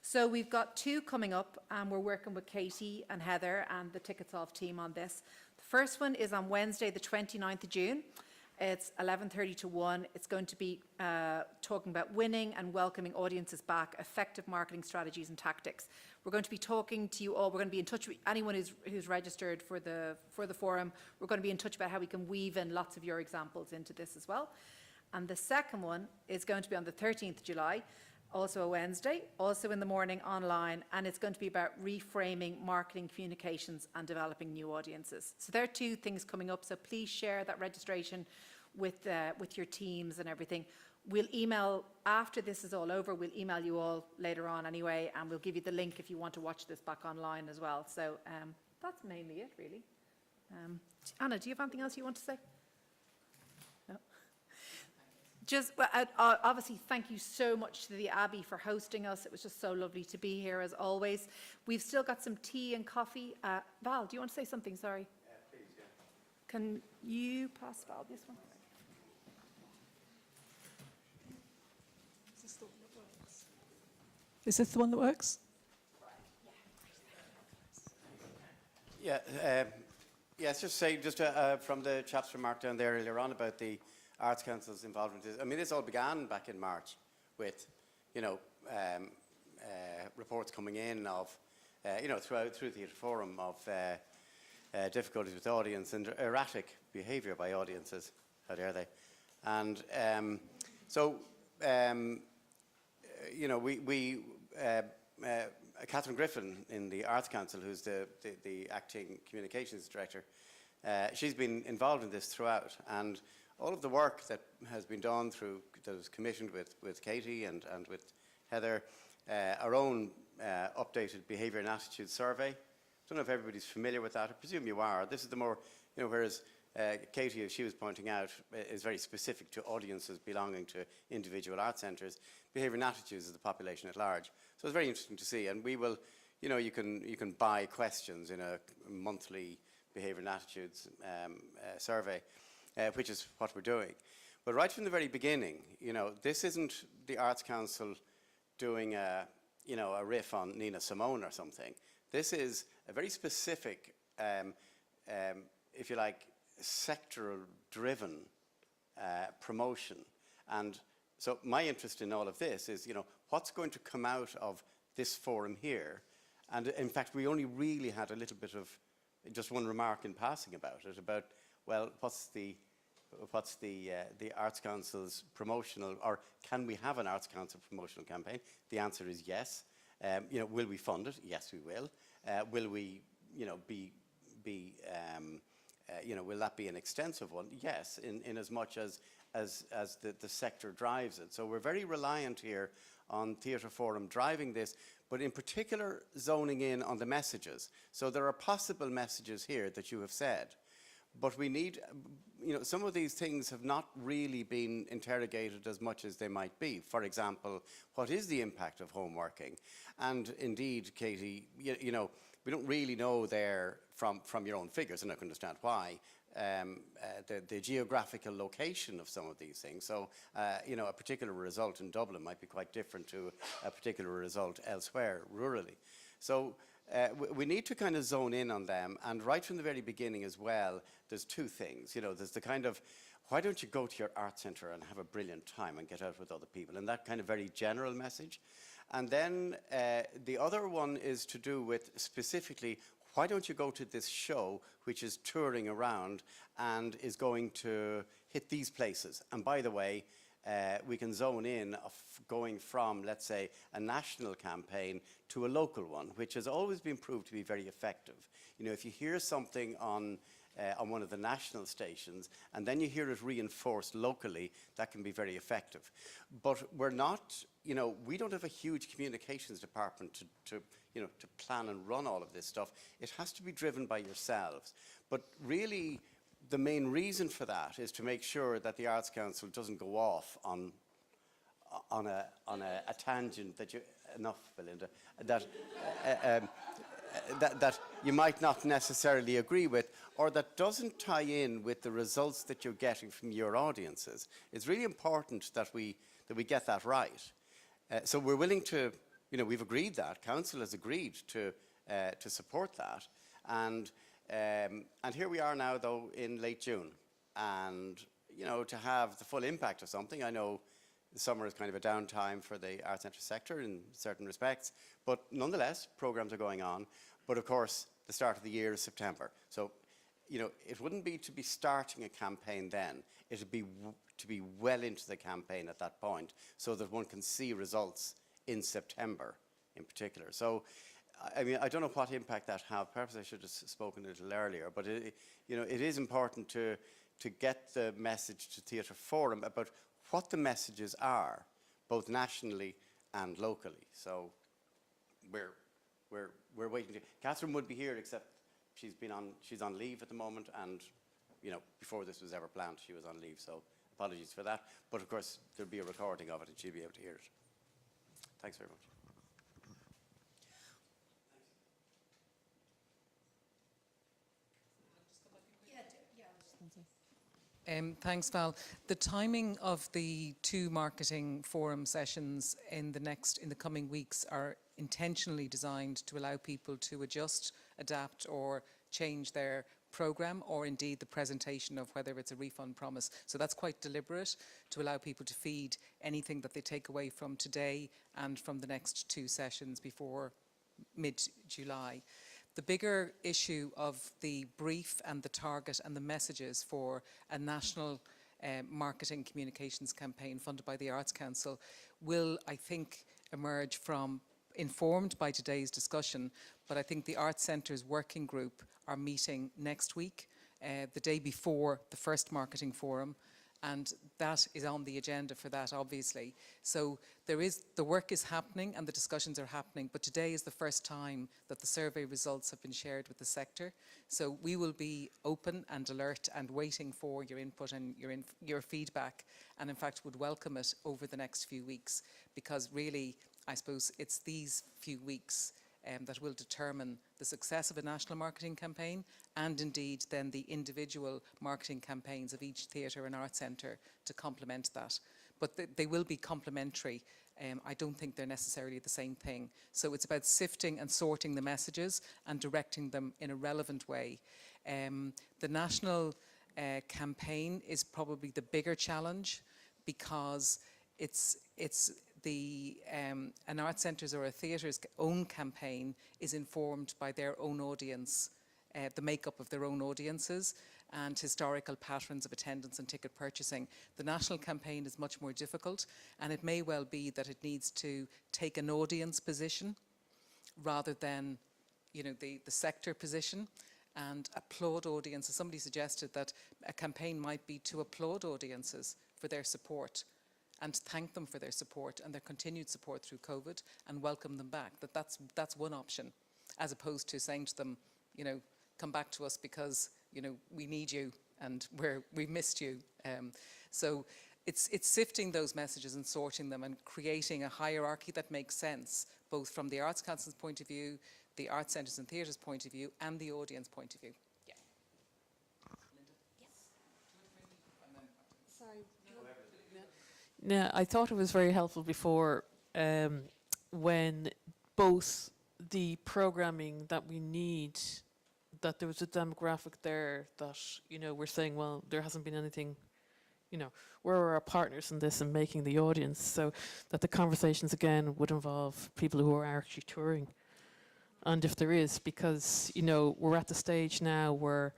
So we've got two coming up and we're working with Katy and Heather and the Ticketsolve team on this. The first one is on Wednesday, the 29th of June. It's 11:30 to 1. It's going to be talking about winning and welcoming audiences back, effective marketing strategies and tactics. We're going to be talking to you all. We're going to be in touch with anyone who's registered for the forum. We're going to be in touch about how we can weave in lots of your examples into this as well. And the second one is going to be on the 13th of July, also a Wednesday, also in the morning online, and it's going to be about reframing marketing communications and developing new audiences. So there are two things coming up, so please share that registration with your teams and everything. We'll email, after this is all over, we'll email you all later on anyway, and we'll give you the link if you want to watch this back online as well. So that's mainly it, really. Anna, do you have anything else you want to say? No? Just, obviously, thank you so much to the Abbey for hosting us. It was just so lovely to be here, as always. We've still got some tea and coffee. Val, do you want to say something? Sorry. Please, yeah. Can you pass Val this one? Is this the one that works? Yeah, yes, just say, from the chap's remark down there earlier on about the Arts Council's involvement. I mean, this all began back in March with, reports coming in of, through the Theatre Forum of difficulties with audience and erratic behaviour by audiences. How dare they? And Catherine Griffin in the Arts Council, who's the acting communications director, she's been involved in this throughout, and all of the work that has been done that was commissioned with Katy and with Heather, our own updated behaviour and attitude survey. I don't know if everybody's familiar with that. I presume you are. This is the more, whereas Katy, as she was pointing out, is very specific to audiences belonging to individual art centres. Behaviour and attitudes is the population at large. So it's very interesting to see, and we will, you can buy questions in a monthly behaviour and attitudes survey, which is what we're doing. But right from the very beginning, this isn't the Arts Council doing a riff on Nina Simone or something. This is a very specific, if you like, sectoral-driven promotion. And so my interest in all of this is, what's going to come out of this forum here? And in fact, we only really had a little bit of just one remark in passing about it, about, well, what's the Arts Council's promotional, or can we have an Arts Council promotional campaign? The answer is yes. Will we fund it? Yes, we will. Will we, will that be an extensive one? Yes, in as much as the sector drives it. So we're very reliant here on Theatre Forum driving this, but in particular zoning in on the messages. So there are possible messages here that you have said, but we need, some of these things have not really been interrogated as much as they might be. For example, what is the impact of home working? And indeed, Katy, we don't really know there from your own figures, and I can understand why, the geographical location of some of these things. So, a particular result in Dublin might be quite different to a particular result elsewhere, rurally. So we need to kind of zone in on them, and right from the very beginning as well, there's two things. There's the kind of, why don't you go to your art centre and have a brilliant time and get out with other people, and that kind of very general message. And then the other one is to do with specifically, why don't you go to this show which is touring around and is going to hit these places? And by the way, we can zone in of going from, let's say, a national campaign to a local one, which has always been proved to be very effective. If you hear something on one of the national stations and then you hear it reinforced locally, that can be very effective. But we're not, we don't have a huge communications department to plan and run all of this stuff. It has to be driven by yourselves. But really, the main reason for that is to make sure that the Arts Council doesn't go off on a tangent that you, enough, Belinda, that you might not necessarily agree with, or that doesn't tie in with the results that you're getting from your audiences. It's really important that we get that right. So we're willing to, we've agreed that, Council has agreed to support that, and here we are now, though, in late June, and to have the full impact of something. I know the summer is kind of a downtime for the arts centre sector in certain respects, but nonetheless, programmes are going on. But of course, the start of the year is September. So, it wouldn't be to be starting a campaign then. it'd be to be well into the campaign at that point, so that one can see results in September, in particular. So, I mean, I don't know what impact that have. Perhaps I should have spoken a little earlier, but it is important to get the message to Theatre Forum about what the messages are, both nationally and locally. So, we're waiting to. Catherine would be here, except she's on leave at the moment, and before this was ever planned, she was on leave. So apologies for that. But of course, there'll be a recording of it, and she'll be able to hear it. Thanks very much. Thanks, Val. The timing of the 2 marketing forum sessions in the coming weeks are intentionally designed to allow people to adjust, adapt, or change their programme, or indeed the presentation of whether it's a refund promise. So that's quite deliberate, to allow people to feed anything that they take away from today and from the next 2 sessions before mid-July. The bigger issue of the brief and the target and the messages for a national marketing communications campaign funded by the Arts Council will, I think, emerge from, informed by today's discussion, but I think the Arts Centre's working group are meeting next week, the day before the first marketing forum, and that is on the agenda for that, obviously. So the work is happening and the discussions are happening, but today is the first time that the survey results have been shared with the sector. So we will be open and alert and waiting for your input and your feedback, and in fact would welcome it over the next few weeks, because really, I suppose it's these few weeks that will determine the success of a national marketing campaign, and indeed then the individual marketing campaigns of each theatre and art centre to complement that. But they will be complementary. I don't think they're necessarily the same thing. So it's about sifting and sorting the messages and directing them in a relevant way. The national campaign is probably the bigger challenge, because an art centre's or a theatre's own campaign is informed by their own audience, the makeup of their own audiences and historical patterns of attendance and ticket purchasing. The national campaign is much more difficult, and it may well be that it needs to take an audience position rather than the sector position, and applaud audiences. Somebody suggested that a campaign might be to applaud audiences for their support and thank them for their support and their continued support through COVID, and welcome them back. That's one option, as opposed to saying to them, come back to us because we need you and we missed you. So it's sifting those messages and sorting them and creating a hierarchy that makes sense, both from the Arts Council's point of view, the Arts Centres and Theatres point of view, and the audience point of view. Yeah. Sorry. Yeah, I thought it was very helpful before when both the programming that we need, that there was a demographic there that, we're saying, well, there hasn't been anything, where are our partners in this and making the audience, so that the conversations again would involve people who are actually touring. And if there is, because, we're at the stage now where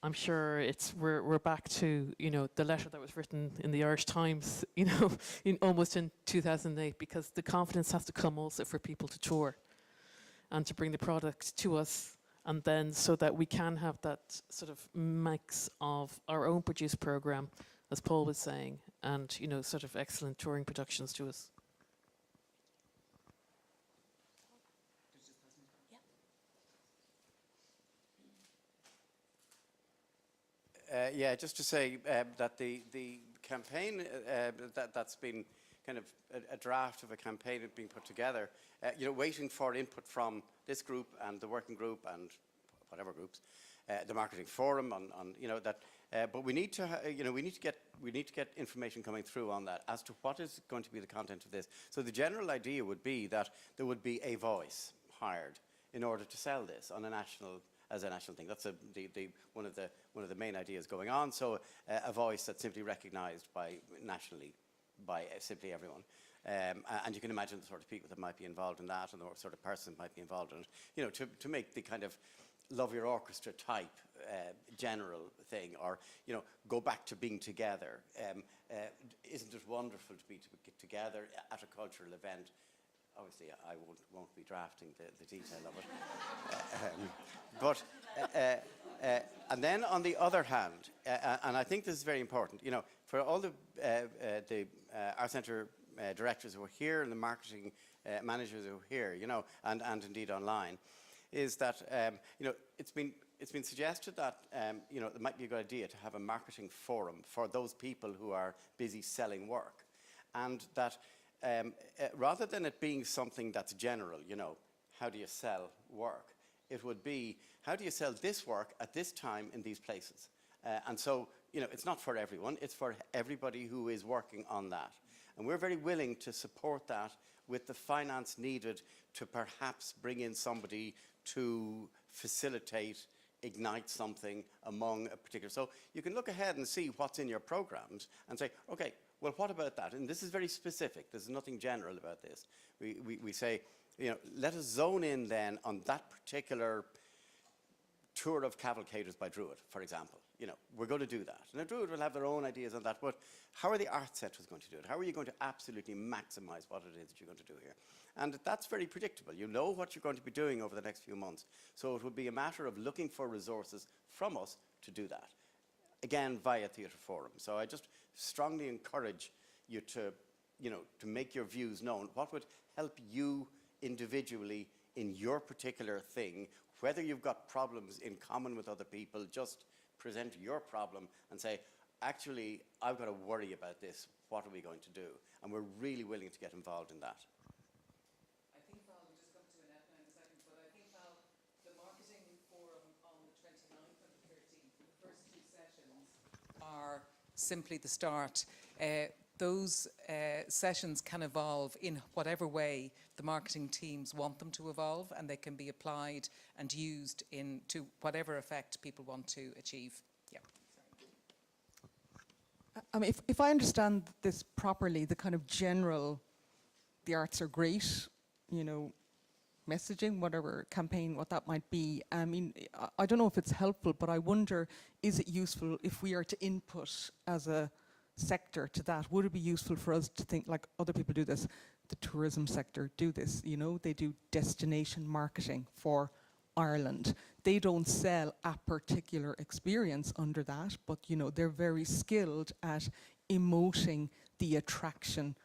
I'm sure we're back to, the letter that was written in the Irish Times, almost in 2008, because the confidence has to come also for people to tour and to bring the product to us, and then so that we can have that sort of mix of our own produced programme, as Paul was saying, and, sort of excellent touring productions to us. Yeah, just to say that the campaign that's been kind of a draft of a campaign being put together, waiting for input from this group and the working group and whatever groups, the marketing forum on that. But we need to we need to get information coming through on that as to what is going to be the content of this. So the general idea would be that there would be a voice hired in order to sell this on a national. As a national thing, that's one of the main ideas going on. So a voice that's simply recognised nationally by simply everyone, and you can imagine the sort of people that might be involved in that, and the sort of person that might be involved in it. To make the kind of love your orchestra type general thing, or go back to being together. Isn't it wonderful to get together at a cultural event? Obviously, I won't be drafting the detail of it. And then on the other hand, and I think this is very important, for all the Art Centre directors who are here and the marketing managers who are here, and indeed online, is that it's been suggested that it might be a good idea to have a marketing forum for those people who are busy selling work, and that rather than it being something that's general, how do you sell work, it would be how do you sell this work at this time in these places, and so it's not for everyone, it's for everybody who is working on that, and we're very willing to support that with the finance needed to perhaps bring in somebody to facilitate, ignite something among a particular. So you can look ahead and see what's in your programs and say, okay, well, what about that? And this is very specific. There's nothing general about this. We say, let us zone in then on that particular tour of cavalcaders by Druid, for example. We're going to do that. And the Druid will have their own ideas on that, but how are the art centres going to do it? How are you going to absolutely maximise what it is that you're going to do here? And that's very predictable. You know what you're going to be doing over the next few months. So it would be a matter of looking for resources from us to do that. Again, via Theatre Forum. So I just strongly encourage you to make your views known. What would help you individually in your particular thing, whether you've got problems in common with other people, just present your problem and say, actually, I've got to worry about this. What are we going to do? And we're really willing to get involved in that. I think, Val, we'll just come to Annette now in a second, but I think, Val, the marketing forum on the 29th and the 13th, the first two sessions are simply the start. Those sessions can evolve in whatever way the marketing teams want them to evolve, and they can be applied and used to whatever effect people want to achieve. Yeah. I mean, if I understand this properly, the kind of general, the arts are great, messaging, whatever campaign, what that might be. I mean, I don't know if it's helpful, but I wonder, is it useful if we are to input as a sector to that? Would it be useful for us to think, like other people do this, the tourism sector do this, they do destination marketing for Ireland. They don't sell a particular experience under that, but they're very skilled at emoting the attraction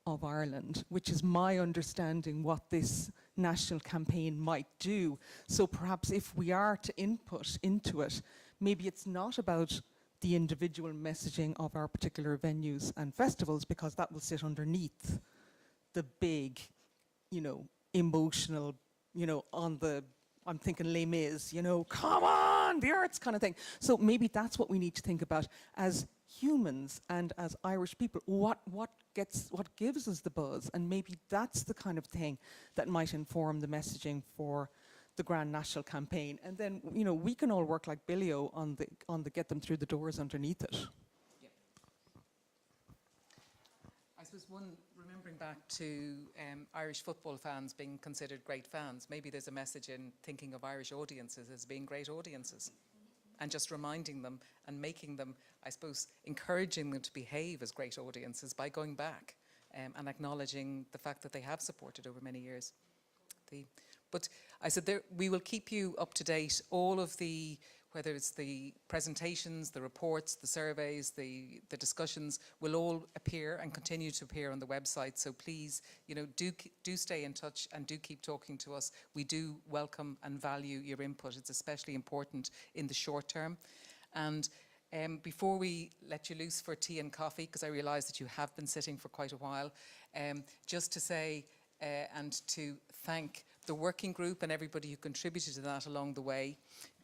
of Ireland, which is my understanding what this national campaign might do. So perhaps if we are to input into it, maybe it's not about the individual messaging of our particular venues and festivals, because that will sit underneath the big, emotional, I'm thinking Les Mis, come on, the arts kind of thing. So maybe that's what we need to think about as humans and as Irish people. What gives us the buzz? And maybe that's the kind of thing that might inform the messaging for the Grand National Campaign, and then we can all work like Billio on the get them through the doors underneath it. Yep. I suppose remembering back to Irish football fans being considered great fans, maybe there's a message in thinking of Irish audiences as being great audiences, and just reminding them and making them, I suppose, encouraging them to behave as great audiences by going back and acknowledging the fact that they have supported over many years. But I said we will keep you up to date. All of whether it's the presentations, the reports, the surveys, the discussions will all appear and continue to appear on the website. So please, do stay in touch and do keep talking to us. We do welcome and value your input. It's especially important in the short term. And before we let you loose for tea and coffee, because I realise that you have been sitting for quite a while, just to say and to thank the working group and everybody who contributed to that along the way.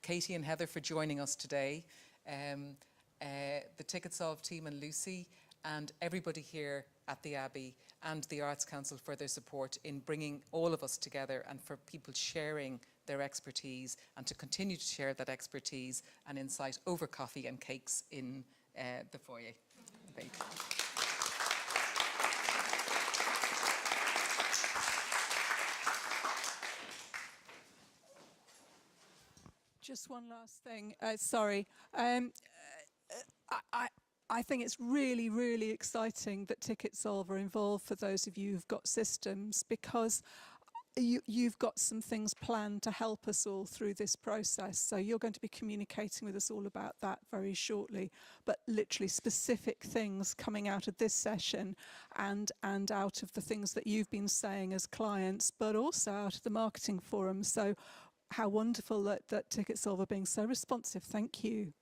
Katy and Heather for joining us today, the TicketSolve team and Lucy, and everybody here at the Abbey and the Arts Council for their support in bringing all of us together, and for people sharing their expertise and to continue to share that expertise and insight over coffee and cakes in the foyer. Thank you. Just one last thing. Sorry. I think it's really, really exciting that TicketSolve are involved for those of you who've got systems, because you've got some things planned to help us all through this process. So you're going to be communicating with us all about that very shortly. But literally specific things coming out of this session and out of the things that you've been saying as clients, but also out of the marketing forum. So how wonderful that TicketSolve are being so responsive. Thank you.